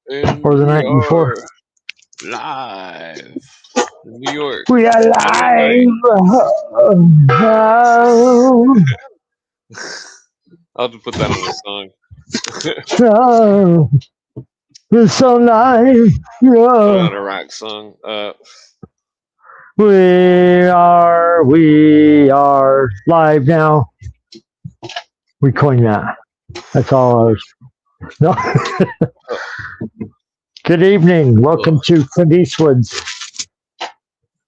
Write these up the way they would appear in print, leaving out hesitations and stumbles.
And or the we night before. are live in New York. We are Saturday live. night. Oh, I'll have to put that in a song. oh, it's so live. I'm Yeah. not a rock song. We are live now. We coined that. That's all ours. No. Good evening. Welcome to Clint Eastwood's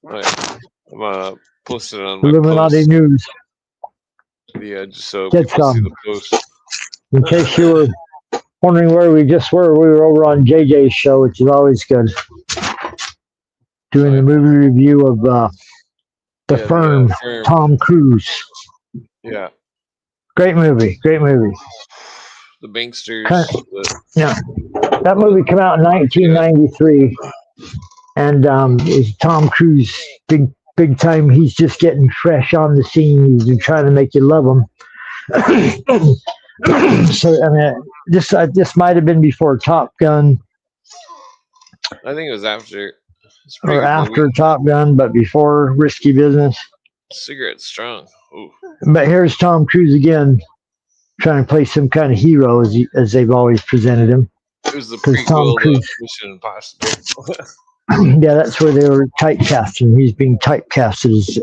I'm posting it on my Illuminati post. News. Yeah, just so Get people see some. the post. In case you were wondering where we just were, we were over on JJ's show, which is always good. Doing the movie review of The Firm, Tom Cruise. Yeah. Great movie. Great movie. The Banksters. Yeah. That movie came out in 1993. And is Tom Cruise, big time. He's just getting fresh on the scene. He's trying to make you love him. So I mean, this might have been before Top Gun I think it was after. or after movie. Top Gun, but before Risky Business. Cigarette Strong. Ooh. But here's Tom Cruise again, trying to play some kind of hero as they've always presented him. It was the prequel to Mission Impossible. Yeah, that's where they were typecasting. He's being typecasted as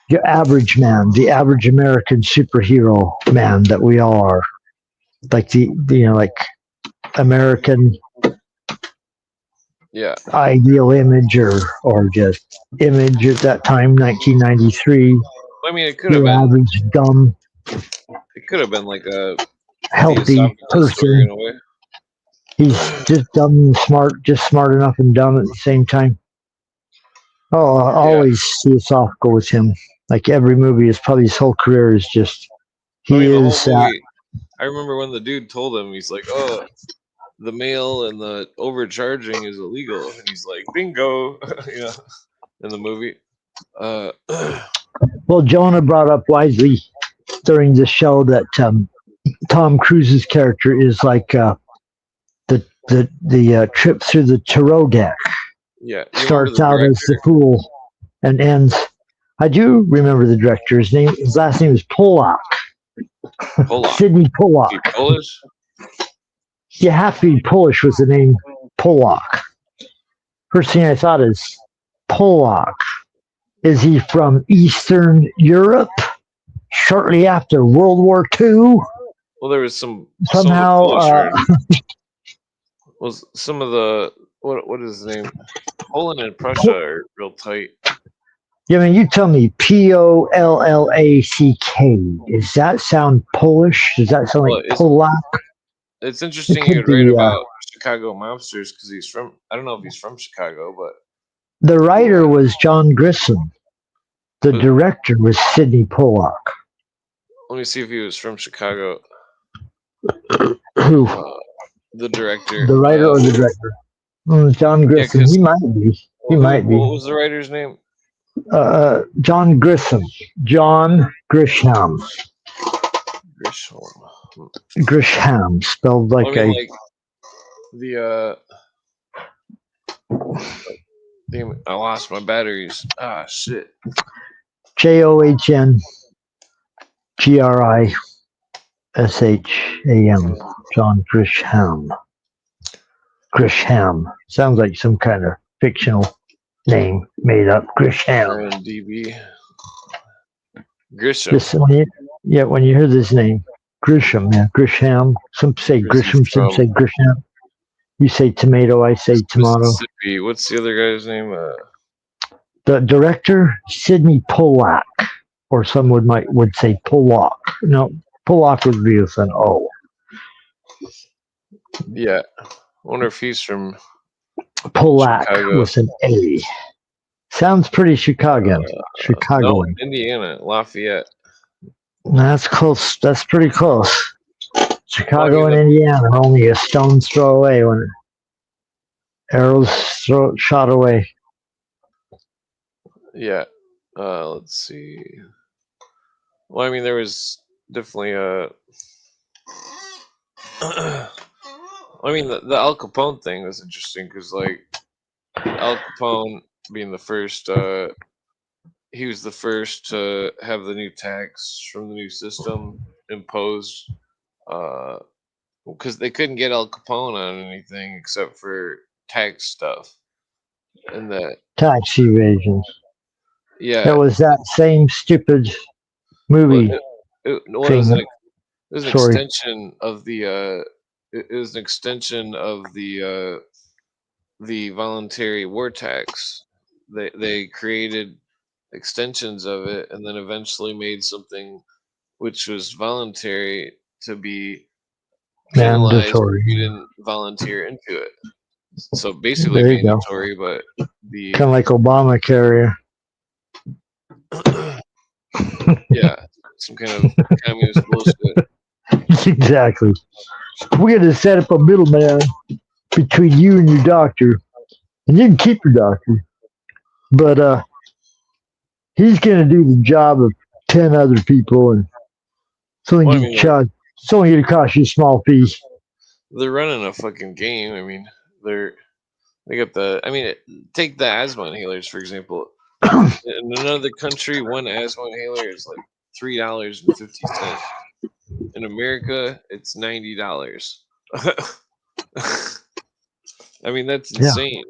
your average man, the average American superhero man that we all are, like like American, ideal image or just image at that time, 1993. I mean, it could have been average dumb. It could have been like a healthy person. In a way. He's just dumb and smart, just smart enough and dumb at the same time. Oh, always philosophical with him. Like every movie is probably his whole career is just I remember when the dude told him, he's like, "Oh, the mail and the overcharging is illegal," and he's like, "Bingo," in the movie. Well, Jonah brought up wisely during the show that Tom Cruise's character is like the trip through the tarot deck. Yeah, starts out as the fool and ends. I do remember the director. His last name is Pollock. Sidney Pollock. Is he Polish? You have to be Polish with the name Pollock. First thing I thought is Pollock. Is he from Eastern Europe? Shortly after World War II? Well, there was somehow was some of the what is his name? Poland and Prussia are real tight. Yeah, I mean, you tell me Pollack. Does that sound Polish? Does that sound like Polak? It's interesting you would write about Chicago mobsters because he's from. I don't know if he's from Chicago, but the writer was John Grissom. The director was Sidney Pollock. Let me see if he was from Chicago. Who? The director. The writer or the director? John Grissom. He might be. Might be. What was the writer's name? John Grissom. John Grisham. Grisham, spelled like Damn, I lost my batteries. Ah, shit. JOHN GRISHAM. John Grisham. Grisham. Sounds like some kind of fictional name made up. Grisham. Grisham. When you hear this name, Grisham, Grisham. Some say Grisham, some say Grisham. You say tomato, I say tomato. Mississippi. What's the other guy's name? The director, Sidney Pollock, or some would say Pollock. No, Pollock would be with an O. Yeah, I wonder if he's from Pollock Chicago. With an A. Sounds pretty Chicagoan. No, Indiana, Lafayette. That's close. That's pretty close. Chicago and Indiana are only a stone's throw away when arrows shot away. Yeah. Let's see. Well, I mean, there was definitely I mean, the Al Capone thing was interesting because, like, Al Capone being the first, he was the first to have the new tax from the new system imposed, because they couldn't get Al Capone on anything except for tax stuff, and that, Tax evasion. yeah, It was that same stupid well, movie well, thing. it was an Sorry. extension of the, it was an extension of the voluntary war tax. They created extensions of it, and then eventually made something which was voluntary to be penalized if Mandatory. you didn't volunteer into it. So basically There you go. mandatory, but the Kind of like Obamacare. yeah, some kind of communist bullshit. Exactly. We're going to set up a middleman between you and your doctor. And you can keep your doctor. But he's going to do the job of 10 other people. And it's only Well, I going mean, to cost you a small fee. they're running a fucking game. I mean, they got the. I mean, take the asthma inhalers for example. In another country, one asthma inhaler is like $3.50. In America, it's $90. I mean, that's Yeah. insane.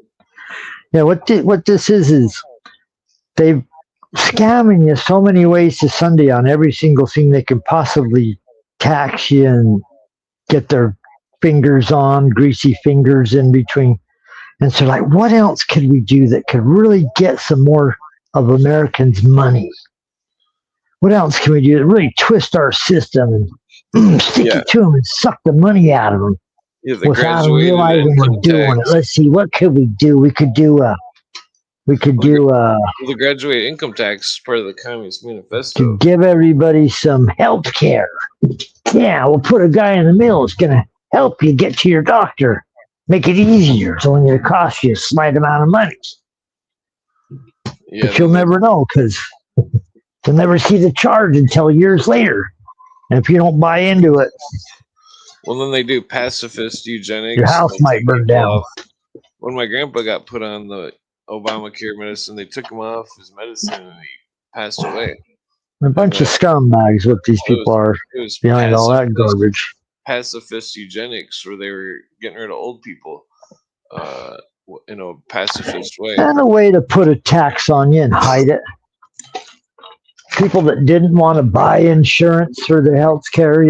Yeah. What this is they've scamming you so many ways to Sunday on every single thing they can possibly tax you and get their fingers on, greasy fingers in between. And so, like, what else could we do that could really get some more of Americans' money? What else can we do that really twist our system and stick Yeah, it to them and suck the money out of them yeah, the without them graduated realizing we're income doing it? tax. Let's see, what could we do? We could Well, do the graduated income tax is part of the Communist to Manifesto. give everybody some health care. Yeah, we'll put a guy in the middle that's going to help you get to your doctor, make it easier. It's only going to cost you a slight amount of money. Yeah, But you'll never know because you'll never see the charge until years later. And if you don't buy into it, well, then they do pacifist eugenics. your house They might take burn people down. off. When my grandpa got put on the Obamacare medicine, they took him off his medicine and he passed away. A bunch of scumbags, what these people are It was behind all that garbage. pacifist eugenics, where they were getting rid of old people, in a pacifist way. And a way to put a tax on you and hide it. People that didn't want to buy insurance for their health care,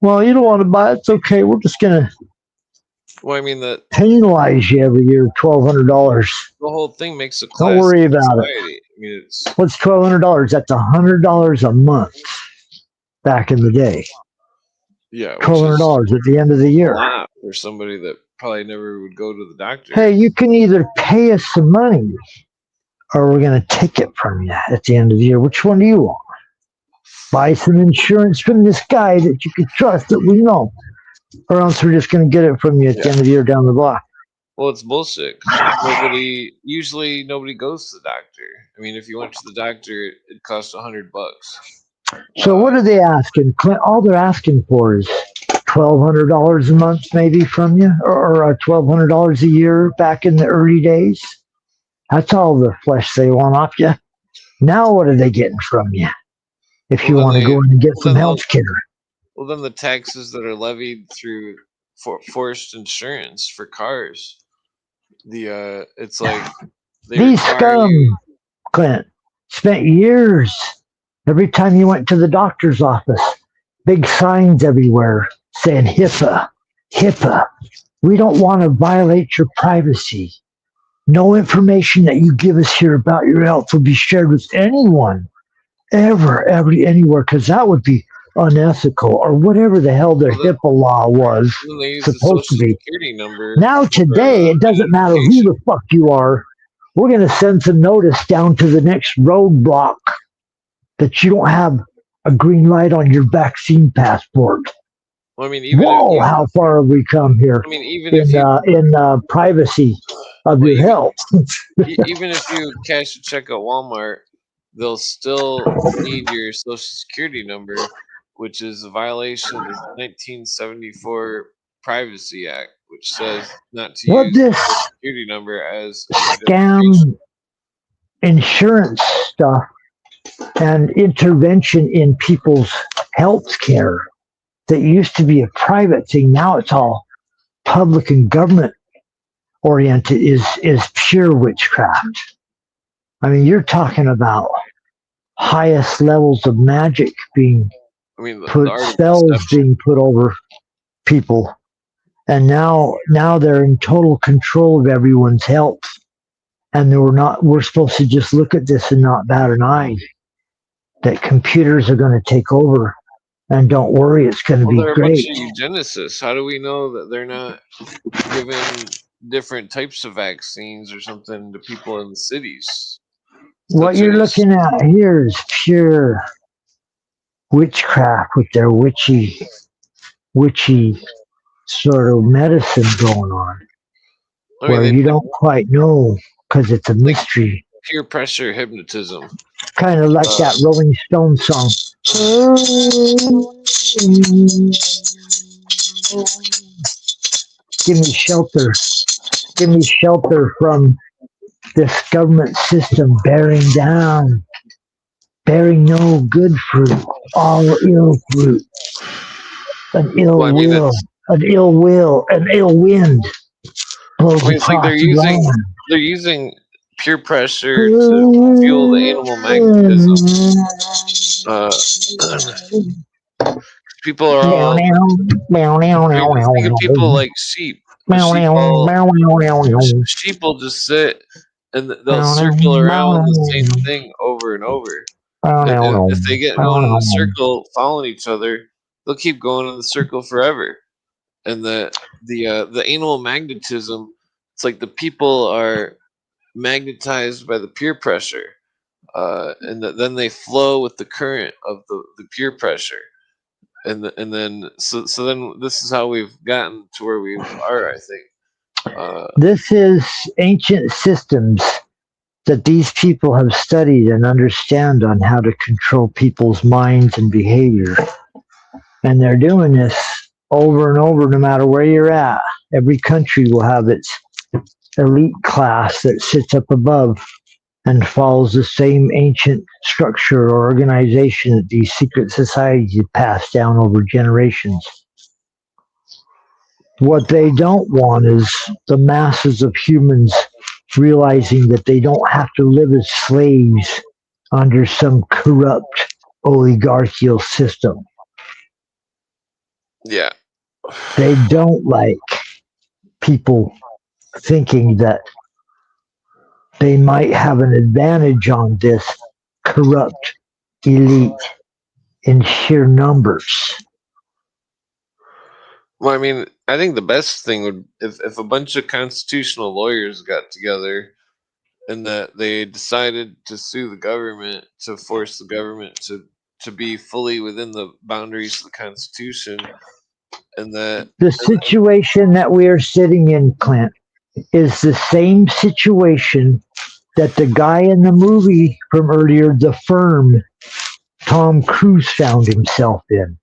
well, you don't want to buy it, it's okay. We're just going to penalize you every year $1,200. The whole thing makes a class. Don't worry about society. it. I mean, what's $1,200? That's $100 a month back in the day. Yeah, $1,200 at the end of the year. A lot for somebody that probably never would go to the doctor. Hey, you can either pay us some money, or we're going to take it from you at the end of the year. Which one do you want? Buy some insurance from this guy that you can trust that we know, or else we're just going to get it from you at the end of the year down the block. Well, it's bullshit. Usually nobody goes to the doctor. I mean, if you went to the doctor, it costs $100. So what are they asking? All they're asking for is $1,200 a month, maybe from you, or $1,200 a year back in the early days. That's all the flesh they want off you. Now what are they getting from you? If you want to go in and get some health care. Well, then the taxes that are levied through forced insurance for cars. It's like these scum, Clint, spent years. Every time you went to the doctor's office, big signs everywhere saying HIPAA, HIPAA. We don't want to violate your privacy. No information that you give us here about your health will be shared with anyone, ever, anywhere, because that would be unethical or whatever the hell their HIPAA law was supposed to be. Now today, it doesn't matter who the fuck you are. We're going to send some notice down to the next roadblock that you don't have a green light on your vaccine passport. Well, I mean, whoa, how far have we come here? I mean, even in privacy of your health. Even if you cash a check at Walmart, they'll still need your social security number, which is a violation of the 1974 Privacy Act, which says not to What use this your security number as identification. scam insurance stuff and intervention in people's health care that used to be a private thing, now it's all public and government oriented, is pure witchcraft. I mean, you're talking about highest levels of magic being I mean, the put, art of spells deception. being put over people, and now they're in total control of everyone's health. And we're supposed to just look at this and not bat an eye that computers are going to take over, and don't worry, it's going to Well, be they're a bunch great. of eugenicists. How do we know that they're not giving different types of vaccines or something to people in the cities? What Such you're as, looking at here is pure witchcraft with their witchy sort of medicine going on, I mean, where you don't quite know because it's a like mystery. peer pressure hypnotism. Kind of like that Rolling Stone song. Give me shelter. Give me shelter from this government system bearing no good fruit, all ill fruit, an ill Well, I mean, will, an ill wind blows it's like across the land. they're using peer pressure to fuel the animal magnetism. People are all just think of people like sheep. A sheep will just sit and they'll circle around the same thing over and over. And if they get going in a circle, following each other, they'll keep going in the circle forever. And the animal magnetism, it's like the people are magnetized by the peer pressure, then they flow with the current of the peer pressure, and then so then this is how we've gotten to where we are. I think. This is ancient systems that these people have studied and understand on how to control people's minds and behavior. And they're doing this over and over, no matter where you're at. Every country will have its elite class that sits up above and follows the same ancient structure or organization that these secret societies have passed down over generations. What they don't want is the masses of humans realizing that they don't have to live as slaves under some corrupt oligarchical system. Yeah. They don't like people thinking that they might have an advantage on this corrupt elite in sheer numbers. Well, I mean, I think the best thing would if a bunch of constitutional lawyers got together and that they decided to sue the government to force the government to be fully within the boundaries of the Constitution, and that The situation that we are sitting in, Clint, is the same situation that the guy in the movie from earlier, The Firm, Tom Cruise, found himself in.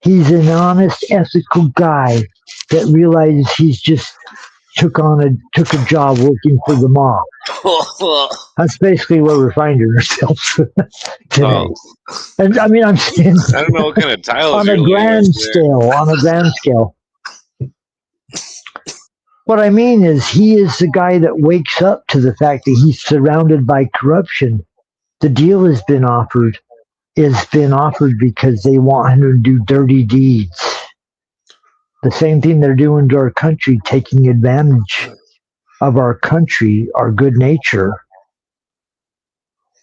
He's an honest, ethical guy that realizes he's just took a job working for the mob. That's basically where we're finding ourselves today. And I mean, I'm saying I don't know what kind of tiles on you're a laying grand up there. scale. On a grand scale. What I mean is, he is the guy that wakes up to the fact that he's surrounded by corruption. The deal has been offered. Is been offered because they want him to do dirty deeds. The same thing they're doing to our country, taking advantage of our country, our good nature.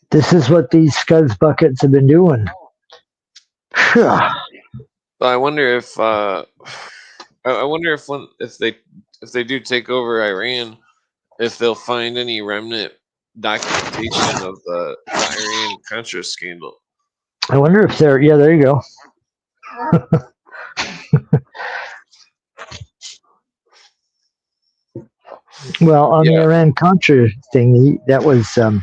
This is what these scuzz buckets have been doing. I wonder if if they do take over Iran, if they'll find any remnant documentation of the Iran Contra scandal. I wonder if they're there you go. Well, on the Iran Contra thing, that was the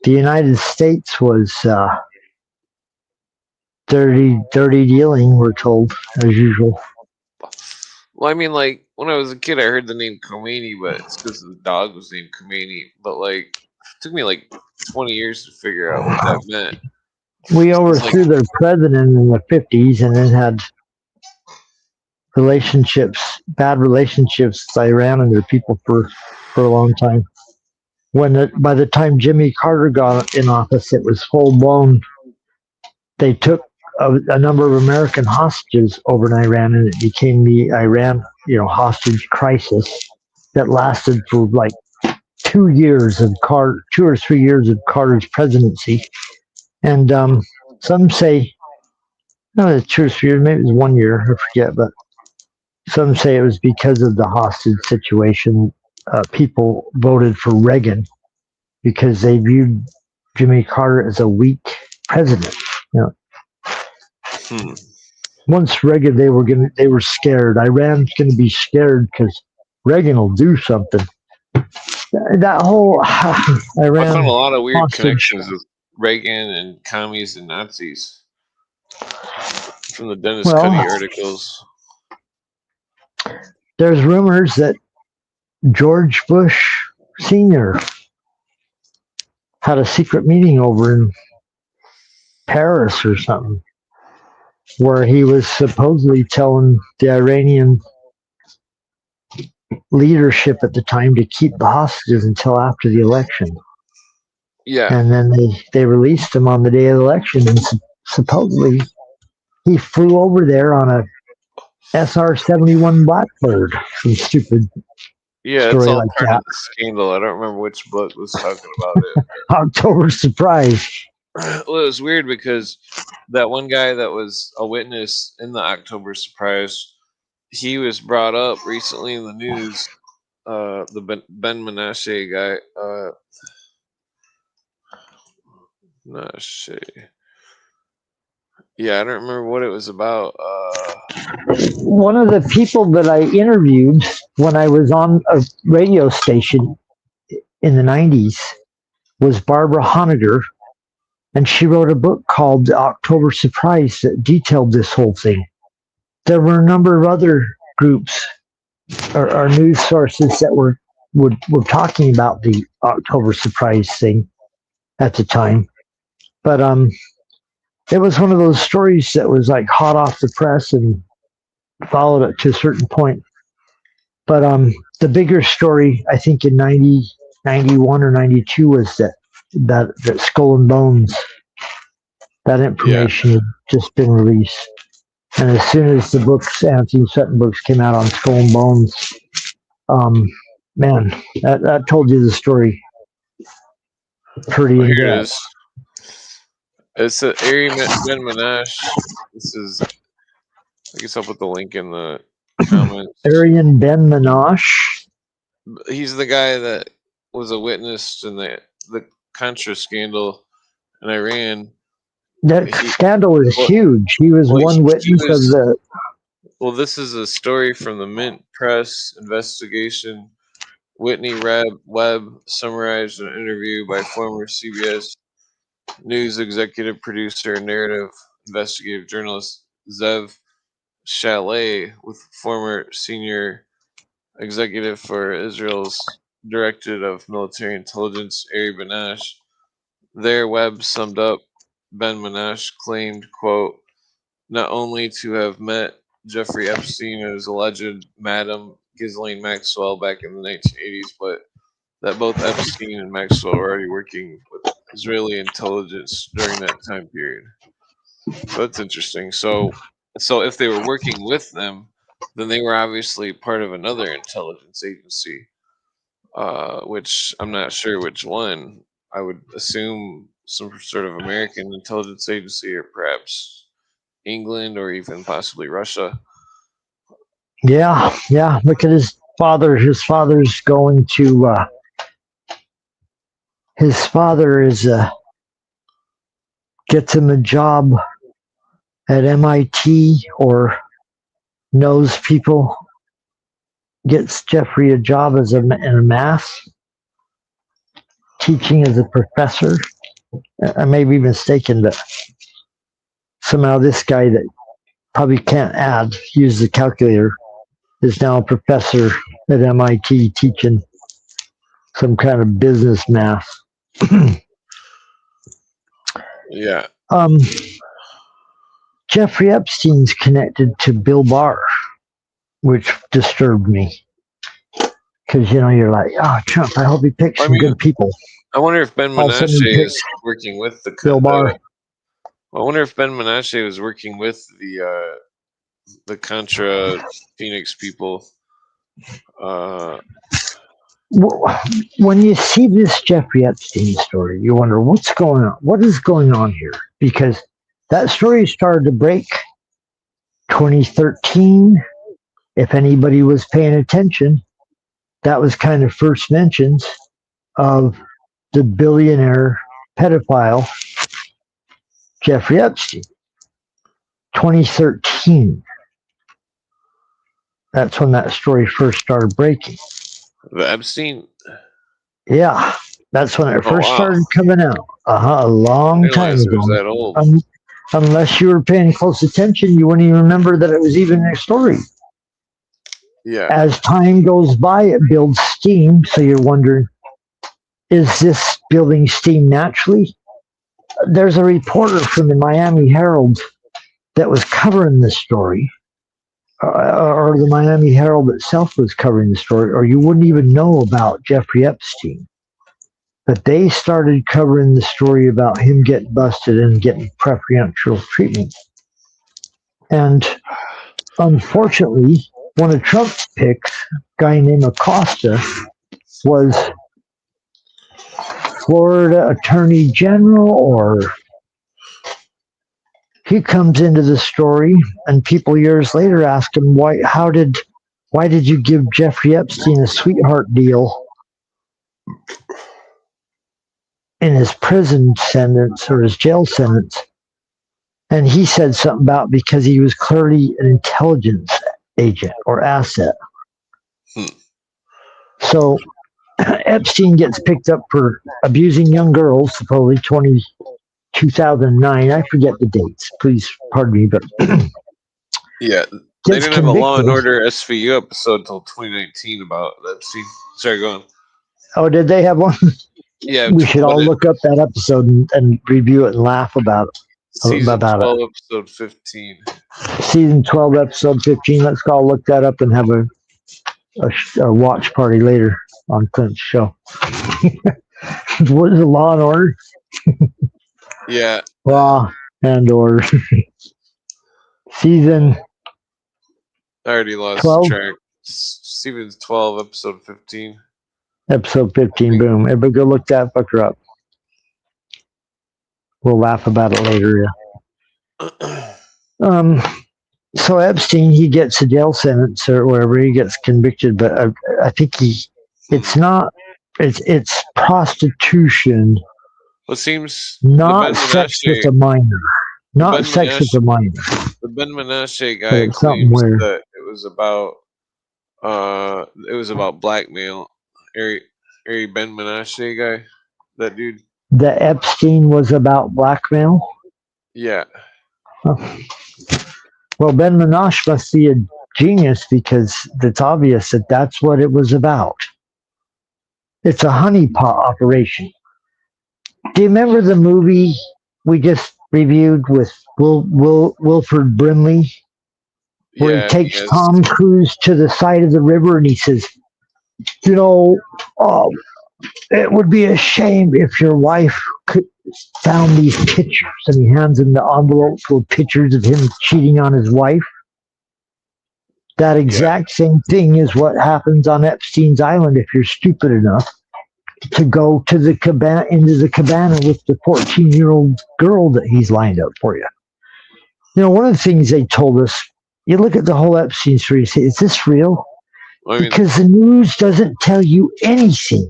United States was dirty dealing. We're told, as usual. Well, I mean, like when I was a kid, I heard the name Khomeini, but it's because the dog was named Khomeini. But like, it took me like 20 years to figure out what that meant. We It's like, overthrew their president in the 50s and then had bad relationships with Iran and their people for a long time. By the time Jimmy Carter got in office, it was full blown. They took a number of American hostages over in Iran, and it became the Iran, hostage crisis that lasted for like 2 or 3 years of Carter's presidency. And some say, no, it's 2 or 3 years, maybe it was 1 year, I forget, but some say it was because of the hostage situation. People voted for Reagan because they viewed Jimmy Carter as a weak president. Once Reagan, they were scared. Iran's going to be scared because Reagan will do something. That whole I found Iran a lot of weird hostage. connections with Reagan and commies and Nazis from the Dennis Cuddy articles. There's rumors that George Bush Sr. had a secret meeting over in Paris or something, where he was supposedly telling the Iranian leadership at the time to keep the hostages until after the election. Yeah. And then they released him on the day of the election, and supposedly he flew over there on a SR-71 Blackbird. Some stupid Yeah, story it's all like part that. of the scandal. I don't remember which book was talking about it. October Surprise. Well, it was weird because that one guy that was a witness in the October Surprise, he was brought up recently in the news. The Ben Menashe guy. Menashe. Yeah, I don't remember what it was about. One of the people that I interviewed when I was on a radio station in the 90s was Barbara Honegger, and she wrote a book called The October Surprise that detailed this whole thing. There were a number of other groups or news sources that were talking about the October Surprise thing at the time. But it was one of those stories that was like hot off the press and followed it to a certain point. But the bigger story, I think in 91 or 92, was that Skull and Bones, that information had just been released. And as soon as the books, Anthony Sutton books, came out on Skull and Bones, man, that told you the story pretty in depth. It's Ari Ben Menashe. This is, I guess I'll put the link in the comments. Arian Ben Menashe. He's the guy that was a witness in the Contra scandal in Iran. That scandal was huge. He was one witness of the. Well, this is a story from the Mint Press investigation. Whitney Webb summarized an interview by former CBS News executive producer and narrative investigative journalist Zev Chalet with former senior executive for Israel's Directorate of Military Intelligence, Ari Menashe. There, Webb summed up Ben Menashe claimed, quote, not only to have met Jeffrey Epstein and his alleged Madam Ghislaine Maxwell back in the 1980s, but that both Epstein and Maxwell were already working with Israeli intelligence during that time period. So that's interesting. So if they were working with them, then they were obviously part of another intelligence agency, which I'm not sure which one. I would assume some sort of American intelligence agency, or perhaps England, or even possibly Russia. Yeah. Look at his father. His father's going to. His father gets him a job at MIT or knows people. Gets Jeffrey a job as in a math, teaching as a professor. I may be mistaken, but somehow this guy that probably can't use the calculator is now a professor at MIT teaching some kind of business math. Yeah. Jeffrey Epstein's connected to Bill Barr, which disturbed me. Because, you're like, Trump, I hope he picks some good people. I wonder if Ben All of a sudden he Menashe picks is working with Bill Barr. I wonder if Ben Menashe was working with the Contra Phoenix people. When you see this Jeffrey Epstein story, you wonder what's going on. What is going on here? Because that story started to break 2013. If anybody was paying attention, that was kind of first mentions of the billionaire pedophile Jeffrey Epstein. 2013. That's when that story first started breaking. The Epstein? Yeah, that's when it first started coming out. A long time ago. It was that old. Unless you were paying close attention, you wouldn't even remember that it was even a story. Yeah. As time goes by, it builds steam. So you're wondering, is this building steam naturally? There's a reporter from the Miami Herald that was covering this story, or the Miami Herald itself was covering the story, or you wouldn't even know about Jeffrey Epstein. But they started covering the story about him getting busted and getting preferential treatment. And unfortunately, one of Trump's picks, a guy named Acosta, was Florida Attorney General, or he comes into the story, and people years later ask him, why did you give Jeffrey Epstein a sweetheart deal in his prison sentence or his jail sentence? And he said something about because he was clearly an intelligence agent or asset. So Epstein gets picked up for abusing young girls, supposedly 2009. I forget the dates. Please pardon me, but yeah, they didn't have a Law and Order SVU episode until 2019 about Epstein. Sorry, go on. Oh, did they have one? Yeah, we should all look up that episode and review it and laugh about it. Season 12, episode 15. Season 12, episode 15. Let's all look that up and have a watch party later on Clint's show. What is the Law and Order? Yeah. Law and Order. Season. I already lost 12? track. Season 12, episode 15. Episode 15, boom. Everybody go look that fucker up. We'll laugh about it later, yeah. So Epstein, he gets a jail sentence or wherever he gets convicted, but I think it's prostitution. Well, it seems not sex with a minor. Not sex with a minor. The Ben Menashe guy claims that it was about blackmail. Ari Ben Menashe guy, that dude. The Epstein was about blackmail? Yeah. Oh. Well, Ben Menashe must be a genius because it's obvious that that's what it was about. It's a honeypot operation. Do you remember the movie we just reviewed with Wilford Brimley? Where he takes Tom Cruise to the side of the river and he says, it would be a shame if your wife found these pictures, and he hands him the envelope full of pictures of him cheating on his wife. That exact same thing is what happens on Epstein's Island if you're stupid enough to go to the cabana, into the cabana with the 14-year-old girl that he's lined up for you. One of the things they told us, you look at the whole Epstein story, you say, is this real? Because the news doesn't tell you anything.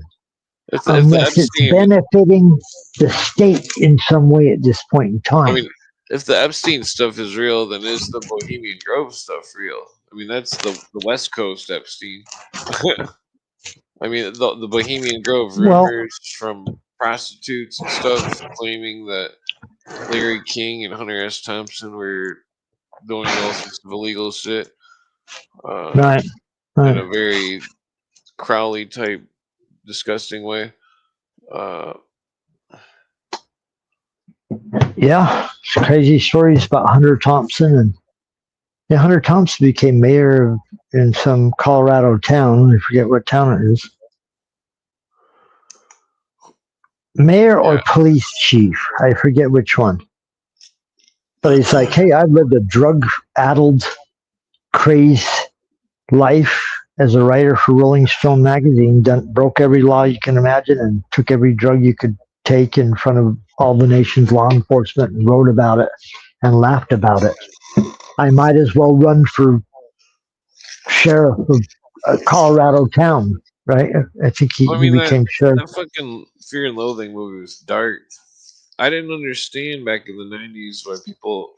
Unless it's benefiting the state in some way at this point in time. If the Epstein stuff is real, then is the Bohemian Grove stuff real? That's the West Coast Epstein. The Bohemian Grove rumors from prostitutes and stuff claiming that Larry King and Hunter S. Thompson were doing all sorts of illegal shit. Right. in a very Crowley type disgusting way. Uh, Yeah, crazy stories about Hunter Thompson, and yeah, Hunter Thompson became mayor in some Colorado town. I forget what town it is. Mayor or yeah, police chief, I forget which one. But he's like, hey, I've lived a drug-addled, crazed life as a writer for Rolling Stone magazine. Broke every law you can imagine and took every drug you could take in front of all the nation's law enforcement and wrote about it and laughed about it. I might as well run for sheriff of a Colorado town, right? I think I he mean that became sheriff. that fucking Fear and Loathing movie was dark. I didn't understand back in the '90s why people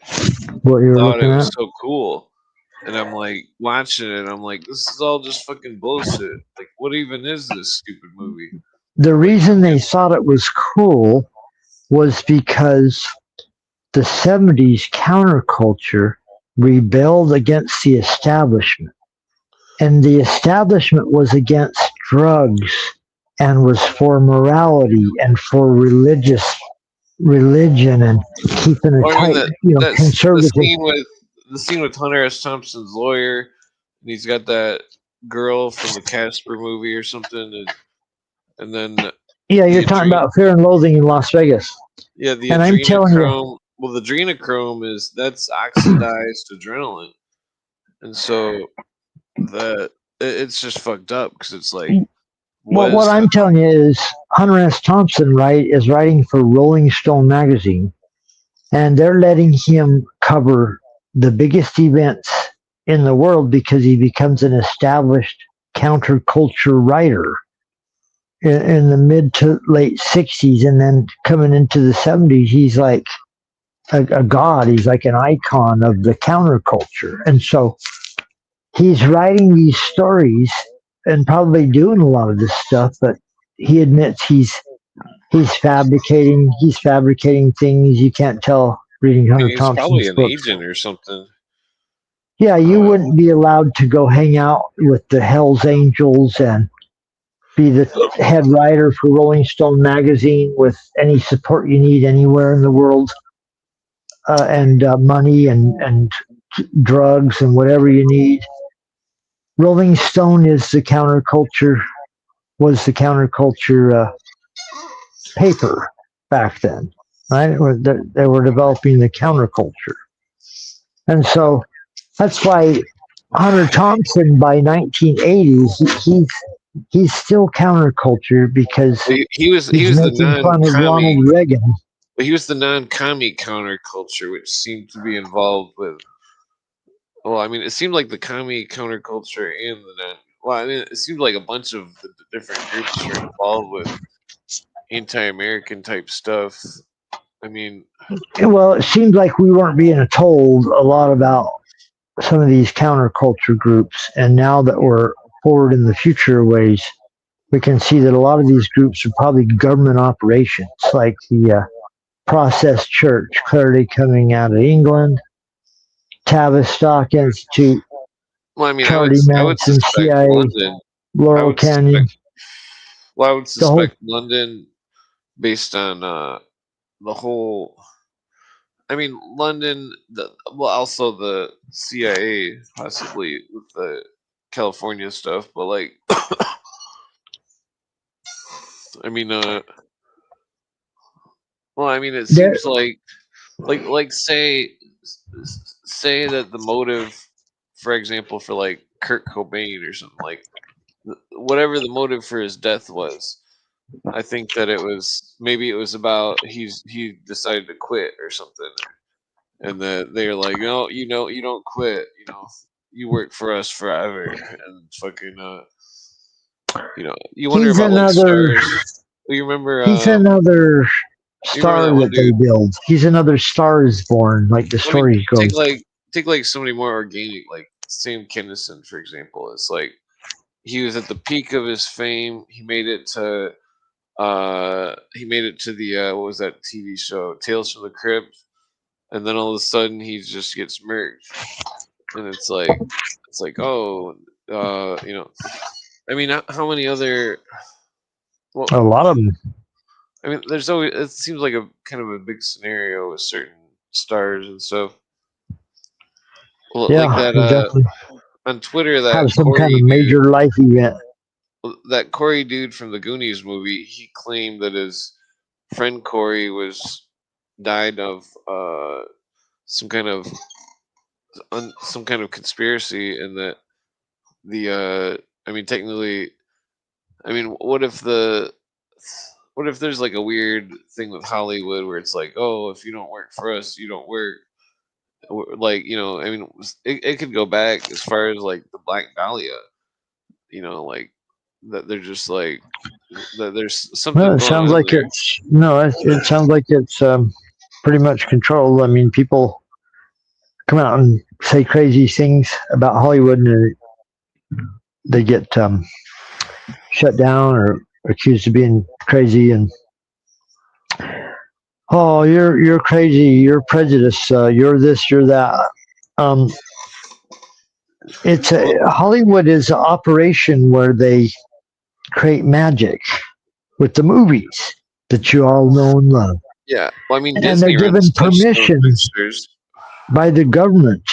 What you were thought it looking was at? so cool. And I'm like watching it. I'm like, this is all just fucking bullshit. Like, what even is this stupid movie? The Like, reason they thought it was cool was because the 70s counterculture rebelled against the establishment. And the establishment was against drugs and was for morality and for religion and keeping a I mean tight, that that's conservative. the scene with Hunter S. Thompson's lawyer, and he's got that girl from the Casper movie or something, and then Yeah, the you're talking adre- about Fear and Loathing in Las Vegas. the And I'm telling you, adrenochrome. Well, the adrenochrome is that's oxidized adrenaline, and so that it's just fucked up because it's like, well, what what is I'm telling you is Hunter S. Thompson, right, is writing for Rolling Stone magazine, and they're letting him cover the biggest events in the world because he becomes an established counterculture writer in the mid to late 60s, and then coming into the 70s he's like a god. He's like an icon of the counterculture, and so he's writing these stories and probably doing a lot of this stuff, but he admits he's fabricating things you can't tell reading I mean, Hunter he's probably Thompson's an books. agent or something. Yeah, you Uh, wouldn't be allowed to go hang out with the Hells Angels and be the head writer for Rolling Stone magazine with any support you need anywhere in the world, and money and drugs and whatever you need. Rolling Stone is the counterculture was the counterculture paper back then, right? They were developing the counterculture, and so that's why Hunter Thompson by 1980s he's still counterculture because he he's was the making fun of non-commie, Ronald Reagan. but he was the non-commie counterculture, which seemed to be involved with. Well, I mean, it seemed like the commie counterculture and the non. Well, I mean, it seemed like a bunch of the different groups were involved with anti-American type stuff. I mean, Well, it seemed like we weren't being told a lot about some of these counterculture groups, and now that we're forward in the future ways, we can see that a lot of these groups are probably government operations, like the Process Church, clearly coming out of England, Tavistock Institute, well, I mean, Charlie I would Manson, suspect CIA, London. I Laurel would Canyon, suspect. Well, I would the whole. suspect London based on the whole. I mean, London. Well, also the CIA, possibly with the California stuff, but like, I mean, well, I mean, it There, seems like say that the motive, for example, for like Kurt Cobain or something like whatever the motive for his death was. I think that maybe it was about he decided to quit or something, and that they're like, no, you don't quit, you work for us forever, and fucking you wonder he's about like another. stars. You remember He's another you remember star that one that they dude? build. He's another Star is Born, like the I mean, story goes. take like somebody more organic, like Sam Kinison, for example. It's like he was at the peak of his fame. He made it to the what was that TV show, Tales from the Crypt, and then all of a sudden he just gets merged, and it's like oh, You know, I mean, how many other? Well, A lot of them. I mean, there's always. It seems like a kind of a big scenario with certain stars and stuff. Well, like Yeah, that they definitely on Twitter, have that some kind of Corey dude, major life event. From the Goonies movie, he claimed that his friend Corey was died of some kind of some kind of conspiracy, and that the I mean, technically, I mean, what if there's like a weird thing with Hollywood where it's like, oh, if you don't work for us, you don't work. Like, you know, I mean, it could go back as far as like the Black Dahlia, you know, like that they're just like that there's Well, something it going sounds on like there. it's no. It sounds like it's pretty much controlled. I mean, people come out and say crazy things about Hollywood, and they get shut down or accused of being crazy. And oh, you're crazy. You're prejudiced. You're this. You're that. Um, Well, Hollywood is an operation where they create magic with the movies that you all know and love. yeah. Well, I mean, And they're Disney given runs Touchstone permission Pictures. by the government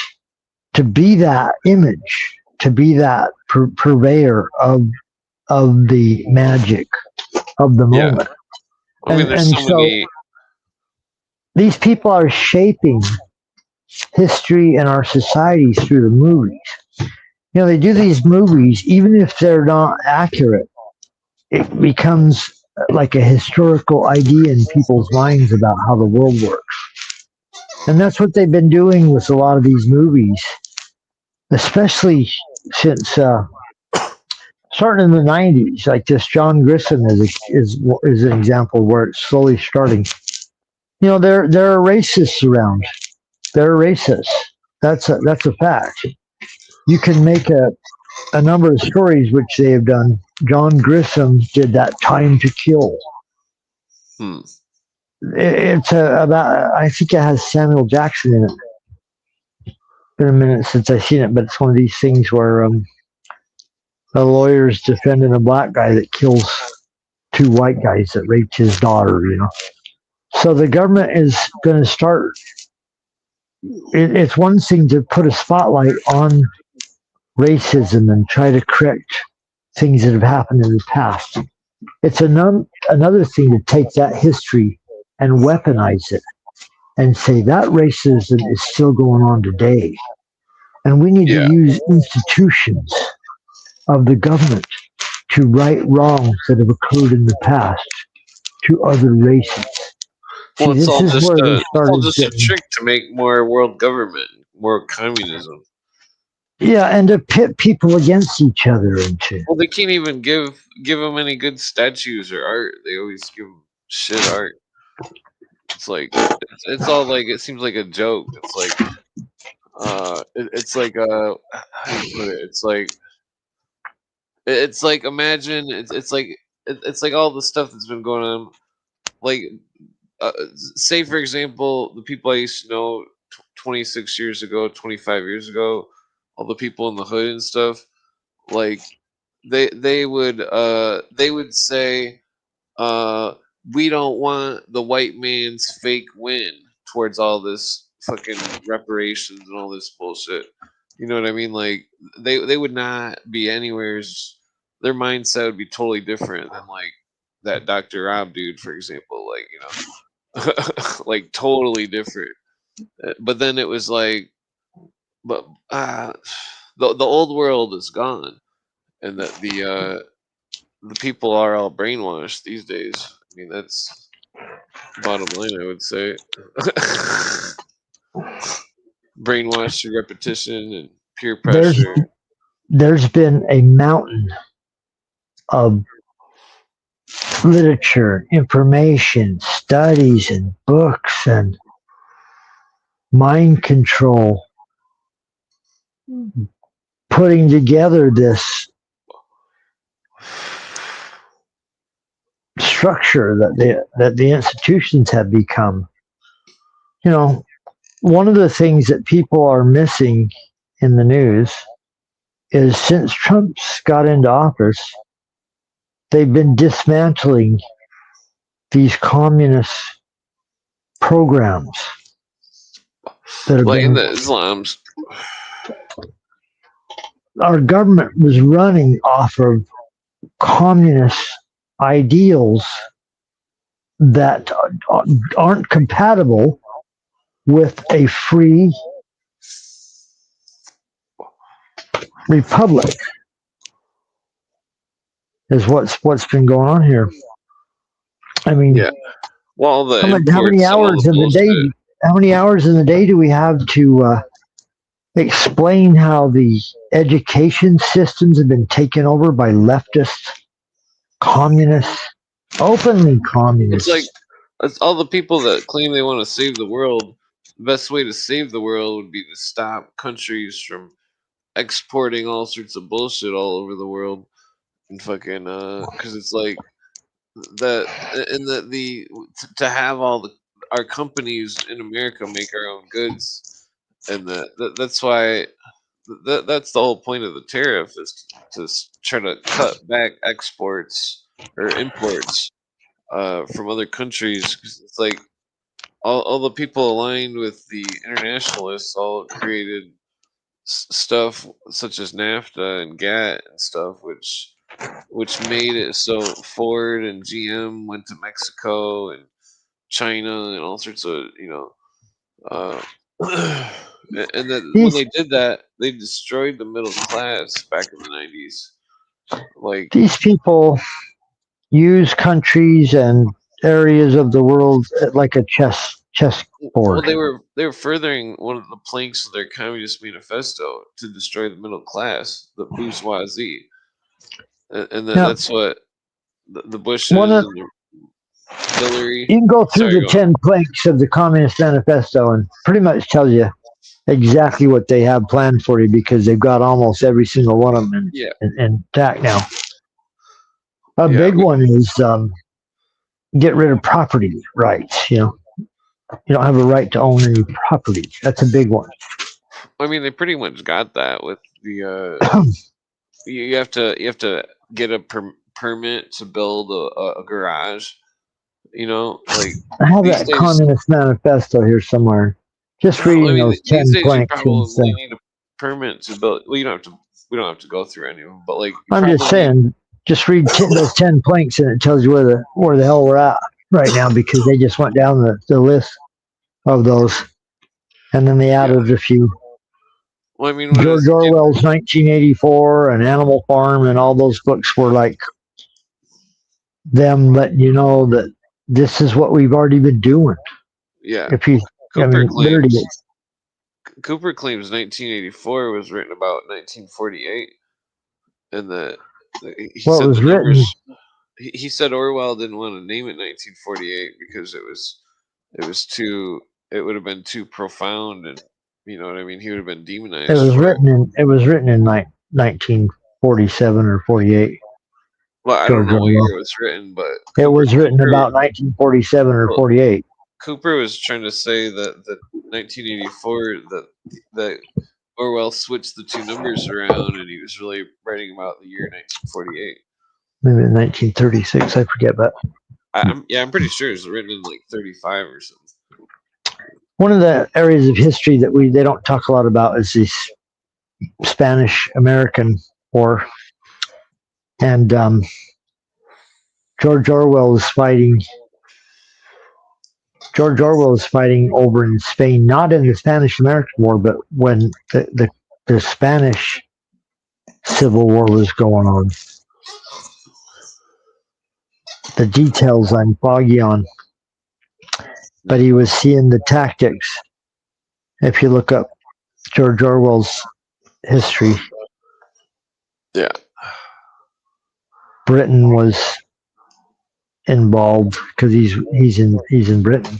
to be that image, to be that purveyor of the magic of the Yeah. moment. I mean, there's And so so many. these people are shaping history and our society through the movies. You know, they do these movies, even if they're not accurate, it becomes like a historical idea in people's minds about how the world works. And that's what they've been doing with a lot of these movies, especially since starting in the 90s. Like this John Grissom is an example where it's slowly starting. You know, there are racists around. There are racists. That's a fact. You can make a number of stories which they have done. John Grissom did that Time to Kill. Hmm. It's about, I think it has Samuel Jackson in it. Been a minute since I've seen it, but it's one of these things where a lawyer's defending a black guy that kills two white guys that raped his daughter. You know, so the government is going to start. It's one thing to put a spotlight on racism and try to correct things that have happened in the past. It's another thing to take that history and weaponize it and say that racism is still going on today. And we need to Yeah. use institutions of the government to right wrongs that have occurred in the past to other races. Well, See, this is where they it's all started just a getting, trick to make more world government, more communism. yeah, and to pit people against each other into. Well, they can't even give them any good statues or art. They always give them shit art. It's like it's all like it seems like a joke. It's like it's like how do you put it? It's like imagine it's like all the stuff that's been going on. Like say for example, the people I used to know 26 years ago, 25 years ago, all the people in the hood and stuff. Like they would say uh, we don't want the white man's fake win towards all this fucking reparations and all this bullshit. You know what I mean? Like they would not be anywhere's. Their mindset would be totally different than like that Dr. Rob dude, for example. Like like totally different. But then it was like, but the old world is gone, and that the people are all brainwashed these days. I mean, that's bottom line, I would say. Brainwashed through repetition and peer There's pressure. there's been a mountain of literature, information, studies, and books, and mind control, putting together this structure that the institutions have become. You know, one of the things that people are missing in the news is since Trump's got into office, they've been dismantling these communist programs that have like in been. the Islams. Our government was running off of communist ideals that aren't compatible with a free republic. Is what's been going on here. I mean, Yeah. Well, the how many imports and all hours the in the day? bullshit. How many hours in the day do we have to explain how the education systems have been taken over by leftists, communists, openly It's communists? like it's all the people that claim they want to save the world. The best way to save the world would be to stop countries from exporting all sorts of bullshit all over the world and fucking because it's like that and the to have all the our companies in America make our own goods and that's why that's the whole point of the tariff is to try to cut back exports or imports from other countries 'cause it's like all the people aligned with the internationalists all created stuff such as NAFTA and GATT and stuff, which made it so Ford and GM went to Mexico and China and all sorts of uh, and that when These they did that, they destroyed the middle class back in the 90s. Like, these people use countries and areas of the world like a well, chessboard. they were furthering one of the planks of their communist manifesto to destroy the middle class, the bourgeoisie, and Now, that's what the one Bushes of and the Hillary. you can go through Sorry, the go on. 10 planks of the Communist Manifesto and pretty much tell you exactly what they have planned for you because they've got almost every single one of them Yeah, intact now. A yeah. big one is get rid of property rights. You don't have a right to own any property. That's a big one. I mean, they pretty much got that with the. You have to get a permit to build a garage. Like I have these that days. Communist Manifesto here somewhere. Just I reading mean, those these 10 days you planks and probably stuff. need a permit to build. Well, you don't have to. We don't have to go through any of them, but like you I'm just probably need. saying, just read those 10 planks and it tells you where the hell we're at right now because they just went down the list of those and then they Yeah. added a few. Well, I mean, when George it's Orwell's 1984 and Animal Farm and all those books were like them letting you know that this is what we've already been doing. yeah, If you, I Cooper mean, literally, claims Cooper claims 1984 was written about 1948, and he what said was the written, numbers. He said Orwell didn't want to name it 1948 because it was too it would have been too profound and you know what I mean. He would have been demonized for it. it was written in 1947 or 48. Well, I don't George know what Orwell. year it was written, but It was written about 1947 or Well, 48. Cooper was trying to say that 1984 that Orwell switched the two numbers around and he was really writing about the year 1948. Maybe 1936, I forget, but I'm pretty sure it was written in like 35 or something. one of the areas of history that they don't talk a lot about is the Spanish-American War, and George Orwell was fighting. George Orwell was fighting over in Spain, not in the Spanish-American War, but when the Spanish Civil War was going on. The details I'm foggy on, but he was seeing the tactics. If you look up George Orwell's history, Yeah. Britain was involved because he's in Britain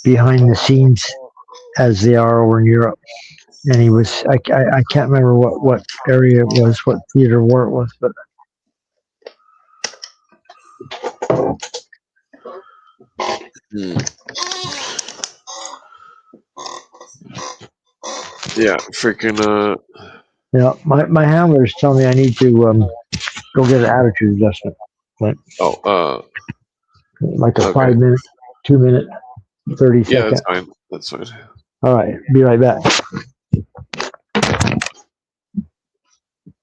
behind the scenes as they are over in Europe. And he was I can't remember what area it was, what theater war it was, but Yeah, freaking Yeah, my handlers tell me I need to go get an attitude adjustment. But Oh, like a okay. 5 minute, 2 minute, 30 Yeah, that's second. fine. That's fine. All right, be right back.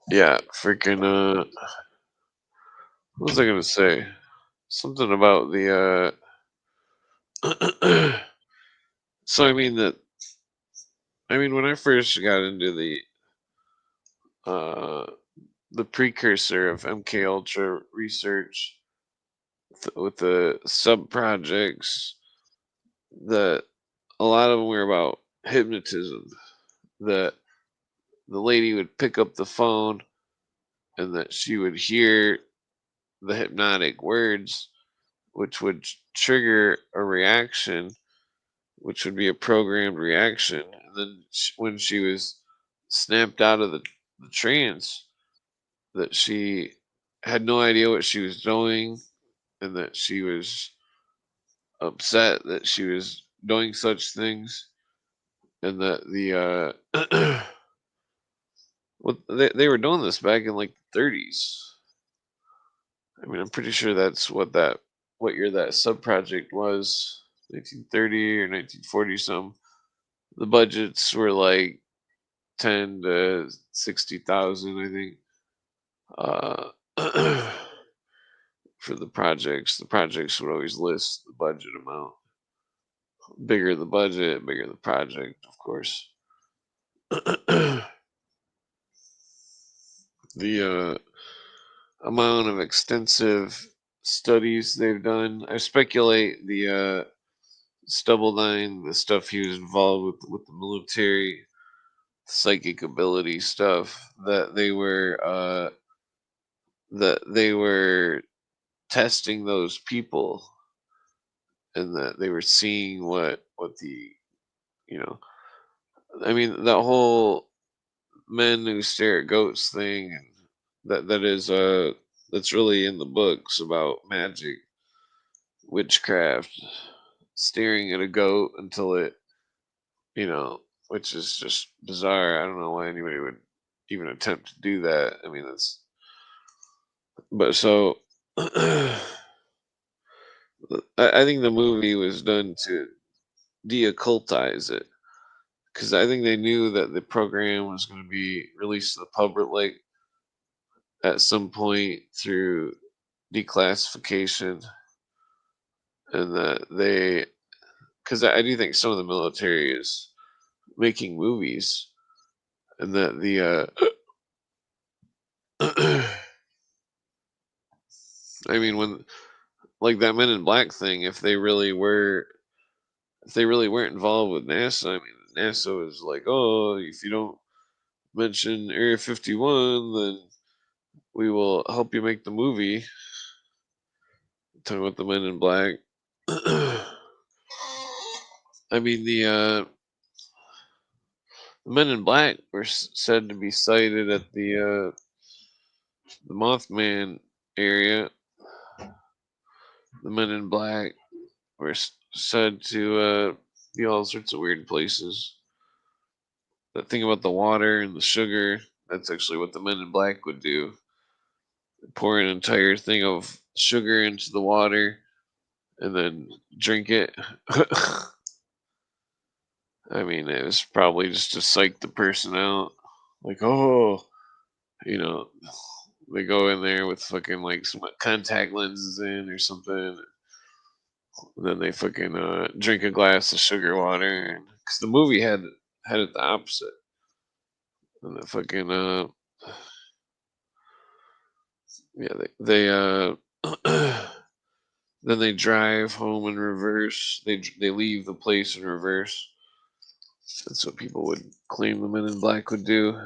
Yeah, freaking. What was I gonna say? Something about the. So I mean that. I mean when I first got into uh the precursor of MK Ultra research with the sub projects, that a lot of them were about hypnotism. That the lady would pick up the phone and that she would hear the hypnotic words, which would trigger a reaction, which would be a programmed reaction. And then when she was snapped out of the trance, that she had no idea what she was doing and that she was upset that she was doing such things, and that well, they were doing this back in like the 30s. I mean, I'm pretty sure that's what year that sub project was, 1930 or 1940 some. The budgets were like 10 to 60,000, I think. For the projects, would always list the budget amount. Bigger the budget, bigger the project, of course. The amount of extensive studies they've done, I speculate Stubble9, the stuff he was involved with the military, psychic ability stuff, that they were testing those people, and that they were seeing what the, you know, I mean that whole men who stare at goats thing, and that is that's really in the books about magic, witchcraft, staring at a goat until it, which is just bizarre. I don't know why anybody would even attempt to do that. I mean, that's, but so I think the movie was done to de-occultize it, because I think they knew that the program was going to be released to the public, like, at some point through declassification, and that they, because I do think some of the military is making movies, and that the I mean, when, like, that Men in Black thing, if they really weren't involved with NASA, I mean, NASA was like, oh, if you don't mention Area 51, then we will help you make the movie. Talking about the Men in Black. I mean, the Men in Black were said to be sighted at the Mothman area. The Men in Black were said to be all sorts of weird places. That thing about the water and the sugar, that's actually what the Men in Black would do. Pour an entire thing of sugar into the water and then drink it. I mean, it was probably just to psych the person out. Like, oh, you know, they go in there with fucking like some contact lenses in or something. And then they fucking drink a glass of sugar water. Because the movie had it the opposite. And the fucking yeah, then they drive home in reverse. They leave the place in reverse. That's what people would claim the Men in Black would do.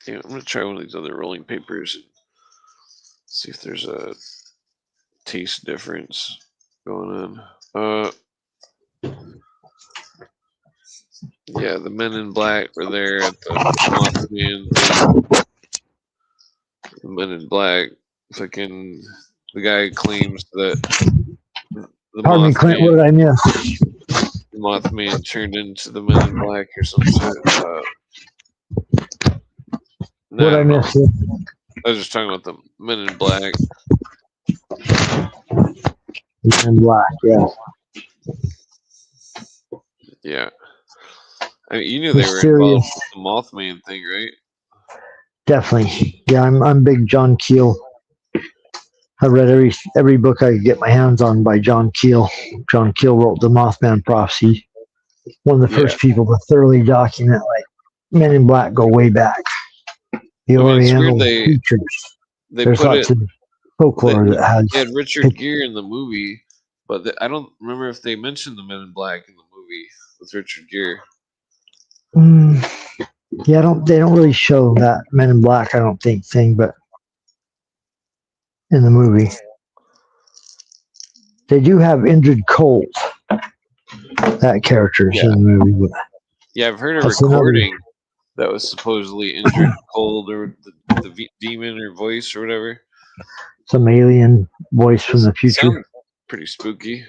Yeah, I'm gonna try one of these other rolling papers and see if there's a taste difference going on. Yeah, the Men in Black were there at the Mothman thing. The Men in Black, fucking, the guy claims that the Pardon me, Clint. What Mothman, did I miss? Mothman turned into the Men in Black or some shit. No, What I I don't know. missed? I was just talking about the Men in Black. Men in Black, yeah. Yeah. I mean, you knew they were Mysterious. involved with the Mothman thing, right? Definitely. Yeah, I'm big John Keel. I read every book I could get my hands on by John Keel. John Keel wrote the Mothman Prophecy. One of the Yeah. first people to thoroughly document like Men in Black go way back. The I mean, it's weird Oriental features. they There's put lots it. of folklore that has. They had Richard Gere in the movie, but I don't remember if they mentioned the Men in Black in the movie with Richard Gere. Yeah, they don't really show that Men in Black, I don't think, thing, but in the movie. They do have Indrid Cold, that character's in the movie. Yeah, I've heard a recording that was supposedly Indrid Cold or the demon or voice or whatever. Some alien voice from the future. Sounds pretty spooky.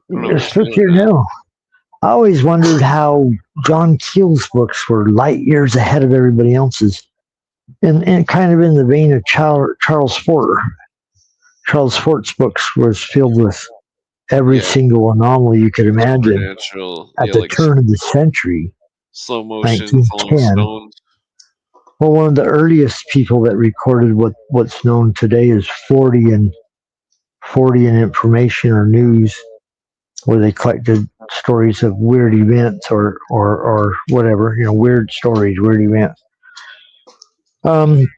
It's spookier now. I always wondered how John Keel's books were light years ahead of everybody else's. And kind of in the vein of Charles Fort. Charles Fort's books was filled with every single anomaly you could imagine at the turn of the century. Slow motion, falling stones. Well, one of the earliest people that recorded what's known today as 40 and information or news, where they collected stories of weird events or whatever, weird stories, weird events.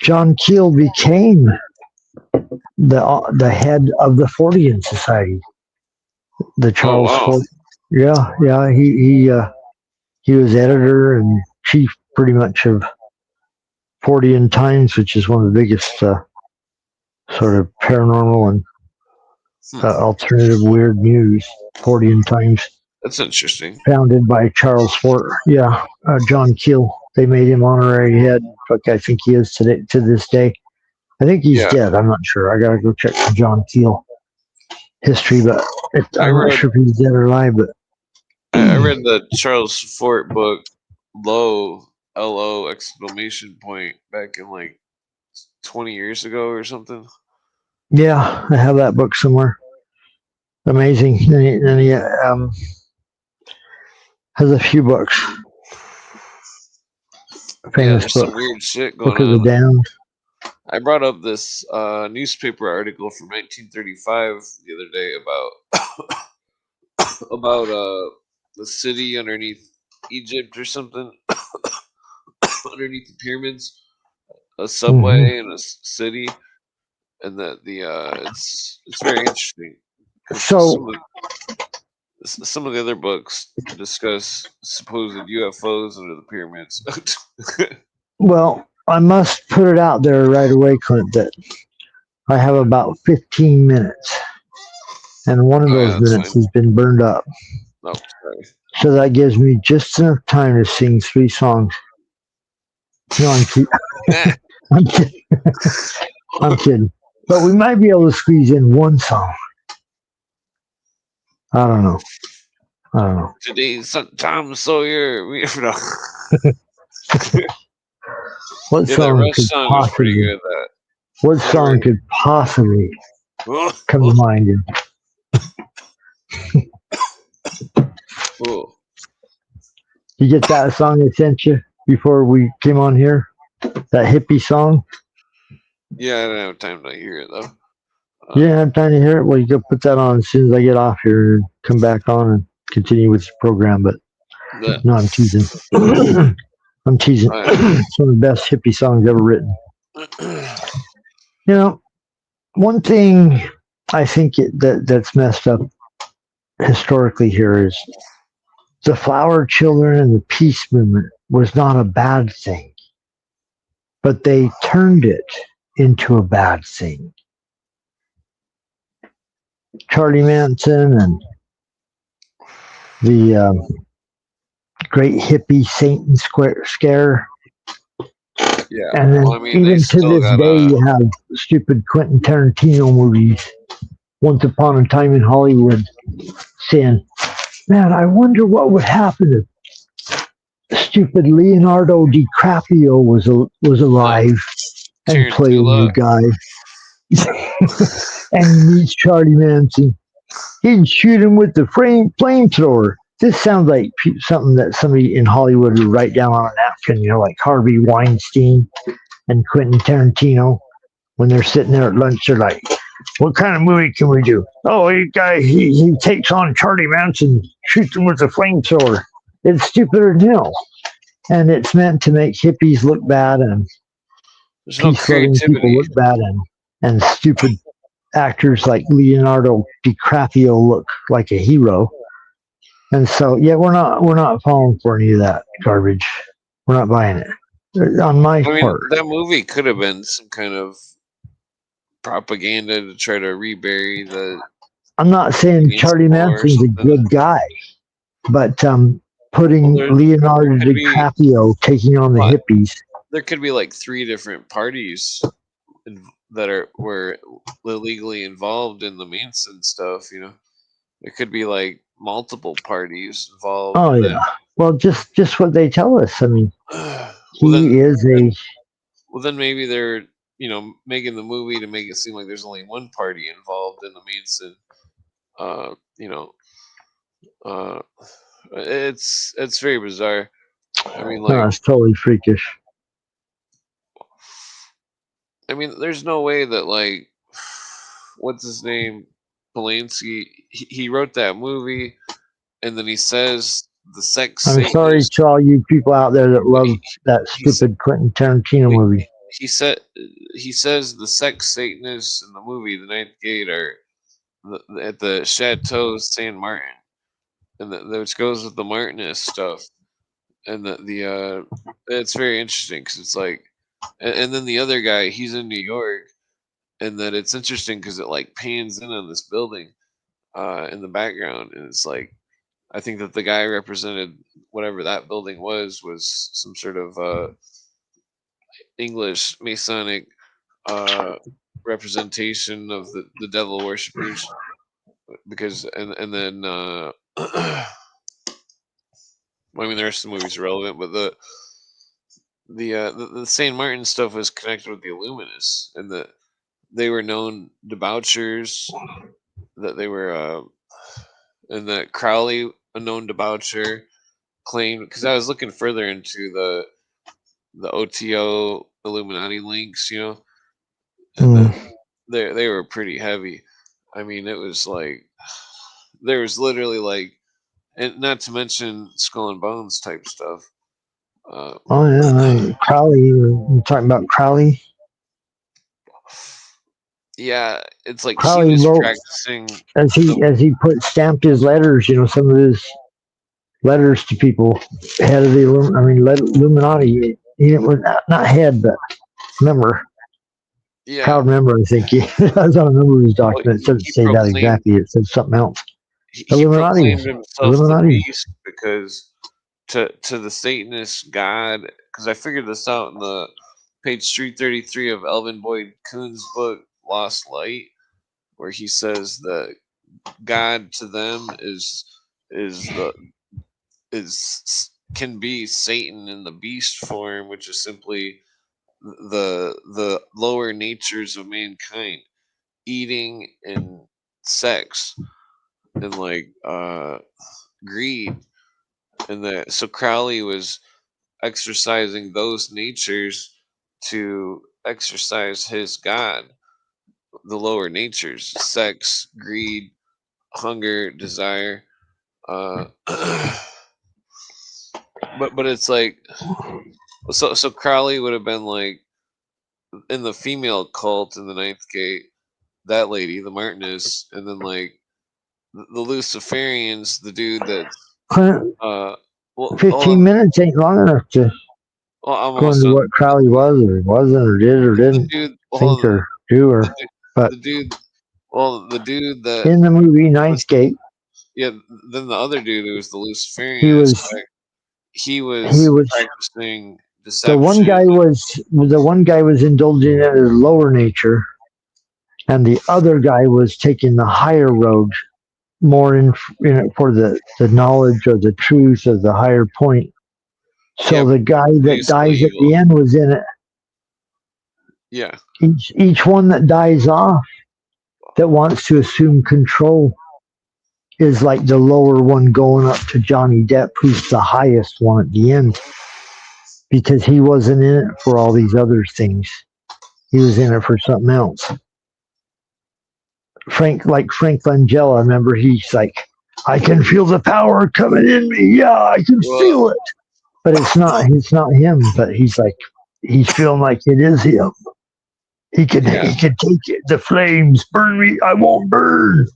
John Keel became the head of the Fortean Society. The Charles Fort. Yeah. He was editor and chief, pretty much, of Fortean Times, which is one of the biggest sort of paranormal and alternative weird news. Fortean Times. That's interesting. Founded by Charles Fort. Yeah, John Keel. They made him honorary head. I think he is to this day. I think he's dead. I'm not sure. I gotta go check the John Keel history, but I'm not sure if he's dead or alive. But I read the Charles Fort book, LO exclamation point, back in like 20 years ago or something. Yeah, I have that book somewhere. Amazing. And he has a few books. Famous book. Some weird shit going Book of the Damned. I brought up this newspaper article from 1935 the other day about the city underneath Egypt or something, underneath the pyramids, a subway in a city, and that it's very interesting. So some of the other books discuss supposed UFOs under the pyramids. Well, I must put it out there right away, Clint, that I have about 15 minutes. And one of those minutes has been burned up. Oh, sorry. So that gives me just enough time to sing 3 songs. No, I'm kidding. I'm kidding. But we might be able to squeeze in 1 song. I don't know. Today's Tom Sawyer. What song could possibly? What song could possibly come to mind? Cool. You get that song I sent you before we came on here? That hippie song? Yeah, I don't have time to hear it though. You didn't have time to hear it? Well, you can put that on as soon as I get off here and come back on and continue with the program. But no, I'm teasing. I'm teasing. It's one of the best hippie songs ever written. One thing I think that's messed up historically here is the flower children and the peace movement was not a bad thing, but they turned it into a bad thing. Charlie Manson and the great hippie Satan scare. Yeah, and then even to this day, you have stupid Quentin Tarantino movies. Once Upon a Time in Hollywood, sin. Man, I wonder what would happen if stupid Leonardo DiCaprio was Like alive and playing the Tarantula. guy, and he meets Charlie Manson. He'd shoot him with the flamethrower. This sounds like something that somebody in Hollywood would write down on a napkin, like Harvey Weinstein and Quentin Tarantino. When they're sitting there at lunch, they're like, "What kind of movie can we do?" "Oh, he takes on Charlie Manson, shoots him with a flamethrower." It's stupider than hell, and it's meant to make hippies look bad and There's no peace-loving people creativity. look bad, and stupid actors like Leonardo DiCaprio look like a hero. And so, yeah, we're not falling for any of that garbage. We're not buying it on my I mean, part. that movie could have been some kind of propaganda to try to rebury the I'm not saying Manson Charlie War or Manson's a something. good guy, but Well, putting there Leonardo could be DiCaprio taking on the what hippies. there could be like three different parties that were illegally involved in the Manson stuff. It could be like multiple parties involved, Oh and then yeah. Well, just what they tell us. I mean, well he is a. then maybe they're making the movie to make it seem like there's only one party involved in the Manson. Uh, you know, uh, it's very bizarre. I mean, No, like, it's totally freakish. there's no way that like, what's his name, Polanski, he wrote that movie, and then he says the sex I'm sorry Satanist. to all you people out there that Well, love that he's stupid Quentin Tarantino he, movie. he said he says the sex Satanists in the movie The Ninth Gate are at the Chateau Saint Martin, and which goes with the Martinist stuff, and it's very interesting because it's like, and then the other guy, he's in New York, and that it's interesting because it like pans in on this building in the background, and it's like I think that the guy represented whatever that building was some sort of English Masonic uh, representation of the devil worshippers, because and then I mean, there are some movies relevant, but the Saint Martin stuff was connected with the Illuminists, and that they were known debauchers. That they were, and that Crowley, a known debaucher, claimed, because I was looking further into the OTO Illuminati links, and Mm. that they were pretty heavy. I mean, it was like there was literally like, and not to mention Skull and Bones type stuff. Uh, Oh yeah, Crowley. You're talking about Crowley. yeah, it's like he Crowley was wrote practicing as the he put stamped his letters. Some of his letters to people, head of the Illuminati. He was not head, but member, yeah. proud member. I think he I was on a number of his Well, documents. It doesn't he say that proclaimed exactly. It says something else. he Illuminati. proclaimed himself the Illuminati. beast because to the Satanist God, because I figured this out in the page 333 of Elvin Boyd Kuhn's book Lost Light, where he says that God to them is the is can be Satan in the beast form, which is simply the lower natures of mankind, eating and sex and like greed, and that so Crowley was exercising those natures to exercise his god, the lower natures: sex, greed, hunger, desire. uh but it's like, so Crowley would have been like in the female cult in the Ninth Gate, that lady, the Martinist, and then like the Luciferians, the dude that uh well, hold 15 on. minutes ain't long enough to Well, I'm go almost into done. what Crowley was or wasn't or did or The didn't dude, well, think hold on. or do The, or. du- But the dude, well, the dude that in the movie was, Ninth Gate, yeah. Then the other dude who was the he Luciferian was aspect, he he was was practicing deception. the one guy was indulging in his lower nature, and the other guy was taking the higher road more in it for the knowledge or the truth or the higher point. So Yeah, the guy that basically dies at evil. the end was in it. Yeah. Each one that dies off that wants to assume control is like the lower one going up to Johnny Depp, who's the highest one at the end, because he wasn't in it for all these other things. He was in it for something else. Frank Langella, remember, he's like, I can feel the power coming in me. Yeah, I can Well, feel it. But it's not him, but he's like, he's feeling like it is him. He can yeah. take it. The flames burn me. I won't burn.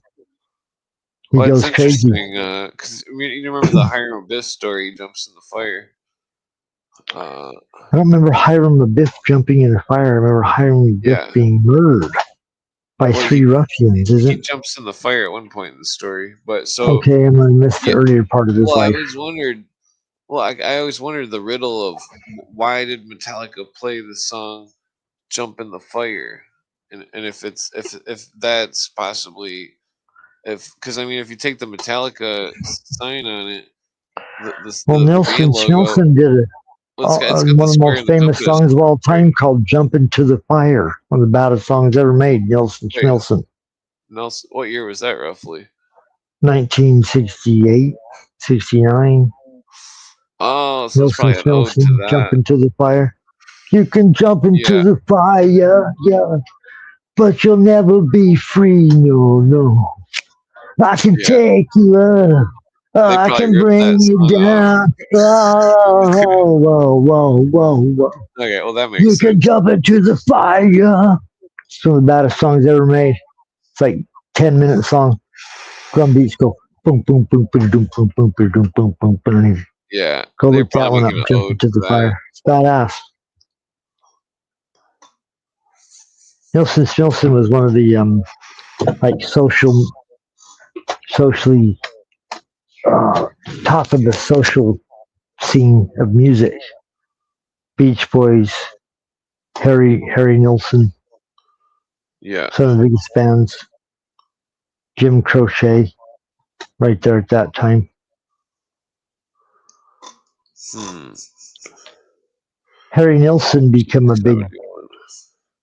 He Well, it's goes crazy. interesting because you remember the Hiram Abyss story? He jumps in the fire. I don't remember Hiram Abiff jumping in the fire. I remember Hiram Abiff Yeah. being murdered by Well, three ruffians, he isn't? jumps in the fire at one point in the story, but so Okay, I'm gonna miss the yeah. earlier part of his Well, I life. always wondered. Well, I always wondered the riddle of why did Metallica play the song "Jump in the Fire," and if that's possibly because I mean if you take the Metallica sign on it, Well, the band logo, Nilsson did it. it's got One the of the square most and the famous compass. songs of all Right. time called "Jump into the Fire," one of the baddest songs ever made. Wait, Nilsson, Nelson, what year was that roughly? 1968, 69. Oh, so it's probably an ode to Jump that. into the fire. You can jump into Yeah, the fire, yeah, but you'll never be free. No, no. I can yeah. take you up. They I probably can ripped bring that you song off. down. Oh, whoa, whoa, whoa, whoa. Okay, well that You makes can sense. jump into the fire. It's one of the baddest songs ever made. It's like 10-minute song. Drum beats go boom, boom, boom, boom, boom, boom, boom, boom, boom, boom, boom, boom. Yeah, Go they're look that probably one up. making an Jump ode into to the that. fire. It's badass. Nilsson was one of the like socially top of the social scene of music. Beach Boys, Harry Nilsson, Yeah. some of the biggest bands. Jim Croce, right there at that time. Hmm. Harry Nilsson became a That big would be one.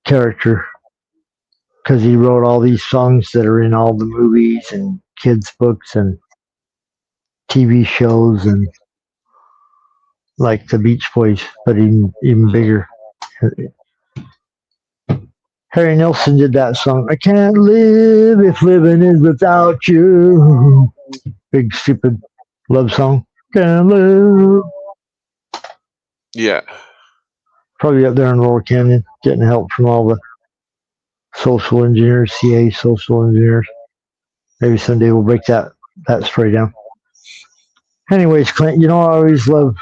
character because he wrote all these songs that are in all the movies and kids' books and TV shows and like the Beach Boys, but even bigger. Harry Nilsson did that song. I can't live if living is without you. Big stupid love song. Can't live. Yeah. Probably up there in Lower Canyon, getting help from all the social engineers, CA social engineers. Maybe someday we'll break that story down. Anyways, Clint, I always love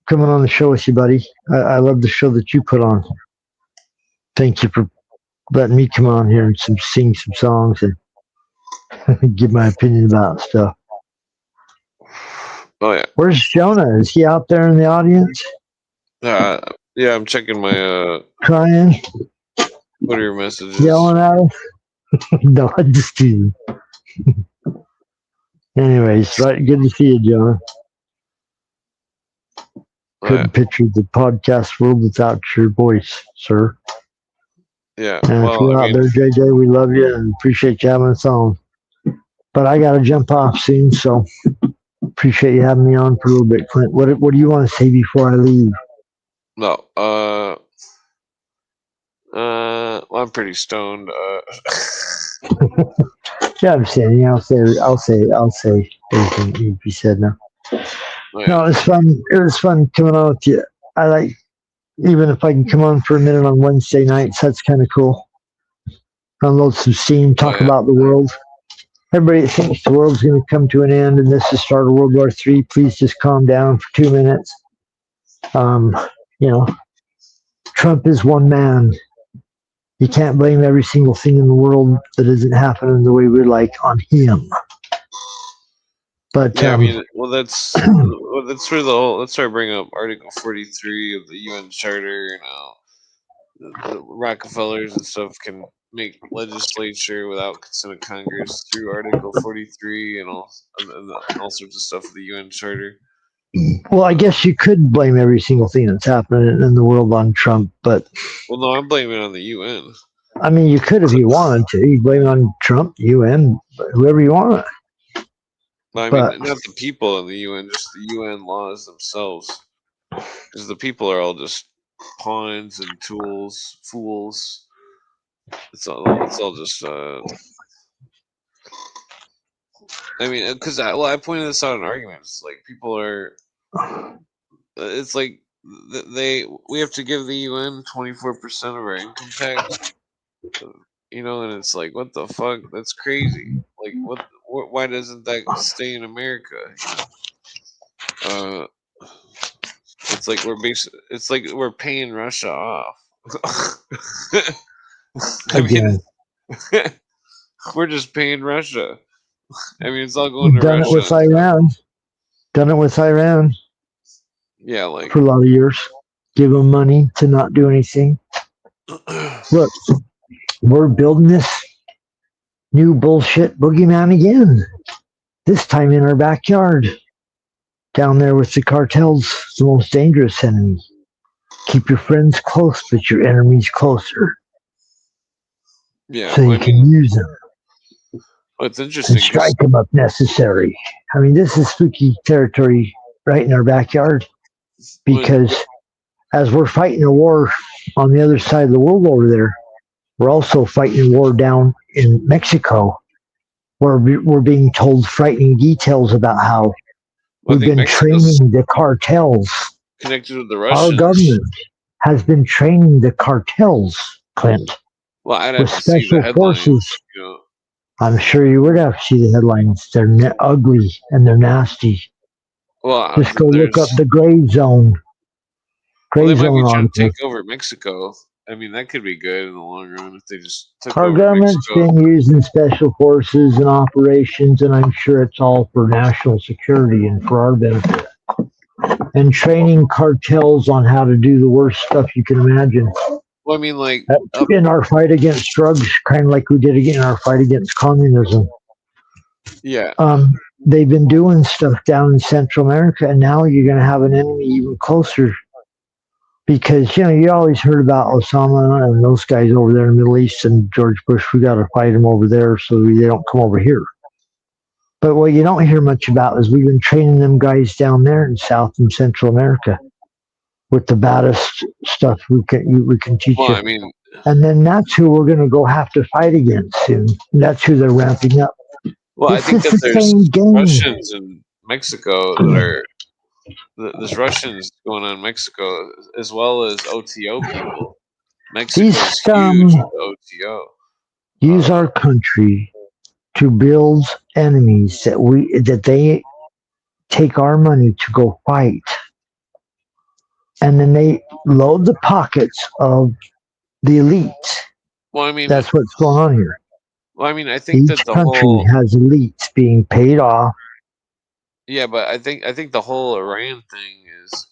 coming on the show with you, buddy. I love the show that you put on. Thank you for letting me come on here and sing some songs and give my opinion about stuff. Oh yeah. Where's Jonah? Is he out there in the audience Yeah, I'm checking my crying, Twitter messages. yelling at us? No, I'm just teasing. Anyways, right, good to see you, Jonah. Couldn't picture the podcast world without your voice, sir. Yeah. And if you're out there, JJ, we love you and appreciate you having us on. But I got to jump off soon, so appreciate you having me on for a little bit, Clint. What do you want to say before I leave? No. Well, I'm pretty stoned. Yeah, I'm saying. I'll say everything you said now. Yeah. No, it was fun. It was fun coming on with you. I like, even if I can come on for a minute on Wednesday nights, that's kind of cool. Unload some steam, talk about the world. Everybody thinks the world's going to come to an end and this is the start of World War III. Please just calm down for 2 minutes. You know, Trump is one man. You can't blame every single thing in the world that isn't happening the way we like on him. But yeah, I mean, that's where the whole. Let's start bringing up Article 43 of the UN Charter. the Rockefellers and stuff can make legislature without consent of Congress through Article 43 and all sorts of stuff of the UN Charter. Well, I guess you could blame every single thing that's happening in the world on Trump, but Well, no, I'm blaming it on the UN. I mean, you could if you wanted to. You blame it on Trump, UN, whoever you want. I mean, not the people in the UN, just the UN laws themselves. Because the people are all just pawns and tools, fools. It's all just. I mean, because I pointed this out in arguments. Like people are. It's like we have to give the UN 24% of our income tax. And it's like, what the fuck? That's crazy. Like, why doesn't that stay in America? It's like it's like we're paying Russia off. I mean, we're just paying Russia. I mean, it's all going We've to done Russia. it with Iran. Done it with Iran. Yeah, like for a lot of years. Give them money to not do anything. Look, we're building this new bullshit boogeyman again. This time in our backyard. Down there with the cartels, the most dangerous enemy. Keep your friends close, but your enemies closer. Yeah, so you can use them. Well, it's interesting. And strike them if necessary. I mean, this is spooky territory right in our backyard. Because as we're fighting a war on the other side of the world over there, we're also fighting a war down in Mexico, where we're being told frightening details about how we've been training the cartels. Connected with the Russians. Our government has been training the cartels, Clint. Well, I'd have to see the headlines. Forces. I'm sure you would have to see the headlines. They're ugly and they're nasty. Well, just go look up the Gray Zone. They might be trying to take over Mexico. I mean, that could be good in the long run if they just took over Mexico. Our government's been using special forces and operations, and I'm sure it's all for national security and for our benefit. And training cartels on how to do the worst stuff you can imagine. Well, I mean, like in our fight against drugs, kind of like we did in our fight against communism. Yeah. They've been doing stuff down in Central America, and now you're going to have an enemy even closer. Because, you always heard about Osama and those guys over there in the Middle East and George Bush. We got to fight them over there so they don't come over here. But what you don't hear much about is we've been training them guys down there in South and Central America with the baddest stuff we can teach you. I mean, and then that's who we're going to have to fight against soon. And that's who they're ramping up. Well, I think that there's Russians in Mexico that are there's Russians going on in Mexico as well as OTO people. Mexico's huge with OTO. Use our country to build enemies that they take our money to go fight. And then they load the pockets of the elite. Well, I mean, that's what's going on here. Well, I mean, I think that the country has elites being paid off. Yeah, but I think the whole Iran thing is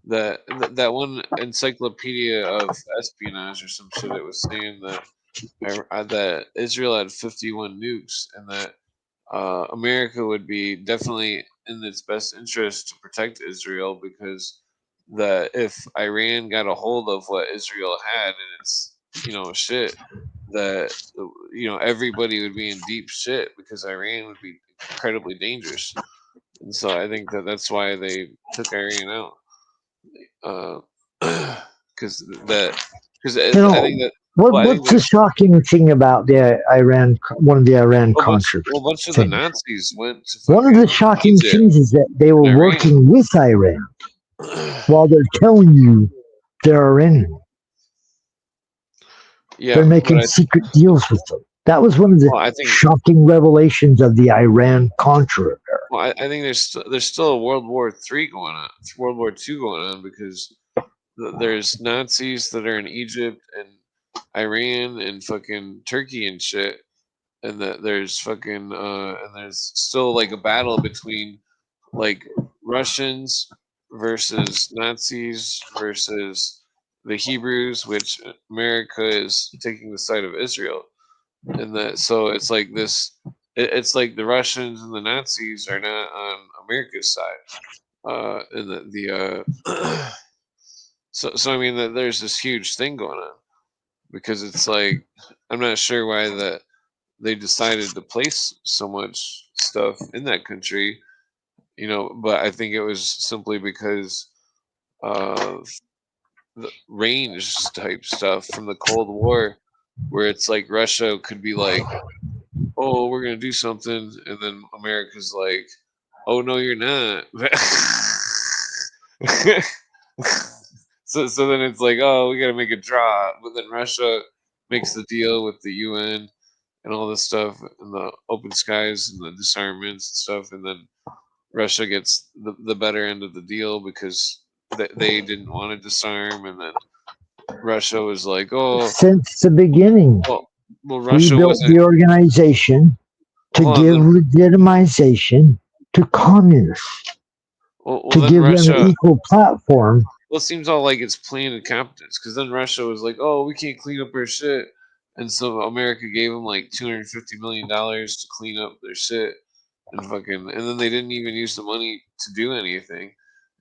that one encyclopedia of espionage or some shit. It was saying that Israel had 51 nukes and that America would be definitely in its best interest to protect Israel because if Iran got a hold of what Israel had and its shit, that everybody would be in deep shit because Iran would be incredibly dangerous, and so I think that's why they took Iran out. Because I think that. What's the shocking thing about the Iran? One of the Iran countries. Well, a bunch of the Nazis went to. One of the shocking things is that they were working with Iran while they're telling you they're our enemy. Yeah, they're making secret deals with them. That was one of the shocking revelations of the Iran-Contra affair. Well, I think there's still a World War III going on. It's World War II going on because there's Nazis that are in Egypt and Iran and fucking Turkey and shit, and that there's fucking and there's still like a battle between like Russians versus Nazis versus the Hebrews, which America is taking the side of Israel, and that so it's like this. It's like the Russians and the Nazis are not on America's side, and so I mean that there's this huge thing going on because it's like I'm not sure why that they decided to place so much stuff in that country, but I think it was simply because of the range type stuff from the Cold War, where it's like Russia could be like, "Oh, we're gonna do something," and then America's like, "Oh no, you're not." So then it's like, "Oh, we gotta make a draw," but then Russia makes the deal with the UN and all this stuff and the open skies and the disarmaments and stuff, and then Russia gets the better end of the deal because they didn't want to disarm, and then Russia was like, "Oh, Since the beginning, well, well, we Russia built wasn't." the organization to Hold on, give legitimization to communists, well, to then give them an Russia. equal platform. Well, it seems all like it's planned incompetence because then Russia was like, "Oh, we can't clean up our shit," and so America gave them like $250 million to clean up their shit, and then they didn't even use the money to do anything,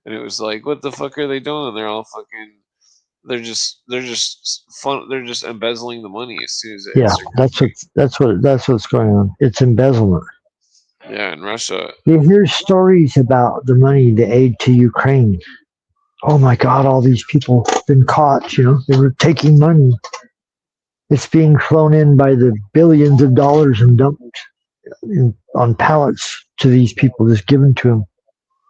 and it was like, what the fuck are they doing? They're all fucking. They're just fun. They're just embezzling the money as soon as it Yeah, hits their country. that's what's going on. It's embezzlement. Yeah, in Russia. You hear stories about the money, the aid to Ukraine. Oh my God, all these people have been caught. They were taking money. It's being flown in by the billions of dollars and dumped on pallets to these people, just given to them.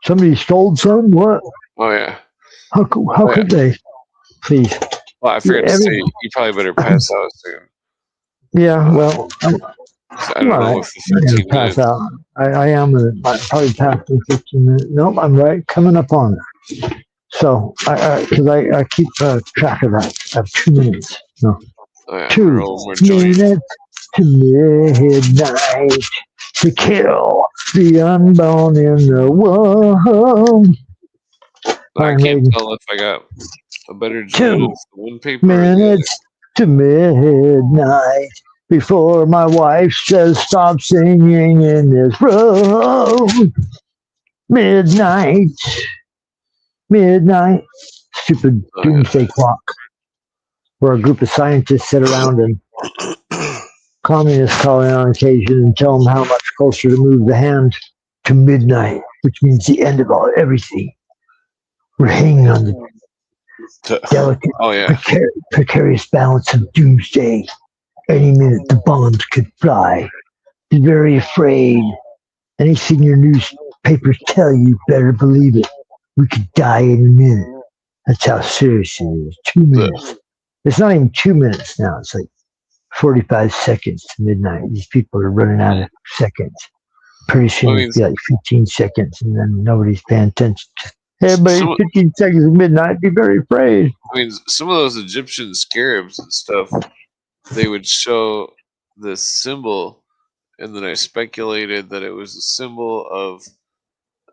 Somebody stole some? What? Oh yeah. How Oh yeah. could they? Please. Well, I forgot to Every, say, you probably better pass out soon. yeah, well, 'Cause I I'm don't all know right. if the I'm going to 15 pass minutes. out. I am probably past the 15 minutes. Nope, I'm right. Coming up on it. So, because I keep track of that. I have 2 minutes. No, Oh yeah, I'm gonna two roll more joints. minutes to midnight to kill the unborn in the world. I Iron can't Maiden. tell if I got a better joint of 2 one paper or the other. minutes to midnight before my wife says stop singing in this room. Midnight, midnight. Stupid Oh doomsday clock where a group of scientists sit around and yeah. communists call in on occasion and tell them how much closer to move the hand to midnight, which means the end of everything. We're hanging on the delicate, Oh yeah. precarious balance of doomsday. Any minute the bombs could fly. Be very afraid. Anything your newspapers tell you, better believe it. We could die in a minute. That's how serious it is. 2 minutes. It's not even 2 minutes now. It's like 45 seconds to midnight. These people are running out of seconds. Pretty soon I it'll mean, be like 15 seconds, and then nobody's paying attention. Everybody, some. 15 seconds of midnight. Be very afraid. I mean, some of those Egyptian scarabs and stuff. They would show the symbol, and then I speculated that it was a symbol of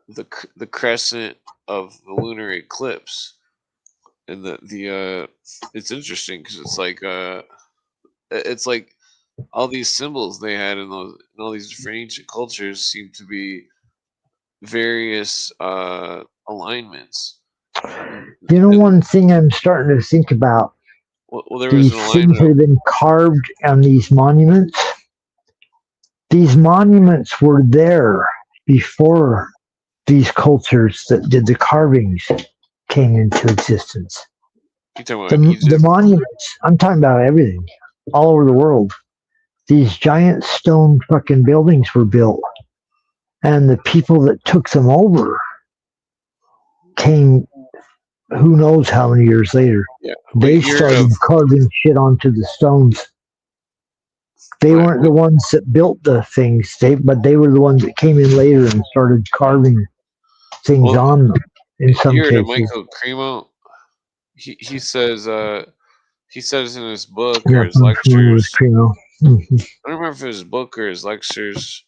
the crescent of the lunar eclipse, and it's interesting because it's like all these symbols they had in all these different ancient cultures seem to be various alignments. One thing I'm starting to think about, Well, there was these an things alignment that of have been carved on these monuments. These monuments were there before these cultures that did the carvings came into existence. you talking The, about the Egypt. monuments, I'm talking about everything, all over the world. These giant stone fucking buildings were built. And the people that took them over came who knows how many years later. Yeah, They started carving shit onto the stones. They weren't the ones that built the things, but they were the ones that came in later and started carving things on them. In some you heard of cases, Michael Cremo? He says he says in his book or yes, his I'm familiar with lectures. Primo. Mm-hmm. I don't remember if it was his book or his lectures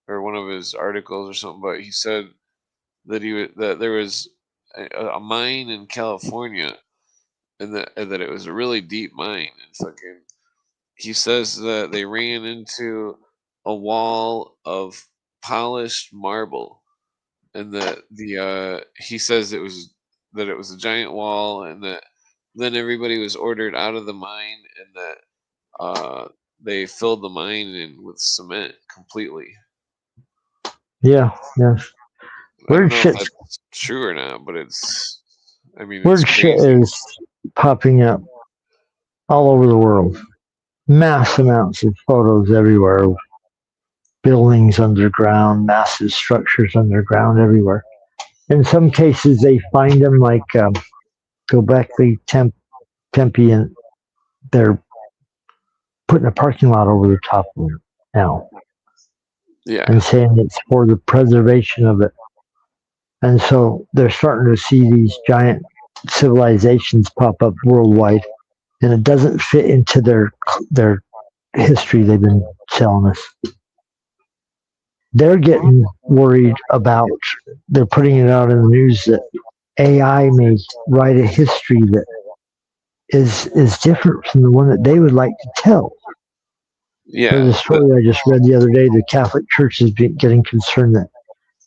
or one of his articles or something, but he said that that there was a mine in California and that it was a really deep mine. And fucking, he says that they ran into a wall of polished marble, and that he says it was a giant wall, and that then everybody was ordered out of the mine, and that they filled the mine in with cement completely. Yeah, yes. I don't Weird know if shit. that's true or not, but I mean, it's Weird shit crazy. is popping up all over the world. Mass amounts of photos everywhere. Buildings underground, massive structures underground everywhere. In some cases, they find them like Gobekli Tempe, and they're putting a parking lot over the top of it now Yeah, and saying it's for the preservation of it. And so they're starting to see these giant civilizations pop up worldwide, and it doesn't fit into their history they've been telling us. They're getting worried about. They're putting it out in the news that AI may write a history that is different from the one that they would like to tell. yeah, There's a story I just read the other day. The Catholic Church is getting concerned that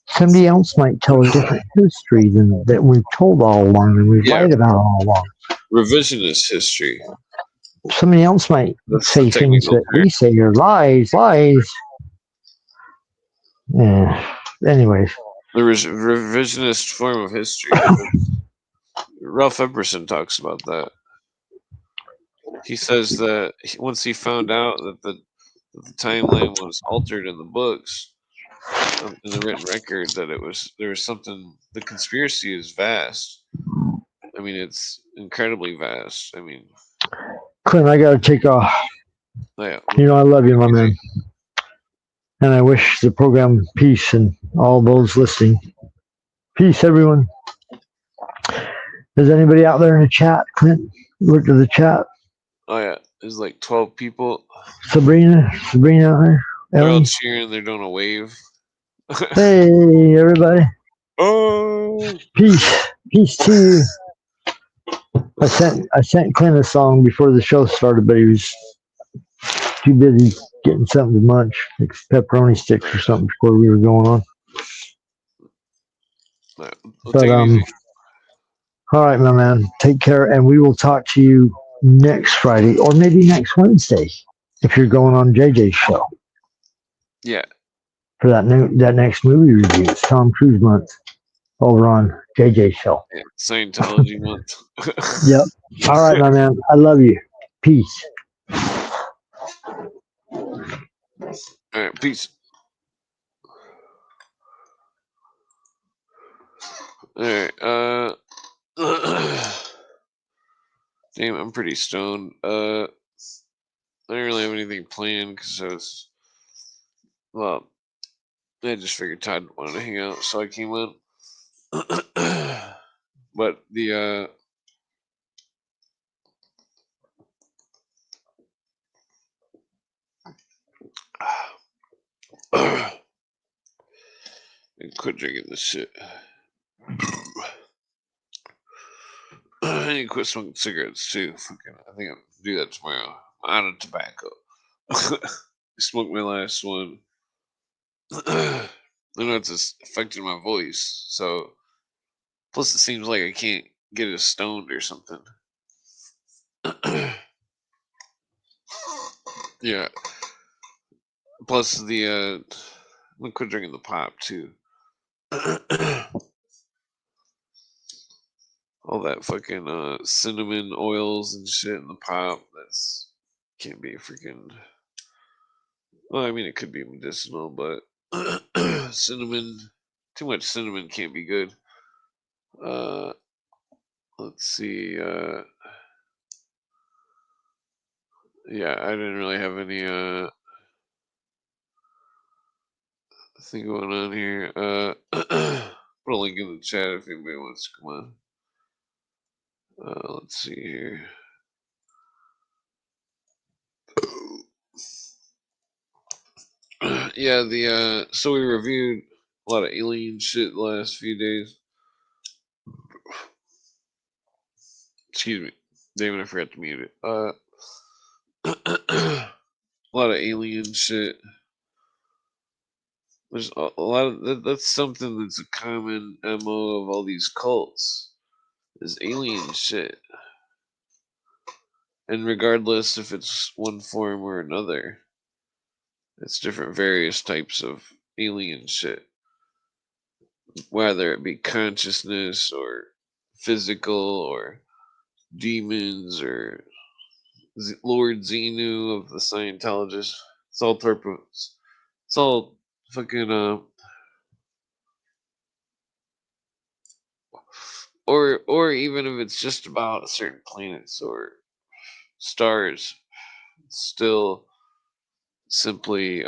somebody else might tell a different history than that we've told all along and we've yeah. lied about all along. Revisionist history. Somebody else might That's the say things technical that term. we say are lies, lies. Yeah. Anyways, The revisionist form of history. Ralph Epperson talks about that. He says that once he found out that the timeline was altered in the books, in the written record, that there was something. The conspiracy is vast. I mean, it's incredibly vast. I mean, Clint, I got to take off. yeah. You know, I love you, my man. And I wish the program peace and all those listening. Peace, everyone. Is anybody out there in the chat? Clint, look at the chat. Oh yeah, there's like 12 people. Sabrina out there. They're all Ellie. cheering. They're doing a wave. Hey, everybody. Oh. Peace to you. I sent Clint a song before the show started, but he was too busy getting something to munch, like pepperoni sticks or something before we were going on. Right, But all right, my man, take care, and we will talk to you next Friday or maybe next Wednesday if you're going on JJ's show. Yeah. For that next movie review, it's Tom Cruise month over on JJ's show. Yeah, Scientology month. Yep. All right, my man. I love you. Peace. All right, peace. All right. Damn, I'm pretty stoned. I didn't really have anything planned because well, I just figured Todd wanted to hang out, so I came on. But the quit drinking this shit. I need to quit smoking cigarettes too. Fucking, I think I'll do that tomorrow. I'm out of tobacco. I smoked my last one. I know it's affecting my voice. So, plus it seems like I can't get as stoned or something. Yeah. Plus I'm gonna quit drinking the pop too. All that fucking cinnamon oils and shit in the pop. That's can't be freaking. Well, I mean, it could be medicinal, but cinnamon. Too much cinnamon can't be good. Uh, let's see. Yeah, I didn't really have any thing going on here. Put a link in the chat if anybody wants to come on. Let's see here. Yeah, so we reviewed a lot of alien shit the last few days. Excuse me. Damn it, I forgot to mute it. A lot of alien shit. There's a lot of that's something that's a common MO of all these cults is alien shit. And regardless if it's one form or another, it's different various types of alien shit. Whether it be consciousness or physical or demons or Lord Xenu of the Scientologists. It's all torpors. It's all fucking or even if it's just about certain planets or stars, it's still simply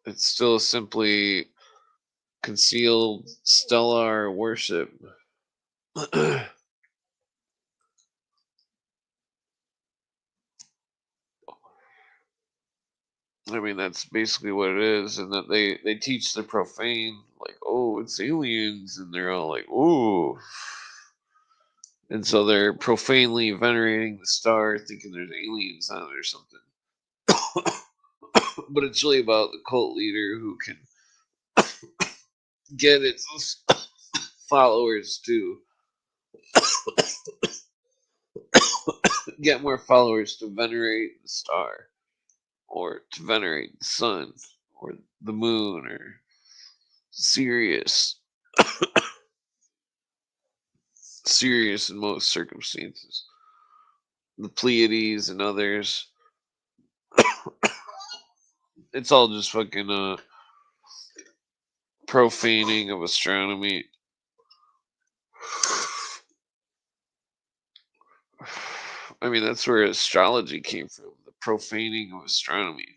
it's still simply concealed stellar worship. I mean, that's basically what it is, and that they teach the profane, like, oh, it's aliens, and they're all like, ooh, and so they're profanely venerating the star, thinking there's aliens on it or something. But it's really about the cult leader who can get its followers to get more followers to venerate the star, or to venerate the sun, or the moon, or Sirius. Sirius in most circumstances. The Pleiades and others. It's all just fucking profaning of astronomy. I mean, that's where astrology came from, the profaning of astronomy.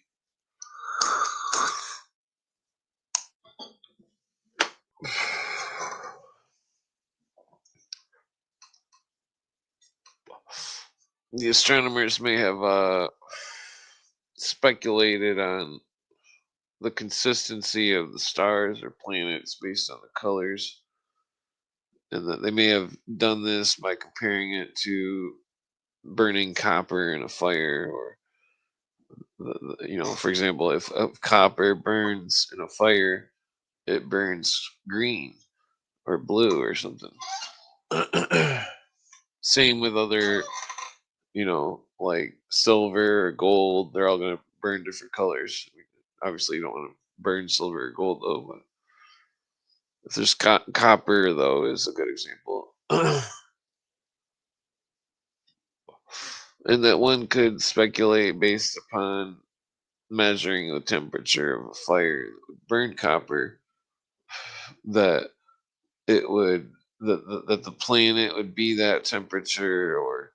The astronomers may have speculated on the consistency of the stars or planets based on the colors, and that they may have done this by comparing it to burning copper in a fire, or for example, if copper burns in a fire, it burns green or blue or something. Same with other, like silver or gold. They're all going to burn different colors. I mean, obviously, you don't want to burn silver or gold though. But if there's copper, though, is a good example. And that one could speculate based upon measuring the temperature of a fire that would burn copper, that it would that the planet would be that temperature, or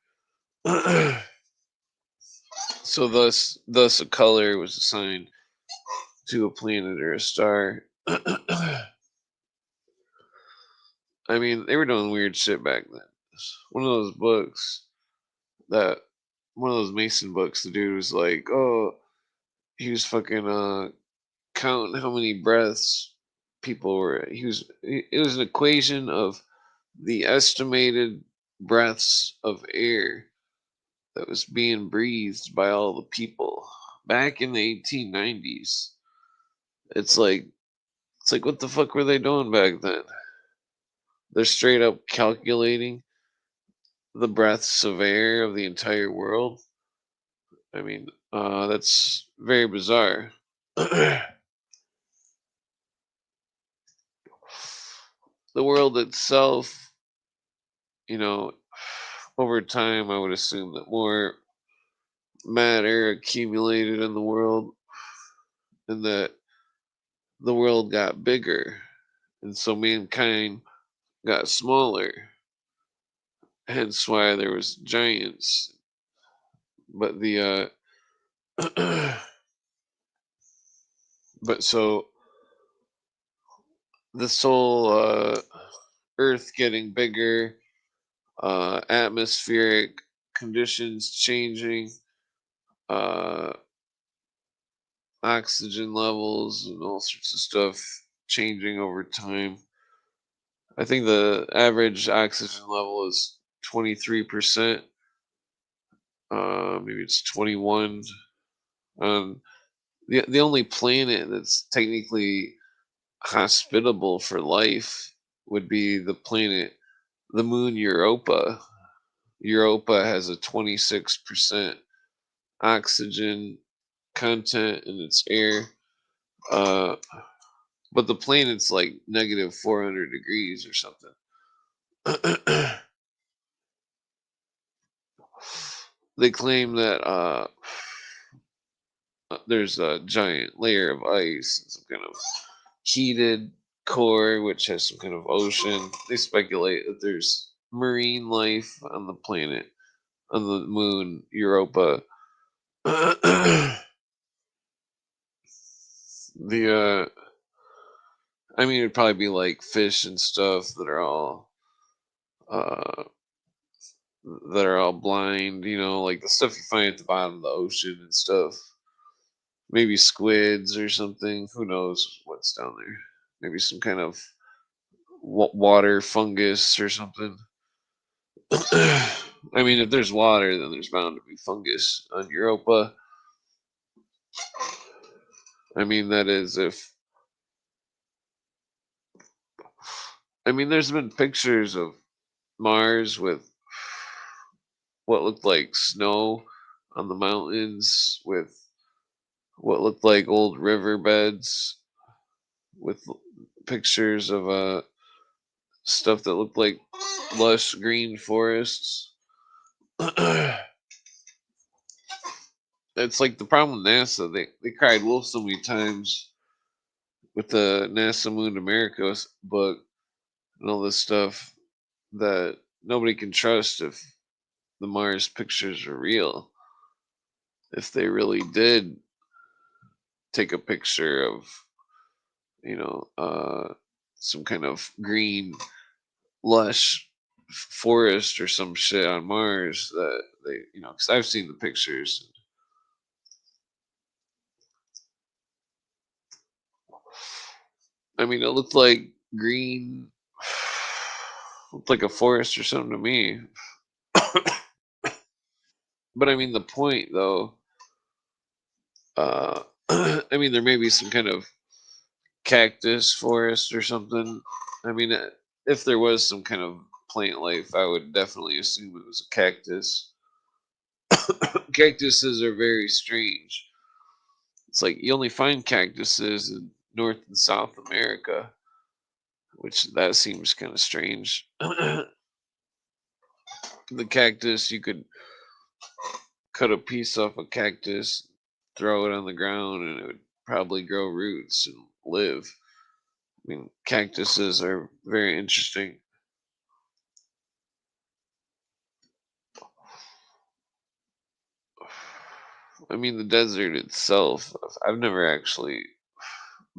so thus a color was assigned to a planet or a star. I mean, they were doing weird shit back then. One of those books, that one of those Mason books, the dude was like, oh, he was fucking counting how many breaths people were. It was an equation of the estimated breaths of air that was being breathed by all the people back in the 1890s. It's like what the fuck were they doing back then? They're straight up calculating the breaths of air of the entire world. I mean, that's very bizarre. The world itself, you know, over time, I would assume that more matter accumulated in the world, and that the world got bigger, and so mankind got smaller. Hence why there was giants. But the but so this whole Earth getting bigger, atmospheric conditions changing, uh, oxygen levels and all sorts of stuff changing over time. I think the average oxygen level is 23%. Maybe it's 21. The only planet that's technically hospitable for life would be the moon Europa. Europa has a 26% oxygen content in its air. But the planet's like negative 400 degrees or something. They claim that there's a giant layer of ice, and some kind of heated core, which has some kind of ocean. They speculate that there's marine life on the planet, on the moon Europa. the I mean, it'd probably be like fish and stuff uh that are all blind, like the stuff you find at the bottom of the ocean and stuff. Maybe squids or something. Who knows what's down there? Maybe some kind of water fungus or something. I mean, if there's water, then there's bound to be fungus on Europa. I mean, that is if. I mean, there's been pictures of Mars with what looked like snow on the mountains, with what looked like old riverbeds, with pictures of stuff that looked like lush green forests. It's like the problem with NASA. They cried wolf so many times with the NASA Moon to America book and all this stuff that nobody can trust if the Mars pictures are real. If they really did take a picture of, you know, some kind of green, lush forest or some shit on Mars, that they, because I've seen the pictures. I mean, it looked like green, looked like a forest or something to me. But I mean, the point though, I mean, there may be some kind of cactus forest or something. I mean, if there was some kind of plant life, I would definitely assume it was a cactus. Cactuses are very strange. It's like you only find cactuses in North and South America, which that seems kind of strange. The cactus, you could cut a piece off a cactus, throw it on the ground, and it would probably grow roots and live. I mean, cactuses are very interesting. I mean, the desert itself, I've never actually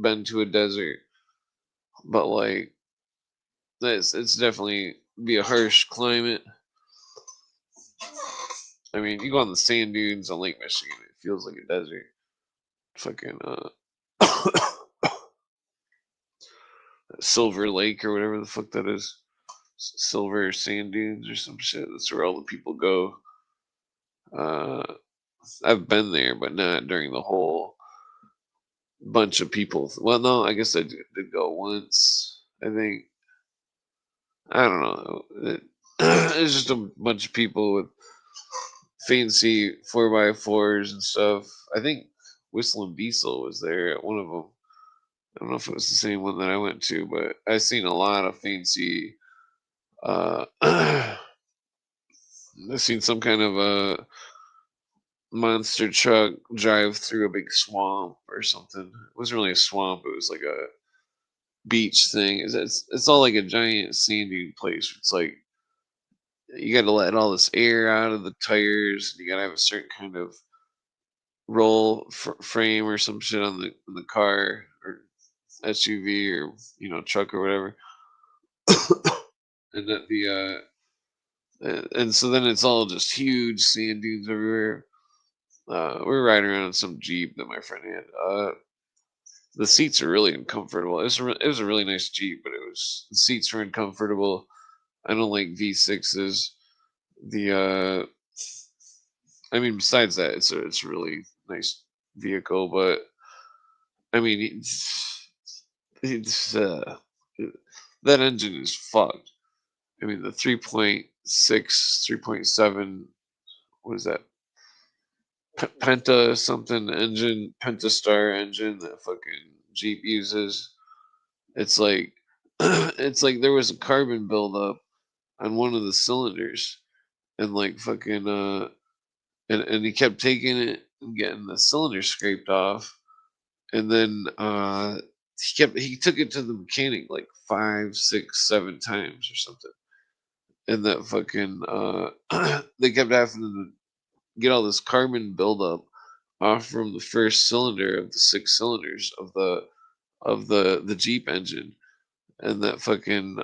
been to a desert, but like, it's definitely be a harsh climate. I mean, you go on the sand dunes on Lake Michigan, it feels like a desert. Fucking Silver Lake or whatever the fuck that is. Silver sand dunes or some shit. That's where all the people go. Uh, I've been there, but not during the whole bunch of people. Well, no, I guess I did go once. I think, I don't know. It's just a bunch of people with fancy 4x4s and stuff. I think Whistling Diesel was there at one of them. I don't know if it was the same one that I went to, but I seen a lot of fancy. I've seen some kind of a monster truck drive through a big swamp or something. It wasn't really a swamp; it was like a beach thing. It's all like a giant sandy place. It's like you got to let all this air out of the tires. You got to have a certain kind of roll frame or some shit on the car or SUV or truck or whatever. And that and so then it's all just huge sand dunes everywhere. We were riding around in some Jeep that my friend had. The seats are really uncomfortable. It was a really nice Jeep, but the seats were uncomfortable. I don't like V6s. the I mean, besides that, it's a really nice vehicle, but I mean, it's that engine is fucked. I mean, the 3.6, 3.7, what is that? Penta something engine, Pentastar engine that fucking Jeep uses. It's like it's like there was a carbon buildup on one of the cylinders, and like fucking and he kept taking it and getting the cylinder scraped off, and then he took it to the mechanic like 5, 6, 7 times or something, and that fucking they kept having to get all this carbon buildup off from the first cylinder of the 6 cylinders of the Jeep engine, and that fucking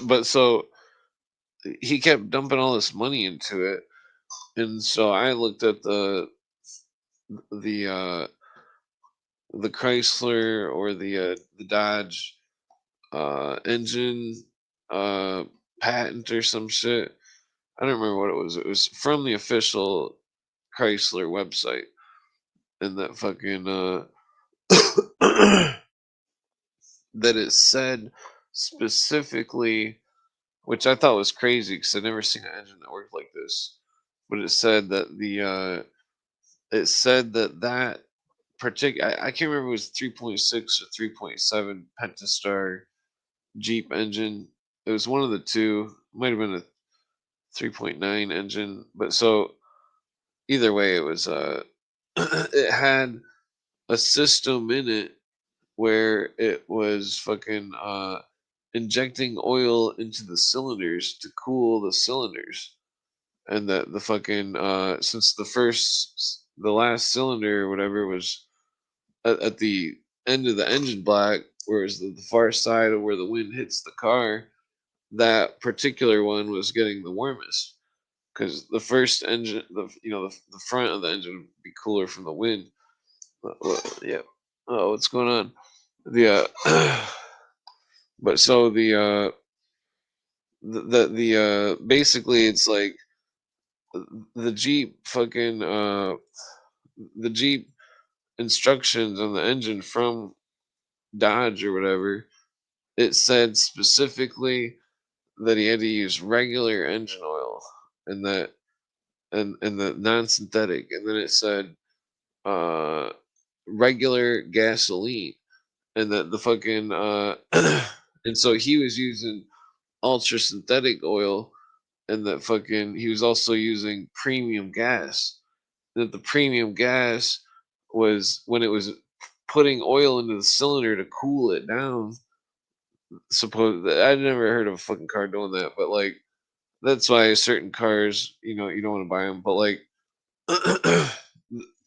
but so he kept dumping all this money into it, and so I looked at the uh the Chrysler or the Dodge engine patent or some shit. I don't remember what it was. It was from the official Chrysler website, and that fucking that it said specifically, which I thought was crazy because I'd never seen an engine that worked like this. But it said that that particular, I can't remember if it was 3.6 or 3.7 Pentastar Jeep engine. It was one of the two. It might have been a 3.9 engine, but so either way, it was it had a system in it where it was fucking injecting oil into the cylinders to cool the cylinders, and that the fucking since the last cylinder or whatever was at the end of the engine block, whereas the far side of where the wind hits the car, that particular one was getting the warmest because the first engine, the front of the engine would be cooler from the wind. Yeah. Oh, what's going on? The but so the basically it's like the Jeep fucking the Jeep instructions on the engine from Dodge or whatever. It said specifically that he had to use regular engine oil, and that and the non-synthetic, and then it said uh regular gasoline, and that the fucking and so he was using ultra synthetic oil, and that fucking he was also using premium gas. That the premium gas was when it was putting oil into the cylinder to cool it down. Suppose I never heard of a fucking car doing that, but like that's why certain cars, you don't want to buy them. But like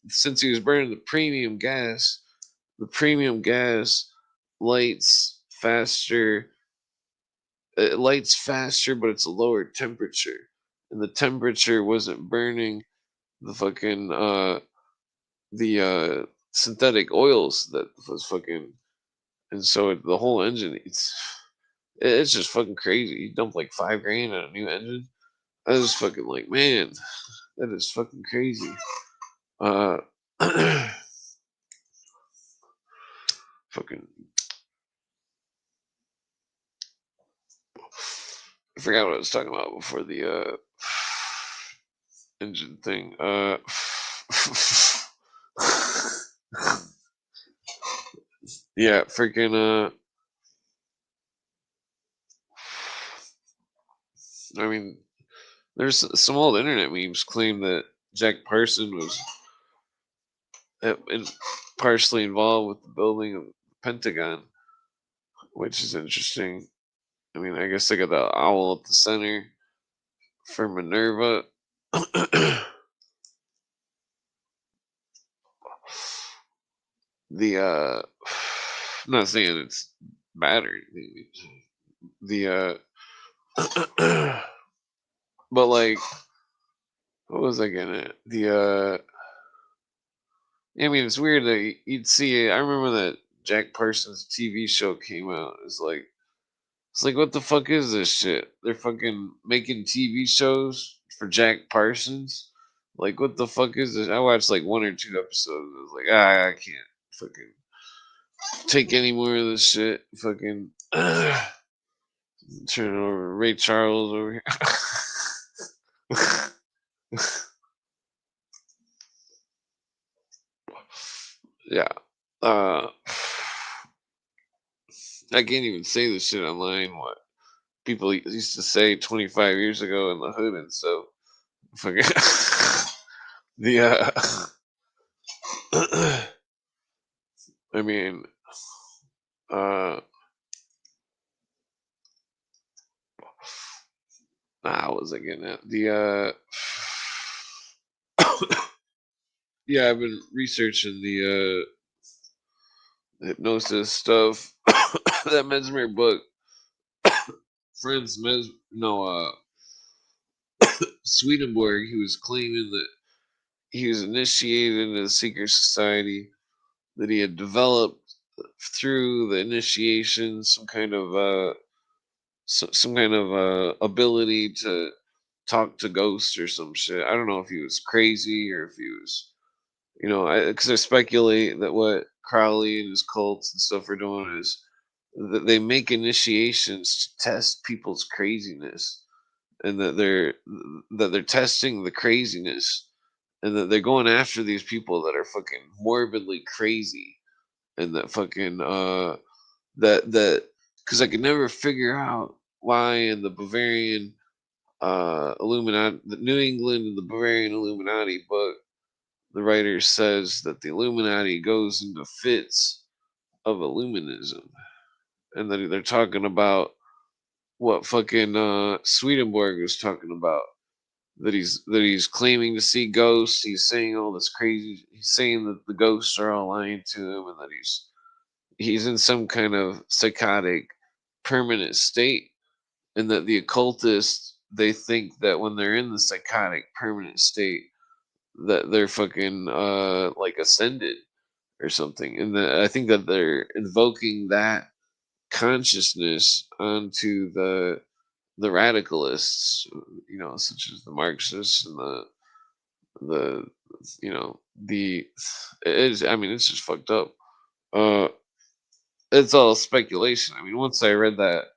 since he was burning the premium gas lights faster. It lights faster, but it's a lower temperature, and the temperature wasn't burning the fucking the synthetic oils that was fucking, and so the whole engine it's just fucking crazy. You dump like 5 grand on a new engine. I was fucking like, man, that is fucking crazy. Uh, fucking, I forgot what I was talking about before the engine thing. Yeah, freaking. I mean, there's some old internet memes claim that Jack Parson was partially involved with the building of the Pentagon, which is interesting. I mean, I guess they got the owl up the center for Minerva. The I'm not saying it's bad or anything. The but like, what was I gonna? I mean, it's weird that you'd see. I remember that Jack Parsons TV show came out. It's like It's like, what the fuck is this shit? They're fucking making TV shows for Jack Parsons. Like, what the fuck is this? I watched like one or two episodes. I was like, I can't fucking take any more of this shit. Fucking turn it over. Ray Charles over here. Yeah. Uh, I can't even say this shit online. What people used to say 25 years ago in the hood and so fucking the I mean uh how was I getting at the yeah, I've been researching the hypnosis stuff. That Mesmer book, Friends Mes no Swedenborg, he was claiming that he was initiated into the secret society, that he had developed through the initiation some kind of some kind of ability to talk to ghosts or some shit. I don't know if he was crazy or if he was, because I speculate that what Crowley and his cults and stuff are doing is that they make initiations to test people's craziness, and that they're testing the craziness, and that they're going after these people that are fucking morbidly crazy, and that fucking that because I could never figure out why in the Bavarian Illuminati, the New England and the Bavarian Illuminati book, the writer says that the Illuminati goes into fits of Illuminism, and that they're talking about what fucking Swedenborg was talking about. That he's claiming to see ghosts. He's saying all this crazy. He's saying that the ghosts are all lying to him, and that he's in some kind of psychotic permanent state, and that the occultists, they think that when they're in the psychotic permanent state, that they're fucking like ascended or something, and that I think that they're invoking that consciousness onto the radicalists, such as the Marxists and the the it is, I mean, it's just fucked up. uh it's all speculation. I mean, once I read that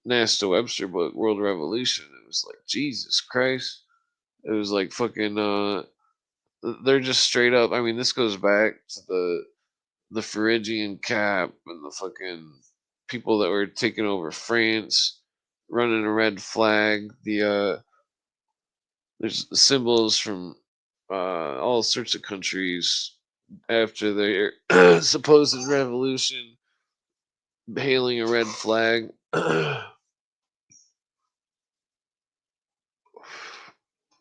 Nasta Webster book, World Revolution, it was like, Jesus Christ. It was like fucking they're just straight up, I mean, this goes back to the Phrygian cap and the fucking people that were taking over France, running a red flag. There's symbols from all sorts of countries after their supposed revolution, hailing a red flag.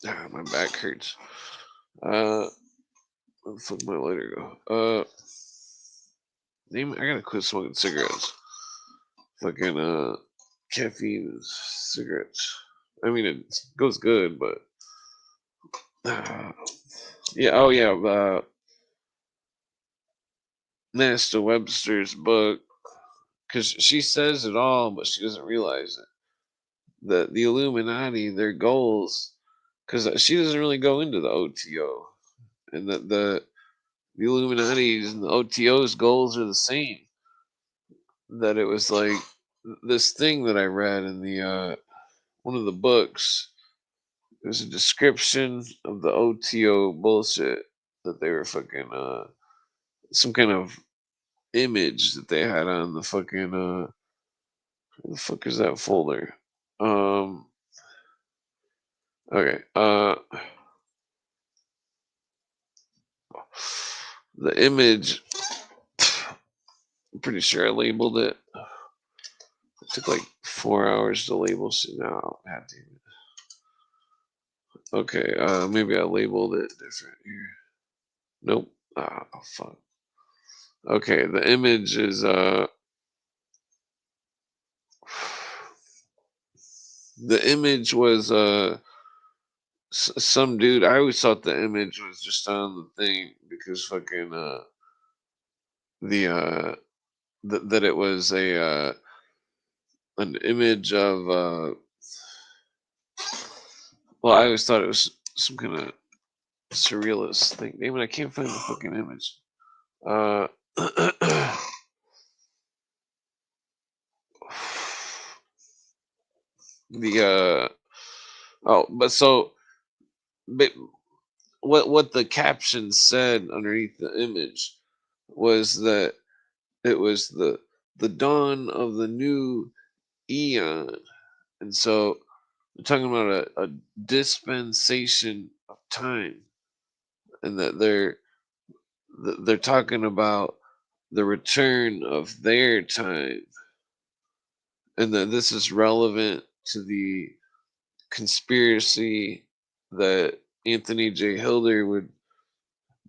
My back hurts. Where the fuck my lighter go? I gotta quit smoking cigarettes. Fucking caffeine and cigarettes. I mean, it goes good, but yeah. Oh yeah. Nasta Webster's book, because she says it all, but she doesn't realize it. The Illuminati, their goals, because she doesn't really go into the OTO, and that the Illuminati's and the OTO's goals are the same. That it was like this thing that I read in the one of the books. It was a description of the OTO bullshit that they were fucking some kind of image that they had on the fucking where the fuck is that folder? Um okay. The image, I'm pretty sure I labeled it. It took like 4 hours to label shit now. God damn it. Okay, maybe I labeled it different here. Nope. Ah, oh, fuck. Okay, the image is the image was some dude. I always thought the image was just on the thing because fucking the that it was a an image of well, I always thought it was some kind of surrealist thing. Damn it, I can't find the fucking image. Uh, the but so but what the caption said underneath the image was that it was the dawn of the new eon, and so they're talking about a dispensation of time, and that they're talking about the return of their time, and that this is relevant to the conspiracy that Anthony J. Hilder would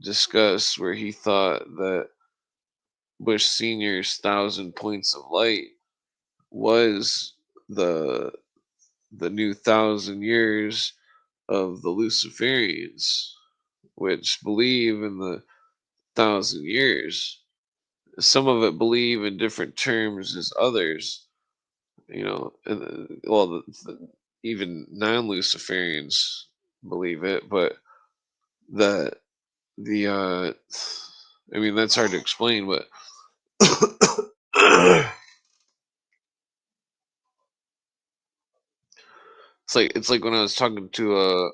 discuss, where he thought that Bush Sr.'s 1,000 points of light was the the new 1,000 years of the Luciferians, which believe in the 1,000 years. Some of it believe in different terms as others, and, well, even non-Luciferians believe it, but that I mean, that's hard to explain, but it's like when I was talking to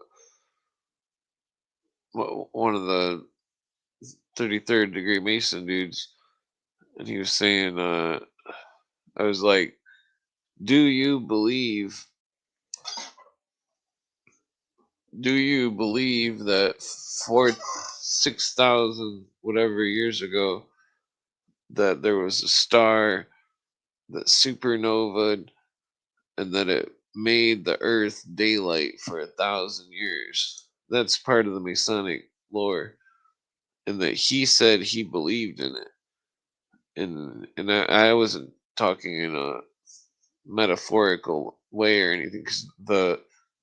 one of the 33rd degree Mason dudes, and he was saying, I was like, "Do you believe? Do you believe that 6,000 whatever years ago that there was a star that supernovaed and that it made the Earth daylight for 1,000 years?" That's part of the Masonic lore, and that he said he believed in it, and I wasn't talking in a metaphorical way or anything, because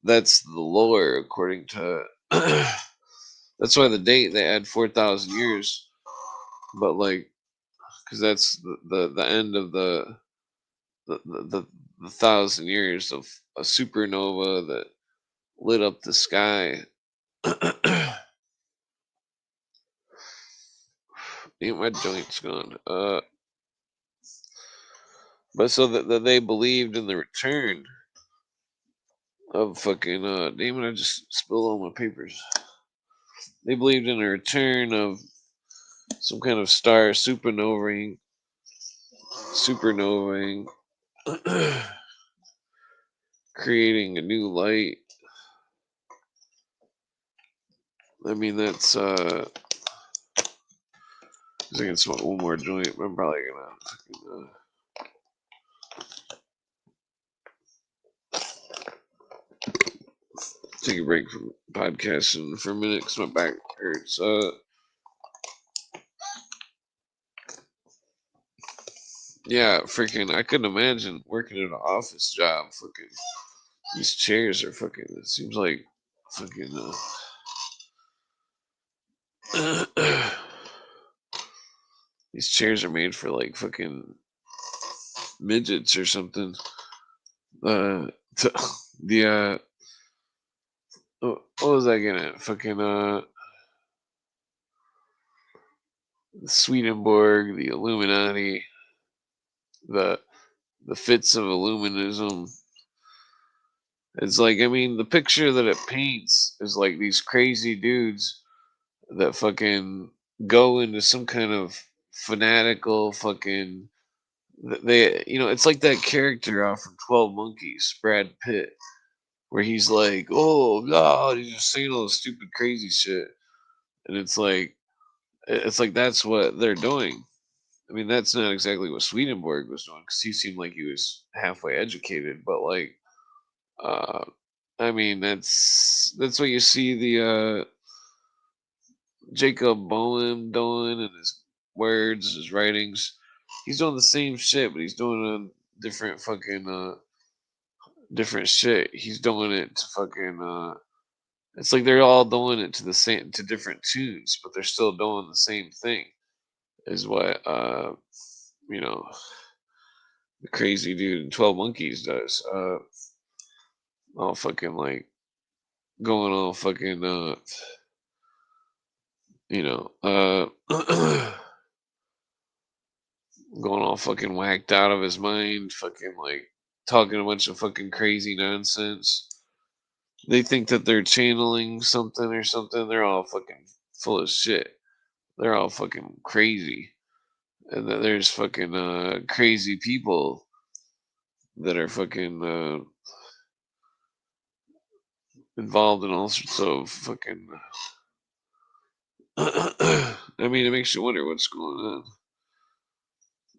that's the lore according to that's why the date they add 4,000 years, but like, because that's the end of the, the the the 1,000 years of a supernova that lit up the sky. Ain't my joints gone? But so that they believed in the return of fucking damn it, I just spilled all my papers. They believed in the return of some kind of star supernovaing, creating a new light. I mean, that's I can smoke one more joint. I'm probably gonna fucking, take a break from podcasting for a minute because my back hurts. Yeah, freaking, I couldn't imagine working at an office job. Fucking, these chairs are fucking. It seems like fucking. These chairs are made for like fucking midgets or something. Uh, the what was I gonna fucking Swedenborg, the Illuminati, the the fits of Illuminism. It's like, I mean, the picture that it paints is like these crazy dudes that fucking go into some kind of fanatical fucking. It's like that character off from 12 Monkeys, Brad Pitt, where he's like, "Oh God," he's just saying all this stupid, crazy shit, and it's like that's what they're doing. I mean, that's not exactly what Swedenborg was doing, because he seemed like he was halfway educated, but like, uh, I mean, that's what you see the Jacob Boehm doing in his words, his writings. He's doing the same shit, but he's doing it on different fucking different shit. He's doing it to fucking it's like they're all doing it to different tunes, but they're still doing the same thing. Is what you know. the crazy dude in 12 Monkeys does. All fucking like going all fucking you know, going all fucking whacked out of his mind, fucking like talking a bunch of fucking crazy nonsense. They think that they're channeling something or something. They're all fucking full of shit. They're all fucking crazy. And that there's fucking crazy people that are fucking involved in all sorts of fucking I mean, it makes you wonder what's going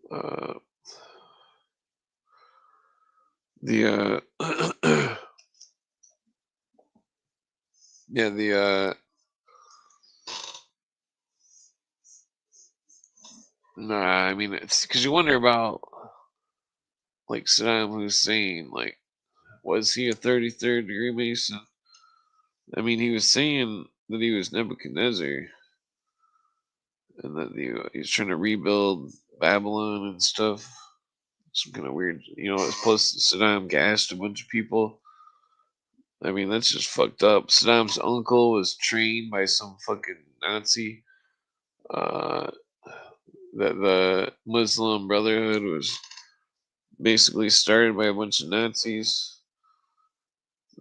on. The yeah, the nah, I mean, it's because you wonder about like Saddam Hussein, like was he a 33rd degree Mason? I mean, he was saying that he was Nebuchadnezzar and that he was trying to rebuild Babylon and stuff. Some kind of weird, plus Saddam gassed a bunch of people. I mean, that's just fucked up. Saddam's uncle was trained by some fucking Nazi. Uh, that the Muslim Brotherhood was basically started by a bunch of Nazis.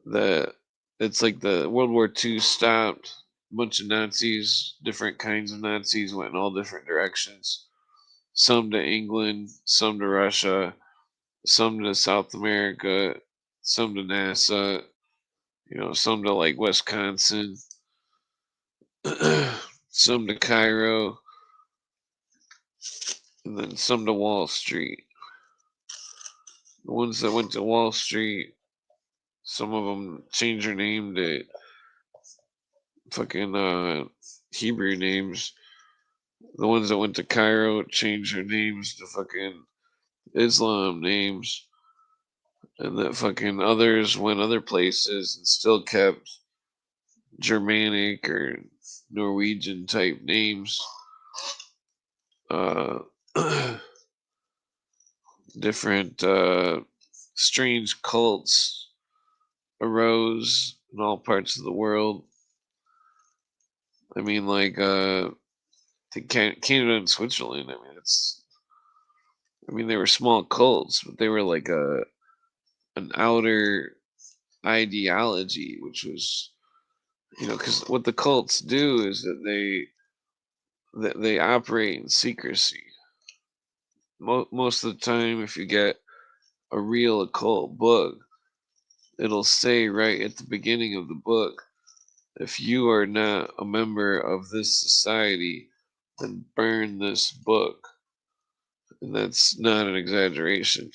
That it's like the World War II stopped. A bunch of Nazis, different kinds of Nazis, went in all different directions. Some to England, some to Russia, some to South America, some to NASA, some to like Wisconsin, some to Cairo, and then some to Wall Street. The ones that went to Wall Street, some of them changed their name to fucking Hebrew names. The ones that went to Cairo changed their names to fucking Islam names. And that fucking others went other places and still kept Germanic or Norwegian type names. Uh, different strange cults arose in all parts of the world. I mean, like Canada and Switzerland. I mean, they were small cults, but they were like an outer ideology, which was, because what the cults do is that they operate in secrecy. Most of the time, if you get a real occult book, it'll say right at the beginning of the book, if you are not a member of this society, then burn this book. And that's not an exaggeration.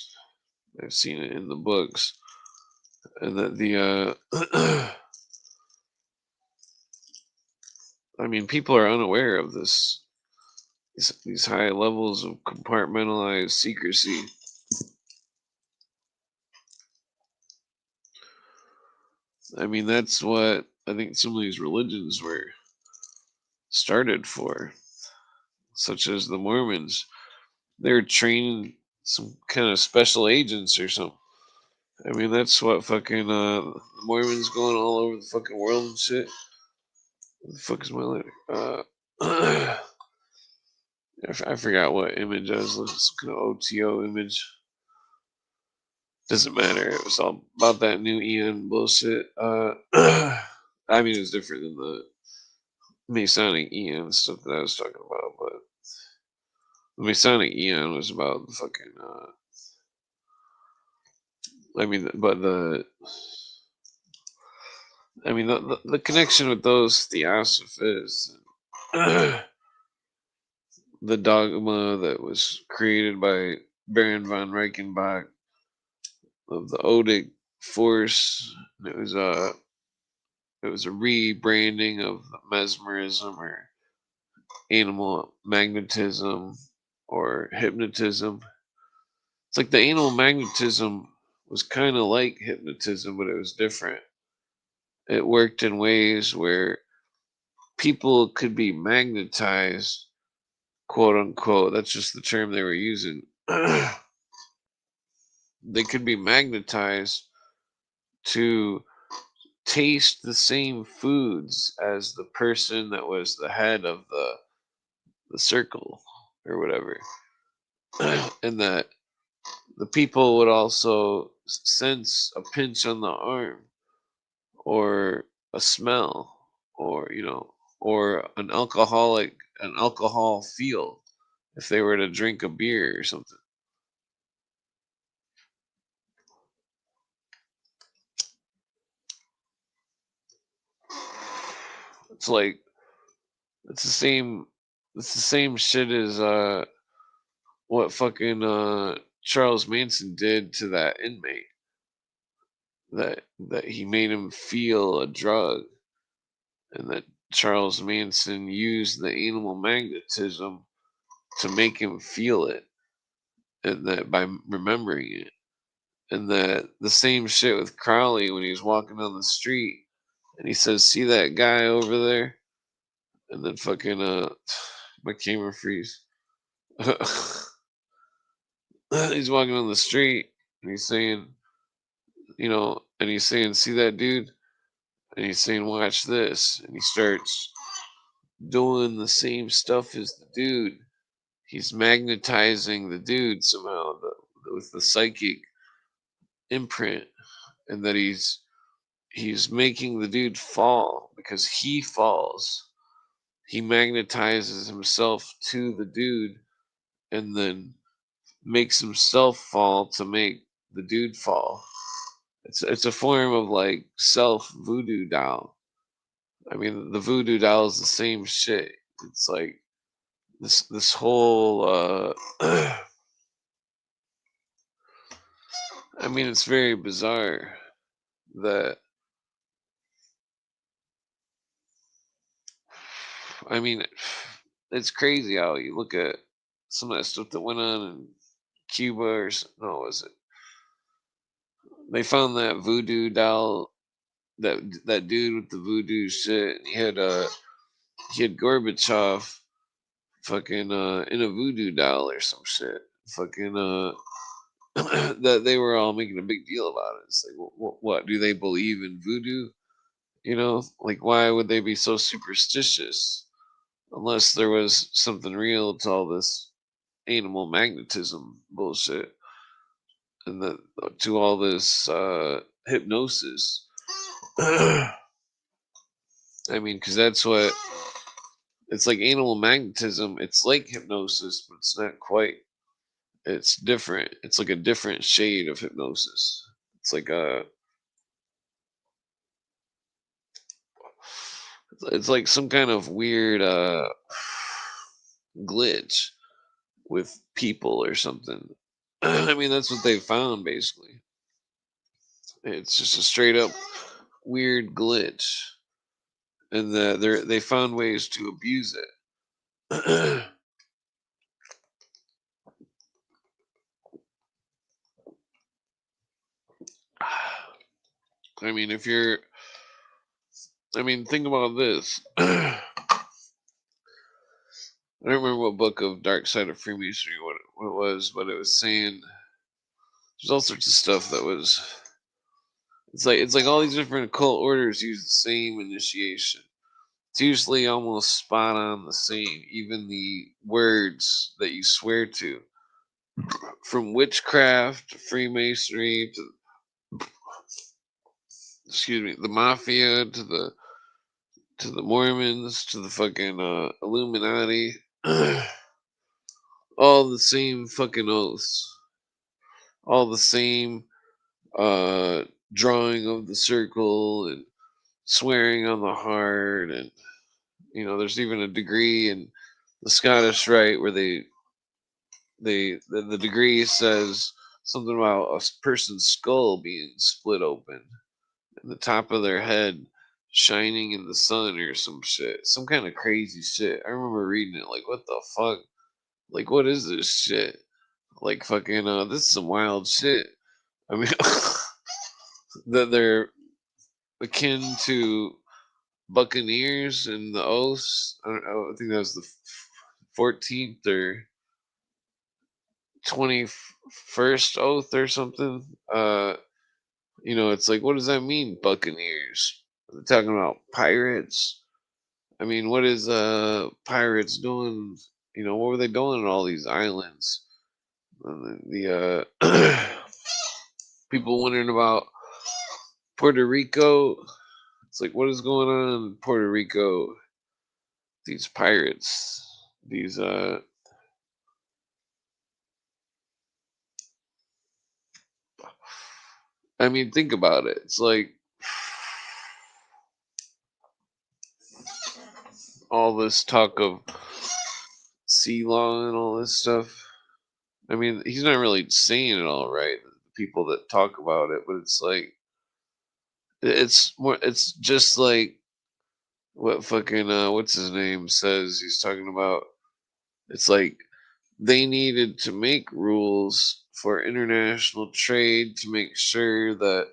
I've seen it in the books. And that I mean, people are unaware of these high levels of compartmentalized secrecy. I mean, that's what I think some of these religions were started for, such as the Mormons. They're training some kind of special agents or something. I mean, that's what fucking Mormons going all over the fucking world and shit. What the fuck is my letter? I forgot what image I was looking. Some kind of OTO image. Doesn't matter. It was all about that new Eon bullshit. I mean, it's different than the Masonic Eon stuff that I was talking about, but the Masonic Eon was about the fucking. I mean, but the connection with those theosophists, the dogma that was created by Baron von Reichenbach of the Odic force. It was a rebranding of mesmerism or animal magnetism or hypnotism. It's like the animal magnetism was kind of like hypnotism, but it was different. It worked in ways where people could be magnetized, quote unquote. That's just the term they were using. they could be magnetized to taste the same foods as the person that was the head of the circle or whatever. And that the people would also sense a pinch on the arm or a smell or or an alcohol feel if they were to drink a beer or something. It's like it's the same it's the same shit as what fucking Charles Manson did to that inmate, that he made him feel a drug, and that Charles Manson used the animal magnetism to make him feel it, and that by remembering it. And that the same shit with Crowley when he's walking down the street and he says, "See that guy over there?" And then fucking my camera freeze. He's walking on the street and he's saying, and he's saying, "See that dude?" And he's saying, "Watch this." And he starts doing the same stuff as the dude. He's magnetizing the dude somehow with the psychic imprint, and that he's making the dude fall because he falls. He magnetizes himself to the dude and then makes himself fall to make the dude fall. It's a form of like self voodoo doll. I mean, the voodoo doll is the same shit. It's like this whole. I mean, it's very bizarre that. I mean, it's crazy how you look at some of that stuff that went on in Cuba no, was it? They found that voodoo doll, that dude with the voodoo shit. And he had Gorbachev fucking in a voodoo doll or some shit. Fucking that they were all making a big deal about it. It's like, what do they believe in voodoo? Like why would they be so superstitious unless there was something real to all this animal magnetism bullshit and to all this hypnosis. I mean, because that's what it's like, animal magnetism. It's like hypnosis, but it's not quite. It's different. It's like a different shade of hypnosis. It's like it's like some kind of weird glitch with people or something. I mean, that's what they found basically. It's just a straight up weird glitch, and they found ways to abuse it. I mean, think about this. I don't remember what book of Dark Side of Freemasonry what it was, but it was saying there's all sorts of stuff that was. It's like all these different occult orders use the same initiation. It's usually almost spot on the same, even the words that you swear to, from witchcraft to Freemasonry to, excuse me, the mafia to the Mormons to the fucking Illuminati. All the same fucking oaths, all the same uh, drawing of the circle and swearing on the heart, and there's even a degree in the Scottish Rite where the degree says something about a person's skull being split open and the top of their head shining in the sun or some shit, some kind of crazy shit. I remember reading it like, what the fuck? Like, what is this shit? Like, fucking, this is some wild shit. I mean, that they're akin to Buccaneers and the Oaths. I don't know. I think that was the 14th or 21st oath or something. It's like, what does that mean, Buccaneers? Are they talking about pirates? I mean, what is pirates doing? What were they doing on all these islands? The people wondering about Puerto Rico. It's like, what is going on in Puerto Rico? These pirates, these I mean, think about it. It's like all this talk of sea law and all this stuff. I mean, he's not really saying it all right. The people that talk about it, but it's like it's more. It's just like what fucking what's his name says. He's talking about. It's like they needed to make rules for international trade to make sure that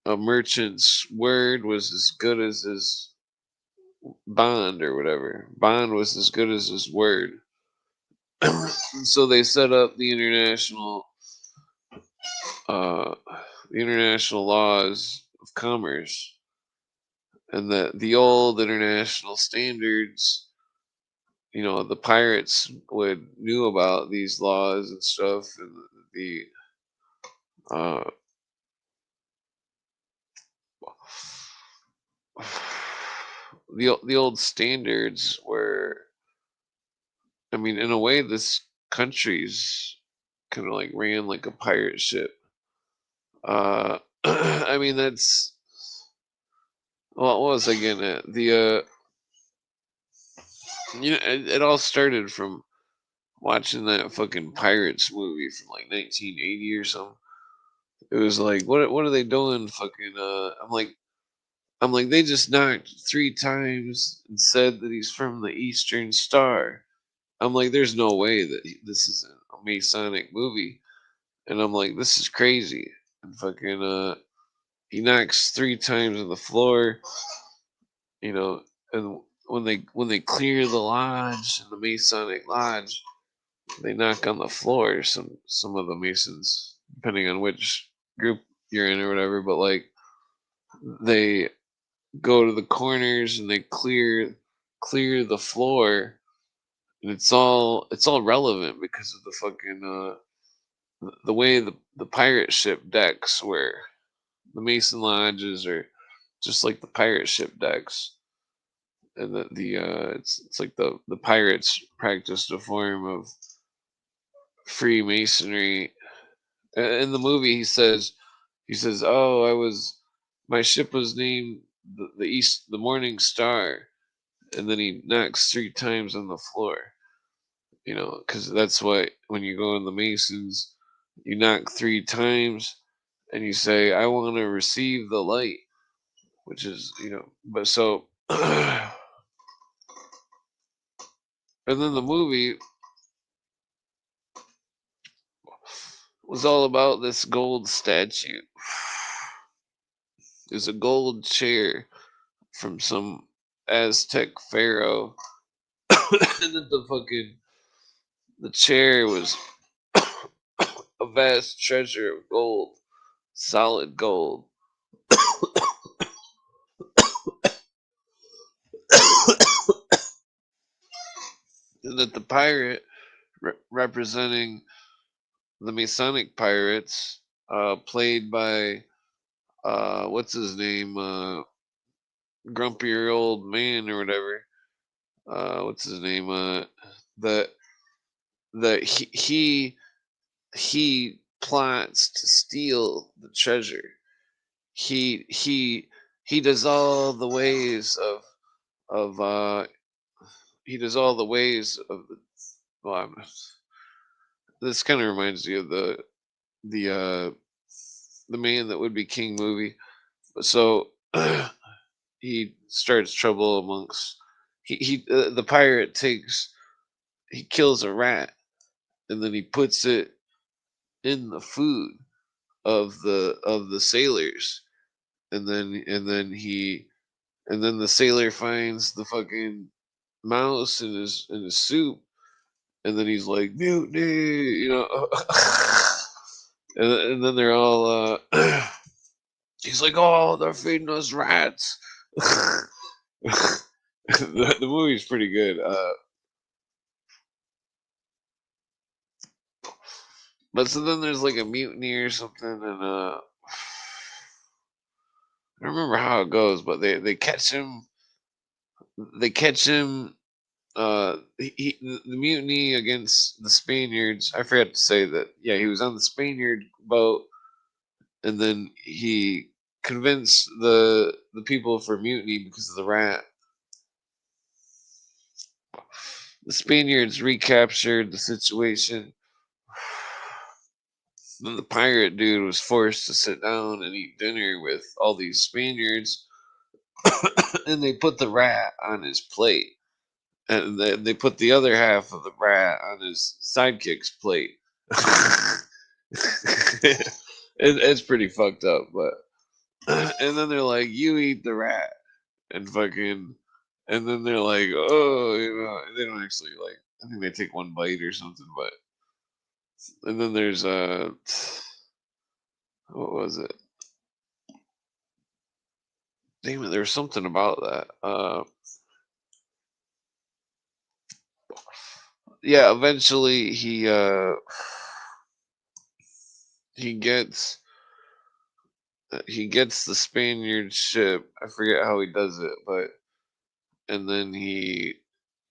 a merchant's word was as good as his bond or whatever. Bond was as good as his word. So they set up uh, the international laws of commerce, and the old international standards. The pirates would knew about these laws and stuff, and uh, the old standards were. I mean, in a way, this country's kind of like ran like a pirate ship. I mean, that's well, what was I getting at? It all started from watching that fucking Pirates movie from like 1980 or something. It was like, what are they doing? Fucking, I'm like, they just knocked 3 times and said that he's from the Eastern Star. I'm like, there's no way that this isn't a Masonic movie. And I'm like, this is crazy. And fucking, he knocks 3 times on the floor, you know, and when they clear the lodge, the Masonic lodge, they knock on the floor. Some of the Masons, depending on which group you're in or whatever, but like they go to the corners and they clear the floor, and it's all relevant because of the fucking the way the pirate ship decks were. The Mason lodges are just like the pirate ship decks, and it's like the pirates practiced a form of Freemasonry. In the movie, he says, "Oh, my ship was named the Morning Star," and then he knocks 3 times on the floor. Because that's what when you go in the Masons, you knock 3 times, and you say, "I want to receive the light," which is But so, and then the movie was all about this gold statue. There's a gold chair from some Aztec pharaoh, and then the chair was a vast treasure of gold, solid gold, and that the pirate representing the Masonic pirates, played by what's his name, grumpier old man or whatever. What's his name? That that he plots to steal the treasure. He does all the ways of he does all the ways of the. Well, this kind of reminds me of the the Man That Would Be King movie. So he starts trouble amongst the pirate he kills a rat, and then he puts it in the food of the sailors, and then the sailor finds the fucking mouse in his soup, and then he's like mutiny, you know, and then they're all. He's like, oh, they're feeding us rats. The movie's pretty good. But so then there's like a mutiny or something, and I don't remember how it goes, but they catch him. They catch him. The mutiny against the Spaniards. I forgot to say that. Yeah, he was on the Spaniard boat, and then he convinced the people for mutiny because of the rat. The Spaniards recaptured the situation. Then the pirate dude was forced to sit down and eat dinner with all these Spaniards, and they put the rat on his plate, and they put the other half of the rat on his sidekick's plate. It's pretty fucked up, but and then they're like, "You eat the rat," and fucking, and then they're like, "Oh, you know," they don't actually like. I think they take one bite or something, but and then there's what was it? Damn it, there's something about that. Yeah, eventually he gets he gets the Spaniard ship. I forget how he does it, but and then he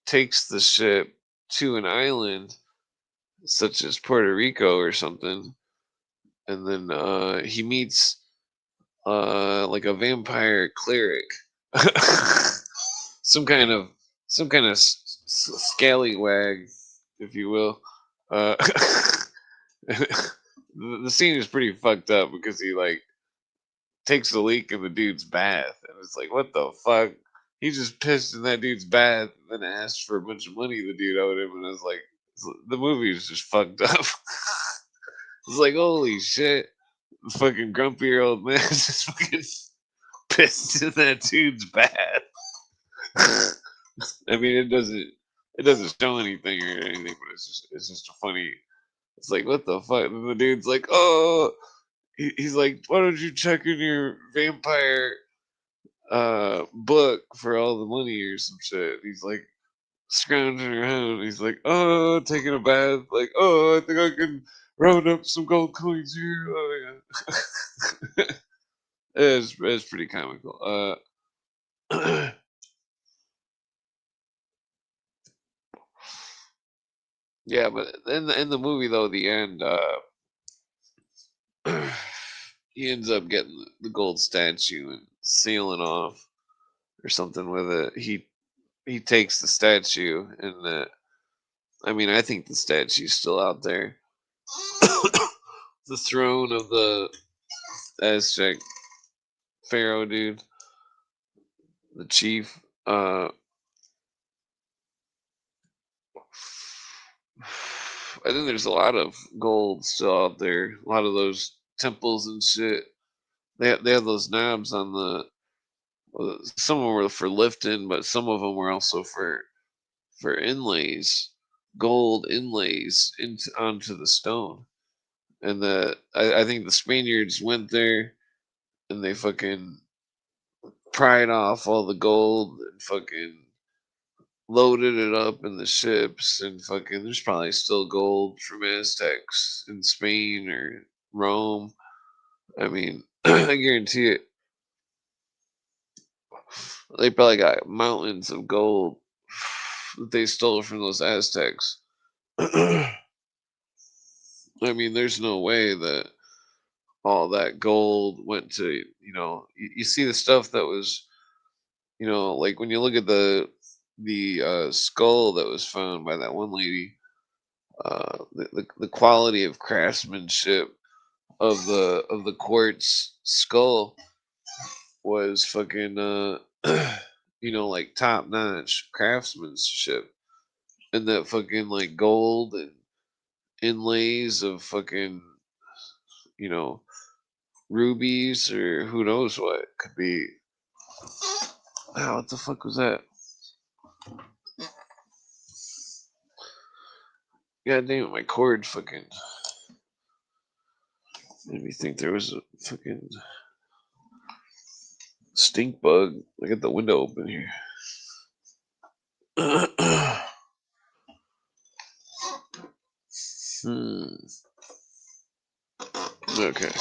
takes the ship to an island such as Puerto Rico or something, and then he meets like a vampire cleric, some kind of scallywag, if you will. Uh, the scene is pretty fucked up because he like takes the leak in the dude's bath, and it's like, what the fuck? He just pissed in that dude's bath and then asked for a bunch of money the dude owed him, and I was like, the movie is just fucked up. It's like, holy shit, the fucking grumpy old man just fucking pissed in that dude's bath. I mean, it doesn't show anything or anything, but it's just a funny. It's like, what the fuck? And the dude's like, oh, he's like, why don't you check in your vampire book for all the money or some shit? He's like scrounging around. He's like, oh, taking a bath. Like, oh, I think I can round up some gold coins here. Oh yeah, it's pretty comical. Yeah, but in the movie though, the end, he ends up getting the gold statue and sealing off or something with it. He takes the statue, and I mean, I think the statue's still out there. The throne of the Aztec pharaoh dude, the chief. I think there's a lot of gold still out there. A lot of those temples and shit. They have those knobs on the. Some of them were for lifting, but some of them were also for inlays, gold inlays into onto the stone. And I think the Spaniards went there and they fucking pried off all the gold and fucking loaded it up in the ships, and fucking there's probably still gold from Aztecs in Spain or Rome. I mean, I guarantee it. They probably got mountains of gold that they stole from those Aztecs. I mean, there's no way that all that gold went to, you see the stuff that was, like when you look at the skull that was found by that one lady, the quality of craftsmanship of the quartz skull was fucking like top notch craftsmanship, and that fucking like gold and inlays of fucking you know rubies or who knows what could be. Wow, what the fuck was that? God damn it, my cord fucking made me think there was a fucking stink bug. I got the window open here. Okay.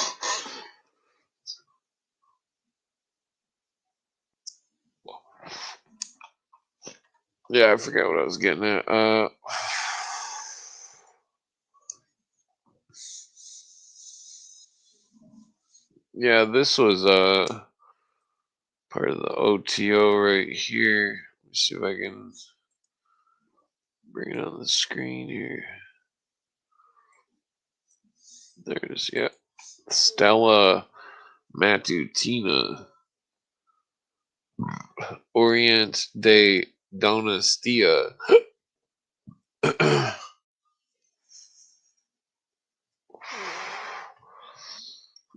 Yeah, I forgot what I was getting at. Yeah, this was part of the OTO right here. Let me see if I can bring it on the screen here. There it is. Yeah, Stella Matutina, Orient de Donostia.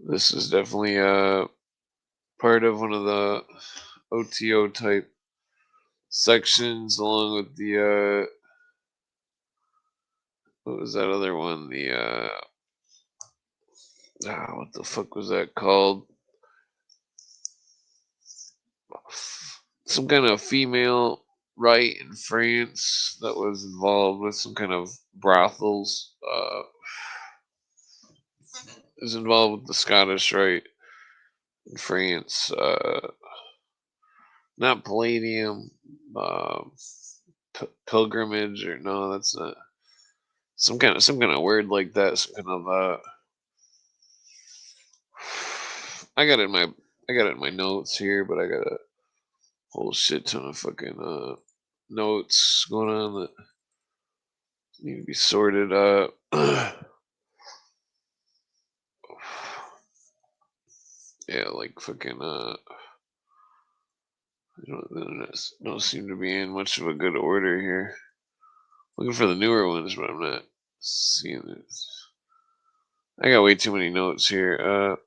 This is definitely part of one of the OTO type sections, along with the what was that other one? The what the fuck was that called? Some kind of female right in France that was involved with some kind of brothels. Is involved with the Scottish Rite in France. Not Palladium, pilgrimage, or no, that's not some kind of word like that. Some kind of I got it in my notes here, but I got a whole shit ton of fucking notes going on that need to be sorted out. Yeah, like fucking don't seem to be in much of a good order here. Looking for the newer ones, but I'm not seeing it. I got way too many notes here. I'm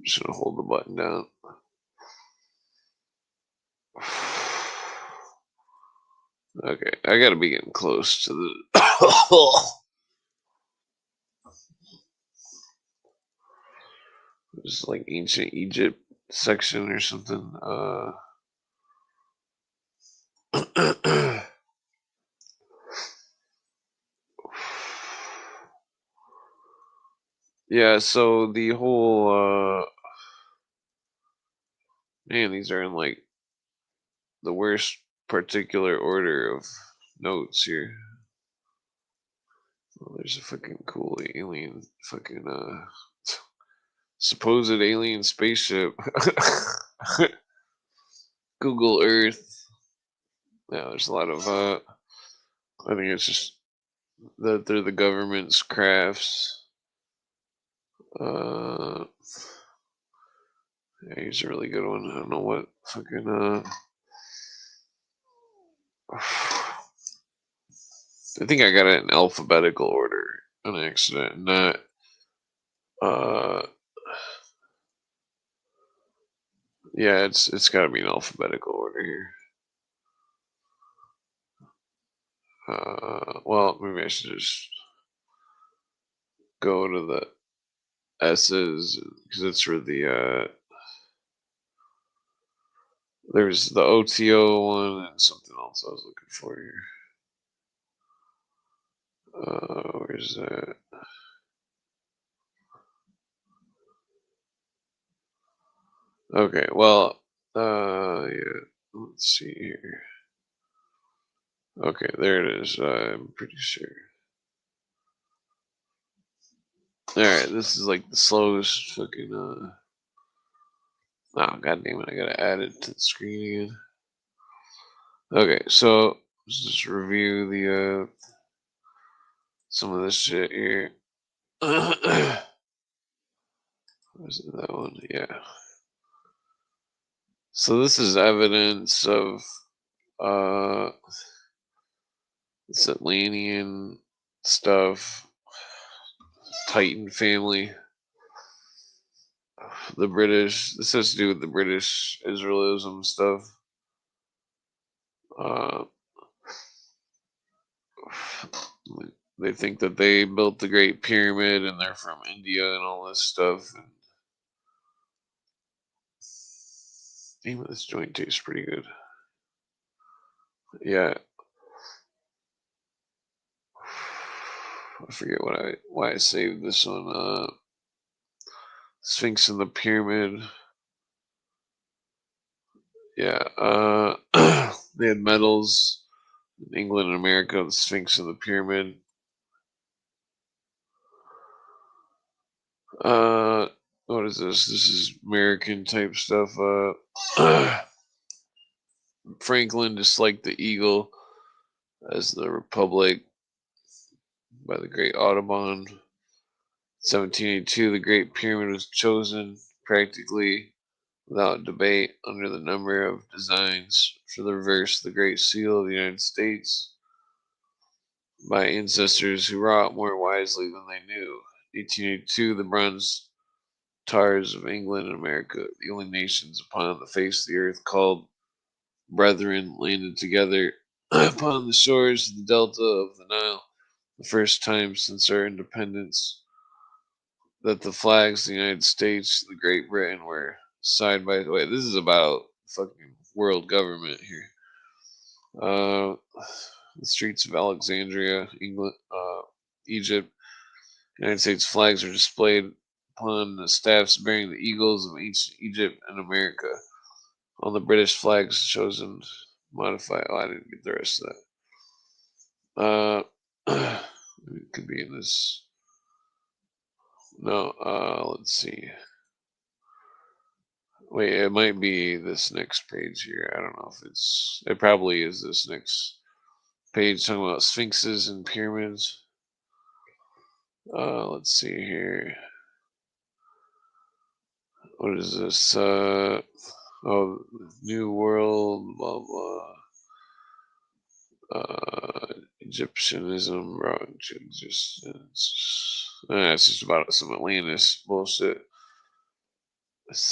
just gonna hold the button down. Okay, I gotta be getting close to the. It's like ancient Egypt section or something. Yeah, so the whole man, these are in like the worst particular order of notes here. Oh, there's a fucking cool alien fucking supposed alien spaceship. Google Earth. Yeah, there's a lot of I think it's just that they're the government's crafts. Yeah, he's a really good one. I don't know what fucking I think I got it in alphabetical order on accident, not uh yeah, it's gotta be in alphabetical order here. Well, maybe I should just go to the S's because it's for the there's the OTO one and something else I was looking for here. Where's that? Okay, well, yeah, let's see here. Okay, there it is. I'm pretty sure. Alright, this is like the slowest fucking, oh, god damn it, I gotta add it to the screen again. Okay, so let's just review the, some of this shit here. Was it that one? Yeah. So this is evidence of, this Atlantean stuff, Titan family, the British. This has to do with the British Israelism stuff. Uh, They think that they built the Great Pyramid and they're from India and all this stuff. And name of this joint tastes pretty good. Yeah. I forget why I saved this one. Sphinx and the Pyramid. Yeah. They had medals in England and America, the Sphinx and the Pyramid. What is this? This is American type stuff. Franklin disliked the eagle as the Republic by the Great Audubon. 1782, the Great Pyramid was chosen practically without debate under the number of designs for the reverse of the Great Seal of the United States by ancestors who wrought more wisely than they knew. 1882, the bronze tars of England and America, the only nations upon the face of the earth called brethren, landed together upon the shores of the delta of the Nile, the first time since our independence that the flags of the United States, the Great Britain were side by way. This is about fucking world government here. The streets of Alexandria, England, Egypt, United States flags are displayed upon the staffs bearing the eagles of ancient Egypt and America. On the British flags chosen, modify. Oh, I didn't get the rest of that. It could be in this. No, let's see. Wait, it might be this next page here. I don't know if it probably is this next page talking about sphinxes and pyramids. Let's see here. What is this? New World, blah blah. Egyptianism, wrong existence. It's just about some Atlantis bullshit.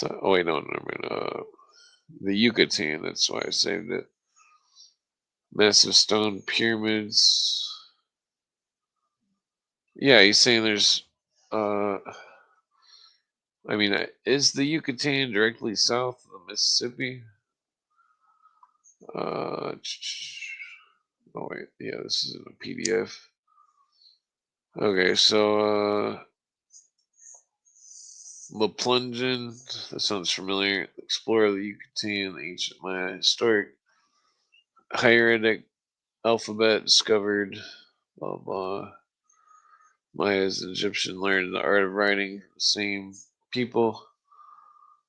Oh wait, no, the Yucatan. That's why I saved it. Massive stone pyramids. Yeah, he's saying there's. I mean, is the Yucatan directly south of the Mississippi? Oh wait, yeah, this is in a PDF. Okay, so Le Plungeon, that sounds familiar. Explorer of the Yucatan, the ancient Maya historic hieratic alphabet discovered. Blah blah. Maya's Egyptian learned the art of writing from the same people.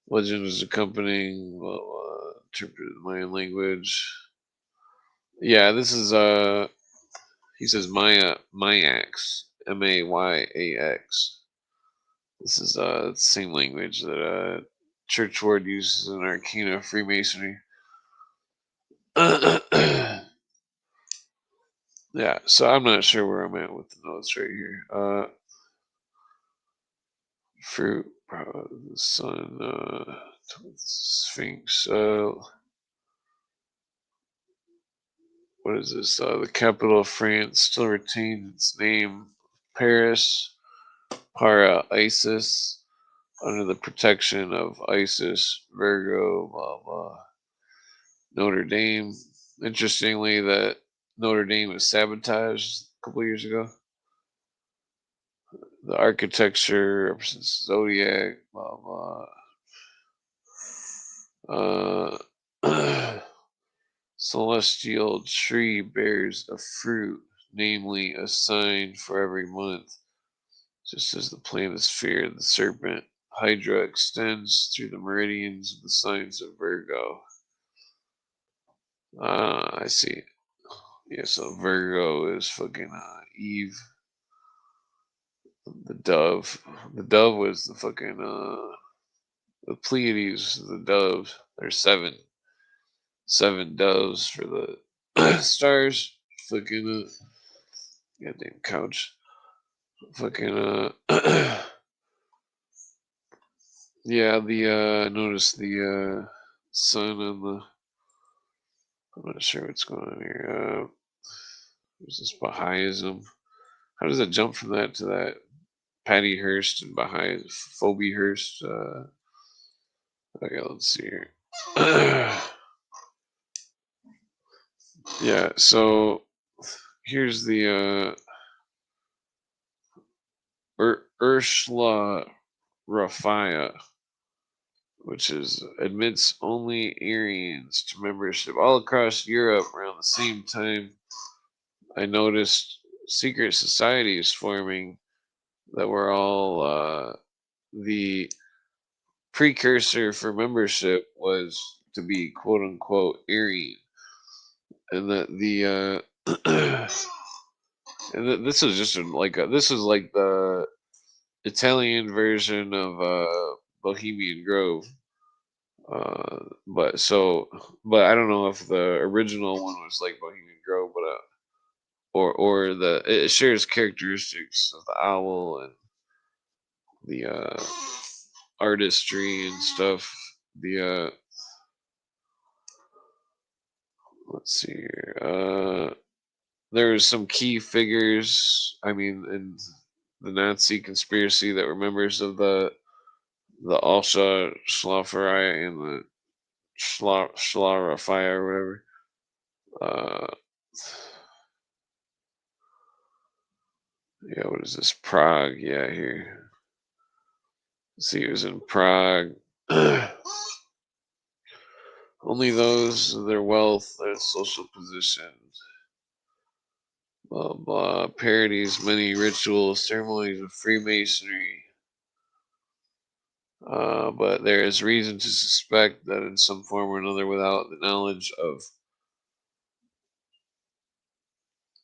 Legend was accompanying. Blah blah. Interpreted the Mayan language. Yeah, this is he says Mayax, Mayax. This is the same language that Churchward uses in Arcana Freemasonry. Yeah, so I'm not sure where I'm at with the notes right here. Fruit, the sun, Sphinx. What is this? The capital of France still retains its name, Paris. Para Isis, under the protection of Isis, Virgo, blah blah. Notre Dame. Interestingly, that Notre Dame was sabotaged a couple years ago. The architecture represents zodiac, blah blah. Celestial tree bears a fruit, namely a sign for every month. Just as the planisphere of the serpent Hydra extends through the meridians of the signs of Virgo. I see. Yeah, so Virgo is fucking Eve, the dove. The dove was the fucking the Pleiades, the dove. There's seven doves for the stars. Fucking goddamn couch. Fucking yeah, the notice the sun on the. I'm not sure what's going on here. Is this Baha'ism? How does it jump from that to that? Patty Hearst and Baha'i Phoebe Hearst. Okay, let's see here. Yeah, so here's the Ursula Rafaya, which is admits only Aryans to membership all across Europe. Around the same time, I noticed secret societies forming that were all the precursor for membership was to be quote unquote Aryan, and that the and this is just this is like the Italian version of Bohemian Grove. But I don't know if the original one was like Bohemian Grove, but or it shares characteristics of the owl and the artistry and stuff. The let's see here. There's some key figures. I mean, in the Nazi conspiracy that were members of the Alsha Schlafferei and the Schlarafei or whatever. Yeah, what is this? Prague. Yeah, here. Let's see, it was in Prague. Only those of their wealth, their social position, blah blah, parodies many rituals, ceremonies of Freemasonry. But there is reason to suspect that in some form or another, without the knowledge of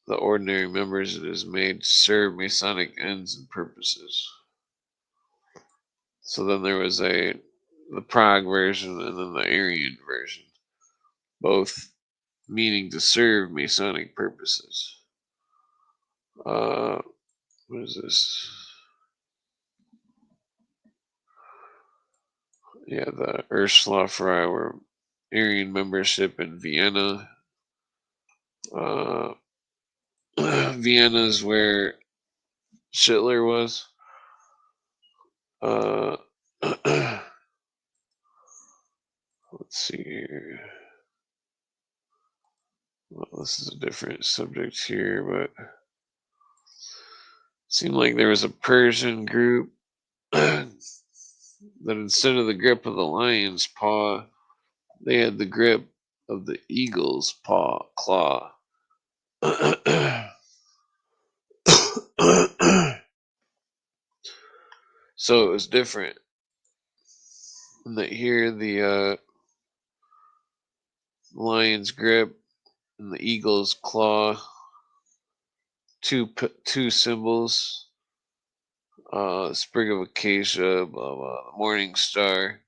the ordinary members, it is made to serve Masonic ends and purposes. So then there was the Prague version and then the Aryan version, both meaning to serve Masonic purposes. What is this? Yeah, the Ursula were Aryan membership in Vienna. Vienna is where Schindler was. Let's see here. Well, this is a different subject here, but it seemed like there was a Persian group that instead of the grip of the lion's paw, they had the grip of the eagle's claw. So it was different. And that here the lion's grip and the eagle's claw, two symbols, sprig of acacia, blah blah, the morning star,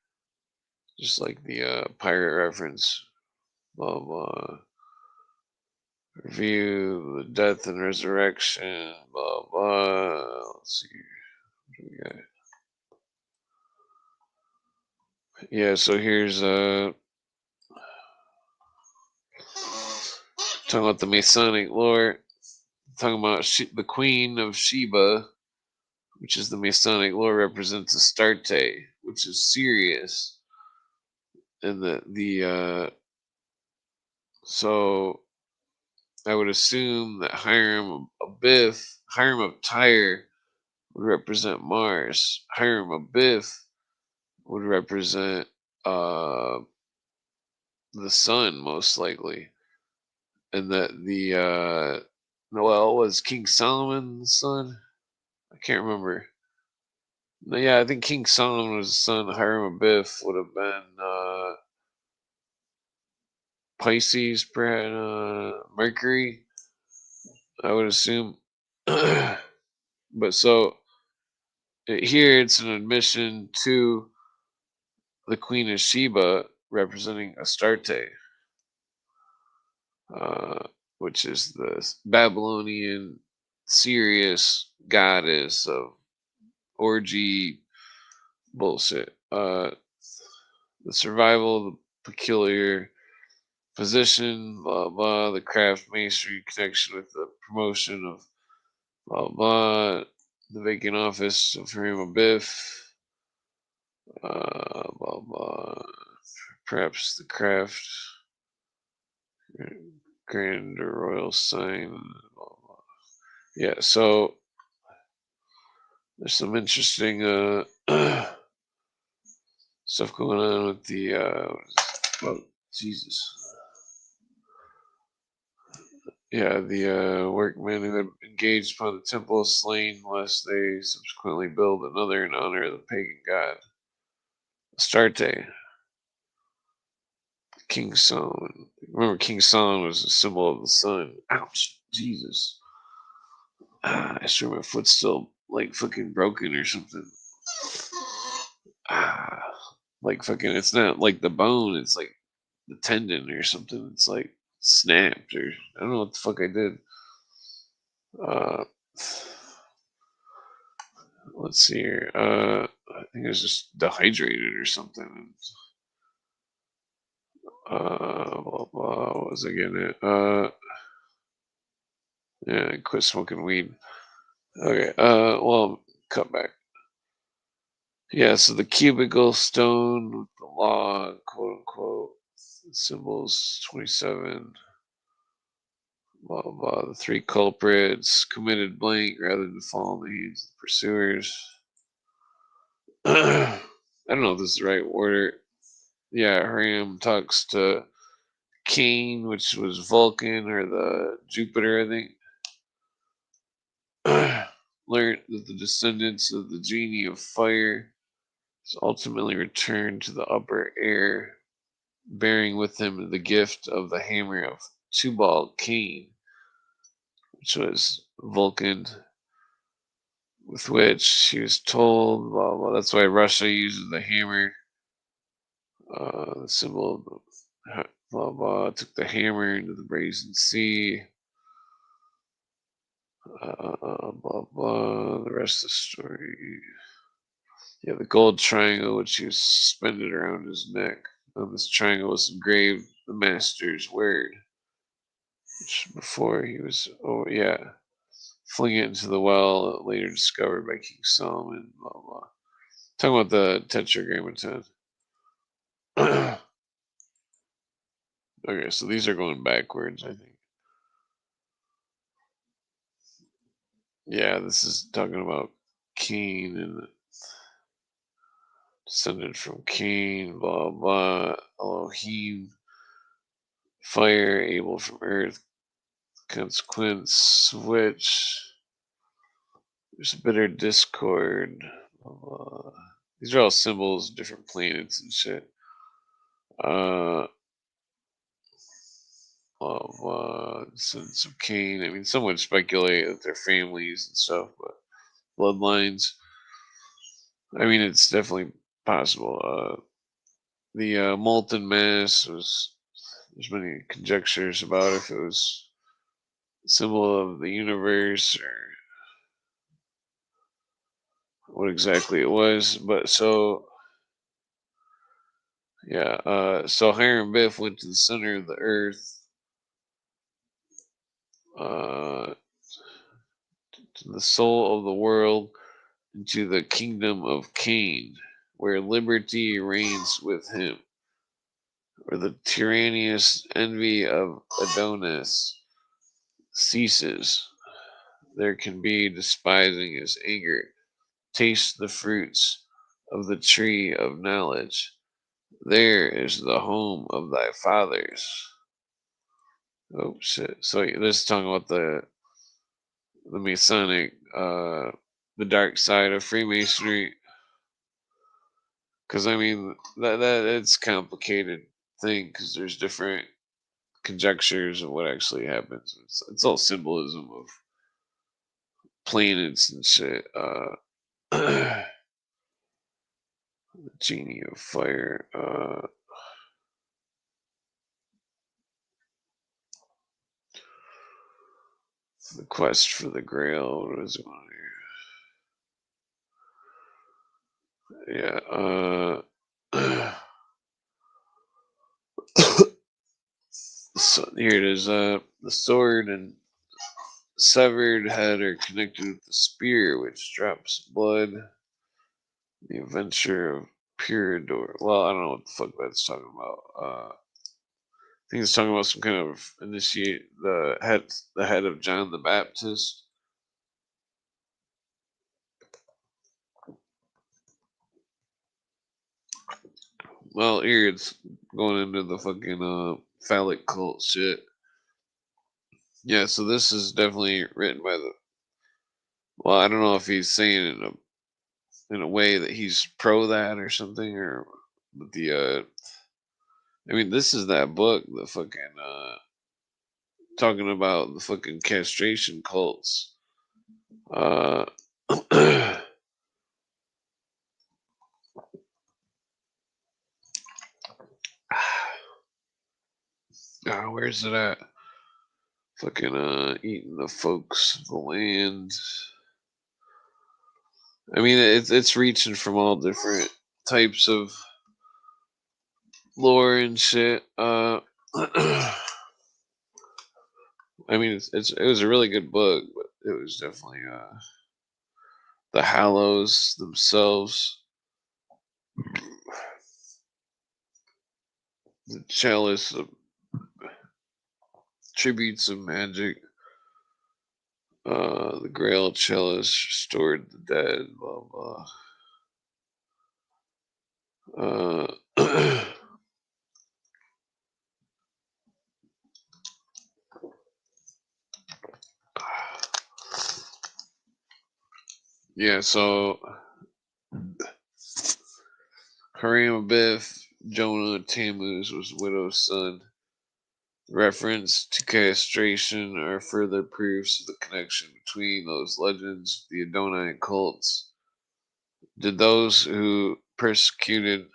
just like the pirate reference, blah blah. Review the death and resurrection, blah blah. Let's see, what do we got? Yeah, so here's talking about the Masonic lore, talking about the Queen of Sheba, which is the Masonic lore, represents Astarte, which is Sirius, and the so I would assume that Hiram of Tyre would represent Mars. Hiram Abiff would represent the sun, most likely, and that the Noel was King Solomon's son. I can't remember. No, yeah, I think King Solomon was his son. Hiram Abiff would have been Pisces, perhaps Mercury. I would assume. But so here it's an admission to the Queen of Sheba representing Astarte, which is the Babylonian Sirius goddess of orgy bullshit. The survival of the peculiar position, blah blah. The craft masonry connection with the promotion of blah blah. The vacant office of Harima Biff, blah blah. Perhaps the craft grand or royal sign. Blah, blah. Yeah, so there's some interesting stuff going on with the oh Jesus. Yeah, the workmen who had engaged upon the temple slain, lest they subsequently build another in honor of the pagan god Astarte. King Solomon. Remember, King Solomon was a symbol of the sun. Ouch, Jesus. I swear my foot's still like fucking broken or something. Ah, like fucking, it's not like the bone, it's like the tendon or something. It's like snapped or I don't know what the fuck I did. Uh, let's see here. I think I was just dehydrated or something. Blah, blah, what was I getting at? Yeah, quit smoking weed. Okay, well, cut back. Yeah, so the cubicle stone with the law, quote unquote, symbols 27, blah, blah, blah. The three culprits committed blank rather than fall in the hands of the pursuers. I don't know if this is the right order. Yeah, Ram talks to Cain, which was Vulcan or the Jupiter, I think. Learned that the descendants of the genie of fire is ultimately returned to the upper air, bearing with him the gift of the hammer of Tubal Cain, which was Vulcan, with which she was told, blah, blah. That's why Russia uses the hammer, the symbol of the blah, blah. Took the hammer into the brazen sea, blah, blah. The rest of the story. Yeah, the gold triangle, which he was suspended around his neck. On this triangle was engraved the master's word, which before he was, oh yeah, fling it into the well, later discovered by King Solomon, blah, blah. Talking about the Tetragrammaton. Okay, so these are going backwards, I think. Yeah, this is talking about Cain and descended from Cain, blah, blah. Elohim, fire, able from earth, consequence, which there's a bitter discord. These are all symbols, different planets and shit. Of descendants of Cain. I mean, some would speculate that they're families and stuff, but bloodlines. I mean, it's definitely possible. The molten mass was. There's many conjectures about if it was a symbol of the universe or what exactly it was. But so yeah, so Hiram Biff went to the center of the earth, uh, to the soul of the world, into the kingdom of Cain, where liberty reigns with him, where the tyrannous envy of Adonis ceases. There can be despising his anger. Taste the fruits of the tree of knowledge. There is the home of thy fathers. Oh shit! So this is talking about the Masonic, the dark side of Freemasonry. Because I mean that it's a complicated thing because there's different conjectures of what actually happens. It's all symbolism of planets and shit. The genie of fire. The quest for the Grail. What is it on here? Yeah. Here it is. The sword and severed head are connected with the spear, which drops blood. The adventure of Puridor. Well, I don't know what the fuck that's talking about. I think it's talking about some kind of initiate the head of John the Baptist. Well, here it's going into the fucking phallic cult shit. Yeah, so this is definitely written by the. Well, I don't know if he's saying it in a way that he's pro that or something, or but the. I mean, this is that book, the fucking talking about the fucking castration cults. Uh, where's it at? Fucking eating the folks of the land. I mean, it's reaching from all different types of lore and shit. I mean, it was a really good book, but it was definitely the Hallows themselves, the chalice of tributes of magic, the Grail chalice restored the dead, blah blah. Yeah, so Haram Abiff, Jonah Tammuz was widow's son. Reference to castration are further proofs of the connection between those legends, the Adonai cults. Did those who persecuted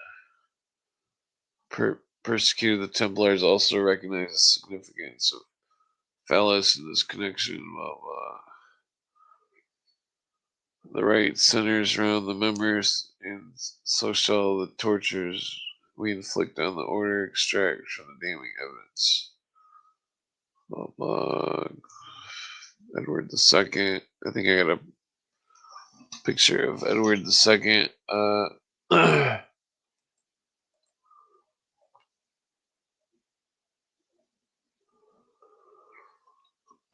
the Templars also recognize the significance of phallus in this connection? Well, the right centers around the members, and so shall the tortures we inflict on the order extract from the damning evidence. Edward II. I think I got a picture of Edward II.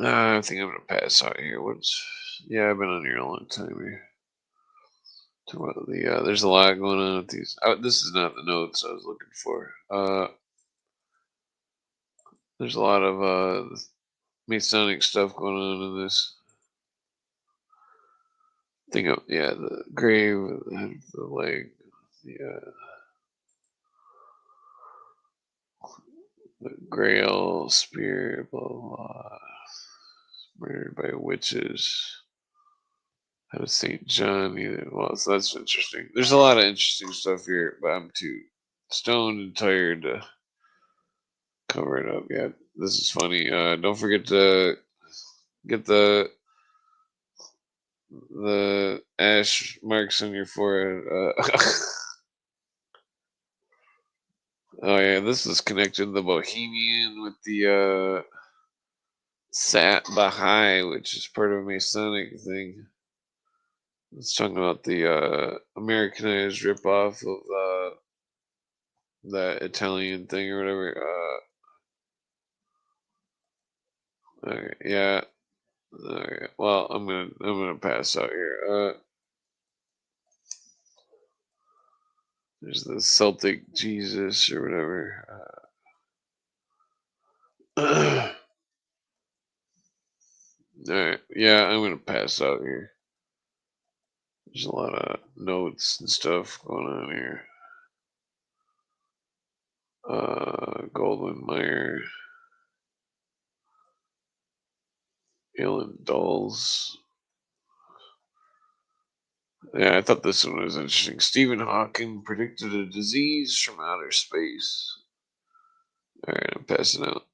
I think I'm gonna pass out here. Yeah, I've been on here a long time here. There's a lot going on with these. This is not the notes I was looking for. There's a lot of Masonic stuff going on in this. The grave, the head of the leg, the Grail spear, blah blah. Murdered by witches. Out of St. John either. Well, so that's interesting. There's a lot of interesting stuff here, but I'm too stoned and tired to cover it up yet. This is funny. Don't forget to get the ash marks on your forehead. Oh yeah, this is connected to the Bohemian with the Sat Baha'i, which is part of a Masonic thing. It's talking about the Americanized ripoff of that Italian thing or whatever. Okay, yeah. Okay. Well, I'm gonna pass out here. There's the Celtic Jesus or whatever. All right. Yeah, I'm gonna pass out here. There's a lot of notes and stuff going on here. Goldwyn Mayer, Alan Dulles. Yeah, I thought this one was interesting. Stephen Hawking predicted a disease from outer space. All right, I'm passing out.